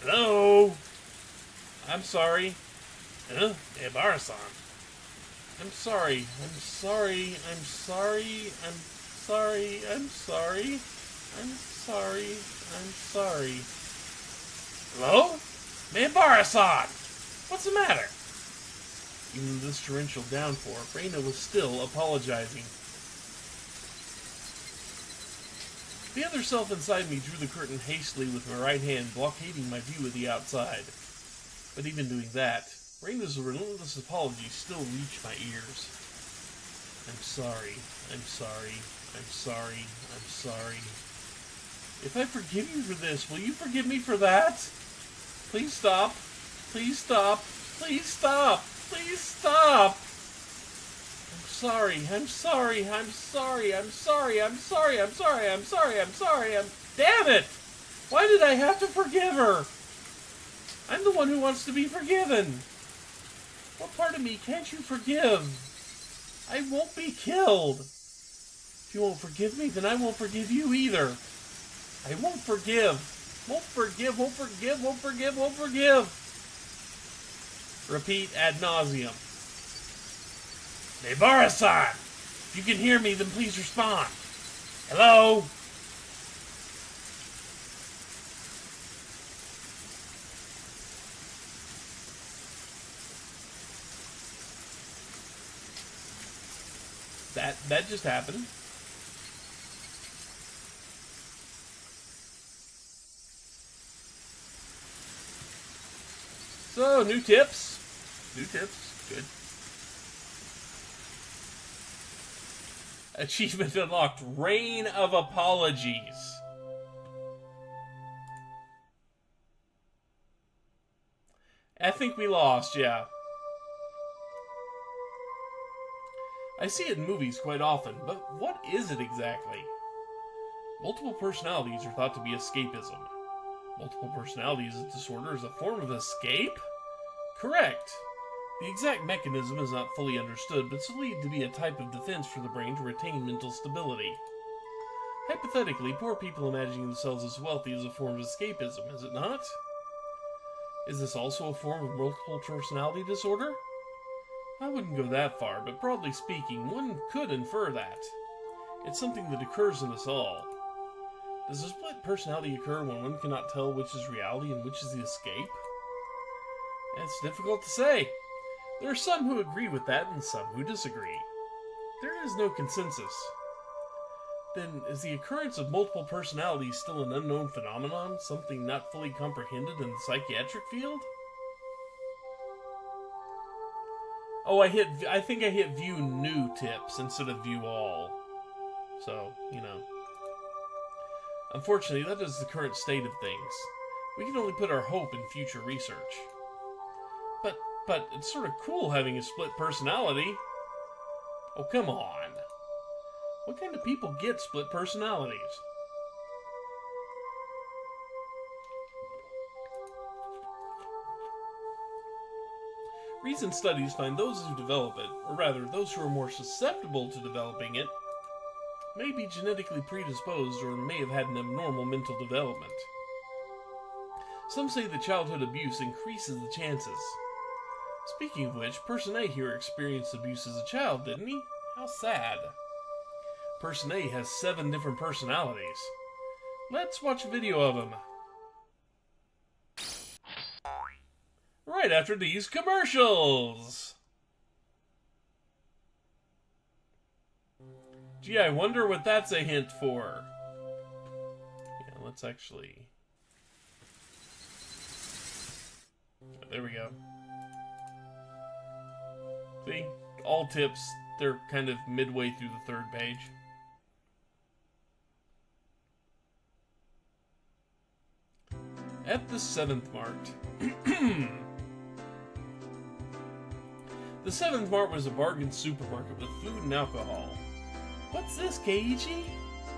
Hello? I'm sorry. Maebara-san. I'm sorry. I'm sorry. I'm sorry. I'm sorry. I'm sorry. I'm sorry. I'm sorry. Hello? Mibara-san! What's the matter? Even in this torrential downpour, Reina was still apologizing. The other self inside me drew the curtain hastily with my right hand, blockading my view of the outside. But even doing that, Reina's relentless apologies still reached my ears. I'm sorry. I'm sorry. I'm sorry. I'm sorry. If I forgive you for this, will you forgive me for that? Please stop. Please stop. Please stop. Please stop. I'm sorry. I'm sorry. I'm sorry. I'm sorry. I'm sorry. I'm sorry. I'm sorry. I'm sorry. Damn it! Why did I have to forgive her? I'm the one who wants to be forgiven. What part of me can't you forgive? I won't be killed. If you won't forgive me, then I won't forgive you either. I won't forgive. Won't forgive, won't forgive, won't forgive, won't forgive. Repeat ad nauseum. Mibara-san! If you can hear me, then please respond. Hello? That just happened. So, new tips. New tips. Good. Achievement unlocked. Rain of Apologies. I think we lost, yeah. I see it in movies quite often, but what is it exactly? Multiple personalities are thought to be escapism. Multiple personality disorder is a form of escape? Correct. The exact mechanism is not fully understood, but it's believed to be a type of defense for the brain to retain mental stability. Hypothetically, poor people imagining themselves as wealthy is a form of escapism, is it not? Is this also a form of multiple personality disorder? I wouldn't go that far, but broadly speaking, one could infer that. It's something that occurs in us all. Does a split personality occur when one cannot tell which is reality and which is the escape? It's difficult to say. There are some who agree with that and some who disagree. There is no consensus. Then, is the occurrence of multiple personalities still an unknown phenomenon, something not fully comprehended in the psychiatric field? Oh, I think I hit view new tips instead of view all. So, you know. Unfortunately, that is the current state of things. We can only put our hope in future research. But it's sort of cool having a split personality. Oh, come on. What kind of people get split personalities? Recent studies find those who develop it, or rather, those who are more susceptible to developing it, may be genetically predisposed or may have had an abnormal mental development. Some say that childhood abuse increases the chances. Speaking of which, Person A here experienced abuse as a child, didn't he? How sad. Person A has 7 different personalities. Let's watch a video of him. Right after these commercials! Gee, I wonder what that's a hint for. Yeah, let's actually... There we go. See? All tips, they're kind of midway through the 3rd page. At the 7th mart. The 7th mart was a bargain supermarket with food and alcohol. What's this, Keiichi?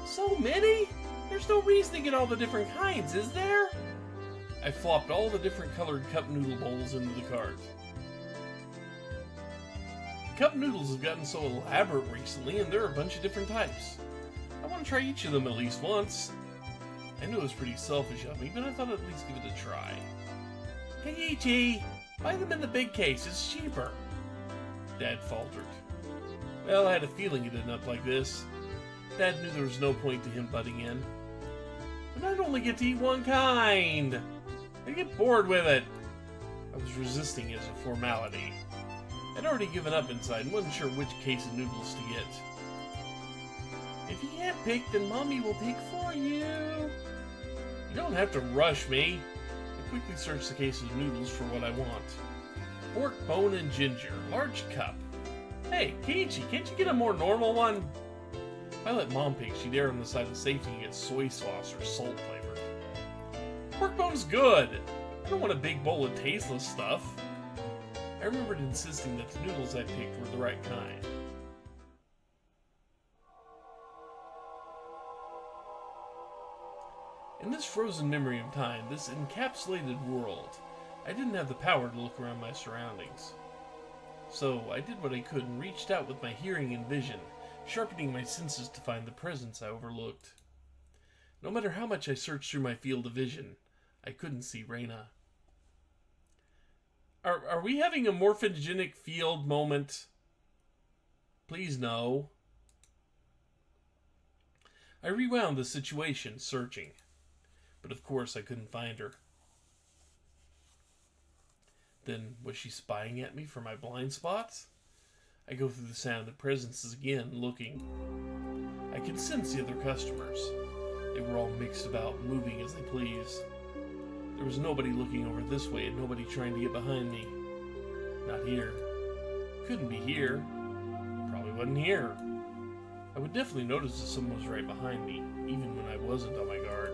So many? There's no reason to get all the different kinds, is there? I flopped all the different colored cup noodle bowls into the cart. Cup noodles have gotten so elaborate recently, and there are a bunch of different types. I want to try each of them at least once. I knew it was pretty selfish of me, but I thought I'd at least give it a try. Keiichi, buy them in the big case, it's cheaper. Dad faltered. Well, I had a feeling it'd end up like this. Dad knew there was no point to him butting in. But I'd only get to eat one kind. I'd get bored with it. I was resisting as a formality. I'd already given up inside and wasn't sure which case of noodles to get. If you can't pick, then Mommy will pick for you. You don't have to rush me. I quickly searched the case of noodles for what I want. Pork, bone, and ginger. Large cup. Hey, Kiichi, can't you get a more normal one? If I let Mom pick, she'd err on the side of safety and get soy sauce or salt flavored. Pork bone's good. I don't want a big bowl of tasteless stuff. I remembered insisting that the noodles I picked were the right kind. In this frozen memory of time, this encapsulated world, I didn't have the power to look around my surroundings. So I did what I could and reached out with my hearing and vision, sharpening my senses to find the presence I overlooked. No matter how much I searched through my field of vision, I couldn't see Reina. Are we having a morphogenic field moment? Please no. I rewound the situation, searching. But of course I couldn't find her. Then, was she spying at me for my blind spots? I go through the sound of presences again, looking. I could sense the other customers. They were all mixed about, moving as they pleased. There was nobody looking over this way and nobody trying to get behind me. Not here. Couldn't be here. Probably wasn't here. I would definitely notice if someone was right behind me, even when I wasn't on my guard.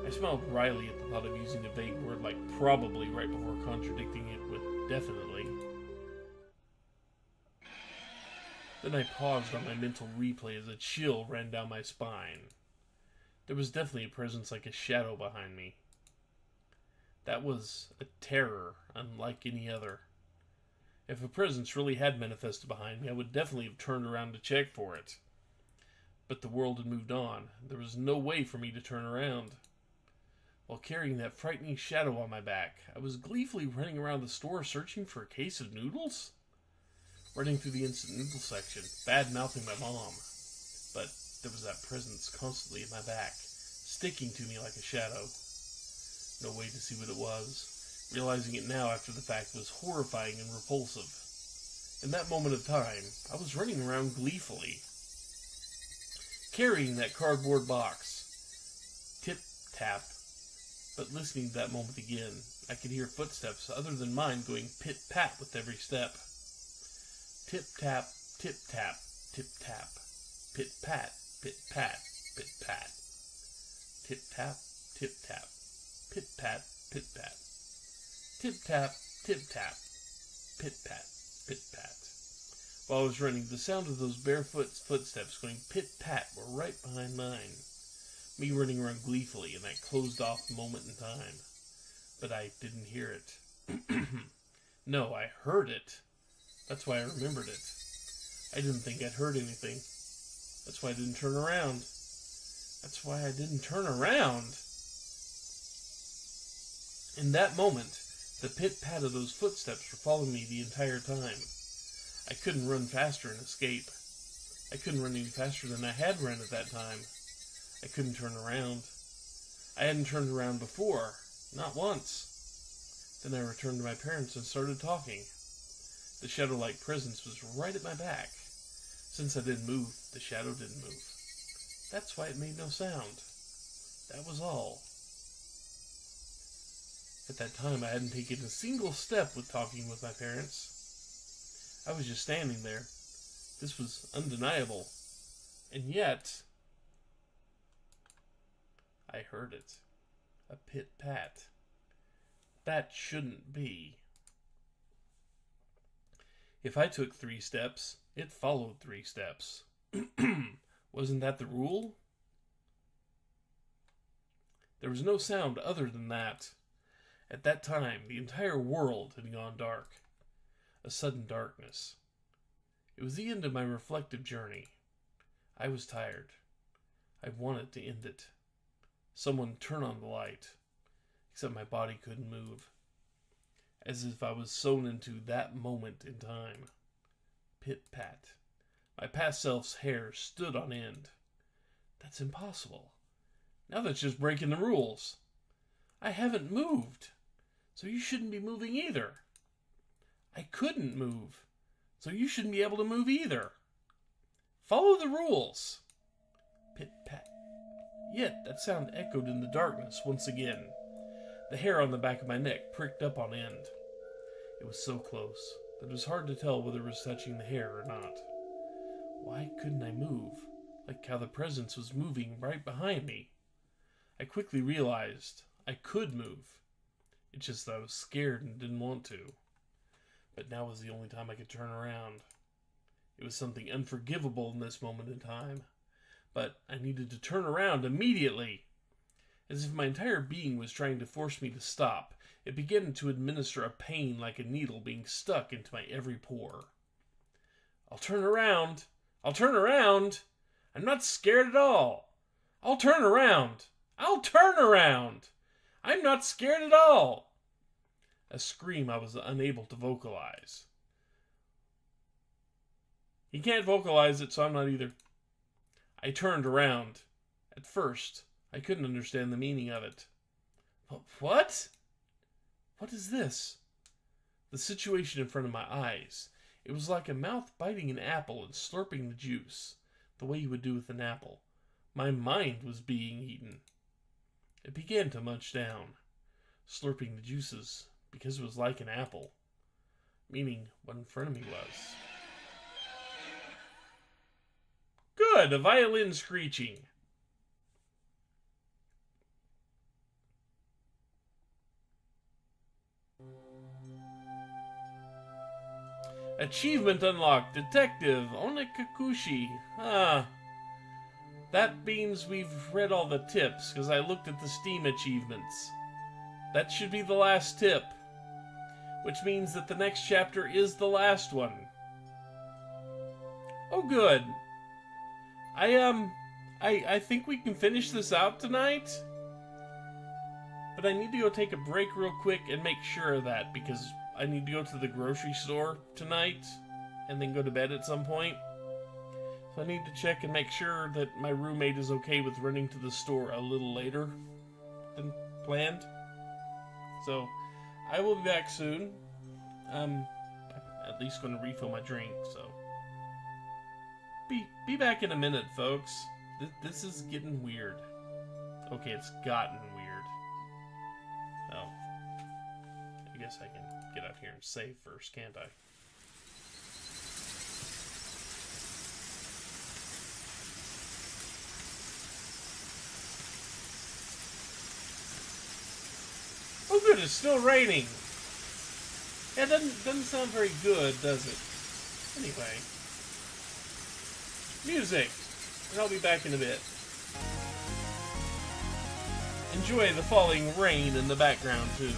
I smiled wryly at the thought of using a vague word like probably right before contradicting it with definitely. Then I paused on my mental replay as a chill ran down my spine. There was definitely a presence like a shadow behind me. That was a terror unlike any other. If a presence really had manifested behind me, I would definitely have turned around to check for it. But the world had moved on. There was no way for me to turn around. While carrying that frightening shadow on my back, I was gleefully running around the store searching for a case of noodles? Running through the instant noodle section, bad-mouthing my mom. But there was that presence constantly at my back, sticking to me like a shadow. No way to see what it was. Realizing it now after the fact was horrifying and repulsive. In that moment of time, I was running around gleefully, carrying that cardboard box. Tip-tap. But listening to that moment again, I could hear footsteps other than mine going pit-pat with every step. Tip-tap, tip-tap, tip-tap. Pit-pat, pit-pat, pit-pat. Tip-tap, tip-tap. Pit-pat, pit-pat. Tip-tap, tip-tap. Pit-pat, pit-pat. While I was running, the sound of those barefoot footsteps going pit-pat were right behind mine. Me running around gleefully in that closed-off moment in time. But I didn't hear it. No, I heard it. That's why I remembered it. I didn't think I'd heard anything. That's why I didn't turn around. That's why I didn't turn around. In that moment, the pit-pat of those footsteps were following me the entire time. I couldn't run faster and escape. I couldn't run any faster than I had run at that time. I couldn't turn around. I hadn't turned around before. Not once. Then I returned to my parents and started talking. The shadow-like presence was right at my back. Since I didn't move, the shadow didn't move. That's why it made no sound. That was all. At that time, I hadn't taken a single step with talking with my parents. I was just standing there. This was undeniable. And yet, I heard it. A pit-pat. That shouldn't be. If I took 3 steps, it followed 3 steps. Wasn't that the rule? There was no sound other than that. At that time, the entire world had gone dark. A sudden darkness. It was the end of my reflective journey. I was tired. I wanted to end it. Someone turn on the light. Except my body couldn't move. As if I was sewn into that moment in time. Pit-pat. My past self's hair stood on end. That's impossible. Now that's just breaking the rules. I haven't moved, so you shouldn't be moving either. I couldn't move, so you shouldn't be able to move either. Follow the rules. Pit-pat. Yet that sound echoed in the darkness once again. The hair on the back of my neck pricked up on end. It was so close that it was hard to tell whether it was touching the hair or not. Why couldn't I move, like how the presence was moving right behind me? I quickly realized I could move. It's just that I was scared and didn't want to. But now was the only time I could turn around. It was something unforgivable in this moment in time. But I needed to turn around immediately. As if my entire being was trying to force me to stop, it began to administer a pain like a needle being stuck into my every pore. I'll turn around. I'll turn around. I'm not scared at all. I'll turn around. I'll turn around. I'm not scared at all. A scream I was unable to vocalize. He can't vocalize it, so I'm not either. I turned around. At first, I couldn't understand the meaning of it. What? What is this? The situation in front of my eyes. It was like a mouth biting an apple and slurping the juice, the way you would do with an apple. My mind was being eaten. It began to munch down, slurping the juices, because it was like an apple, meaning what in front of me was. Good, a violin screeching. Achievement unlocked, Detective Onikakushi. That means we've read all the tips, because I looked at the Steam achievements. That should be the last tip, which means that the next chapter is the last one. Oh, good. I think we can finish this out tonight, but I need to go take a break real quick and make sure of that, because I need to go to the grocery store tonight and then go to bed at some point. So I need to check and make sure that my roommate is okay with running to the store a little later than planned. So I will be back soon. I'm at least going to refill my drink, so be back in a minute, folks. This is getting weird. Okay, it's gotten weird. Oh, I guess I can get out here and save first, can't I? Oh good, it's still raining. Yeah, it doesn't sound very good, does it? Anyway. Music! And I'll be back in a bit. Enjoy the falling rain in the background, too.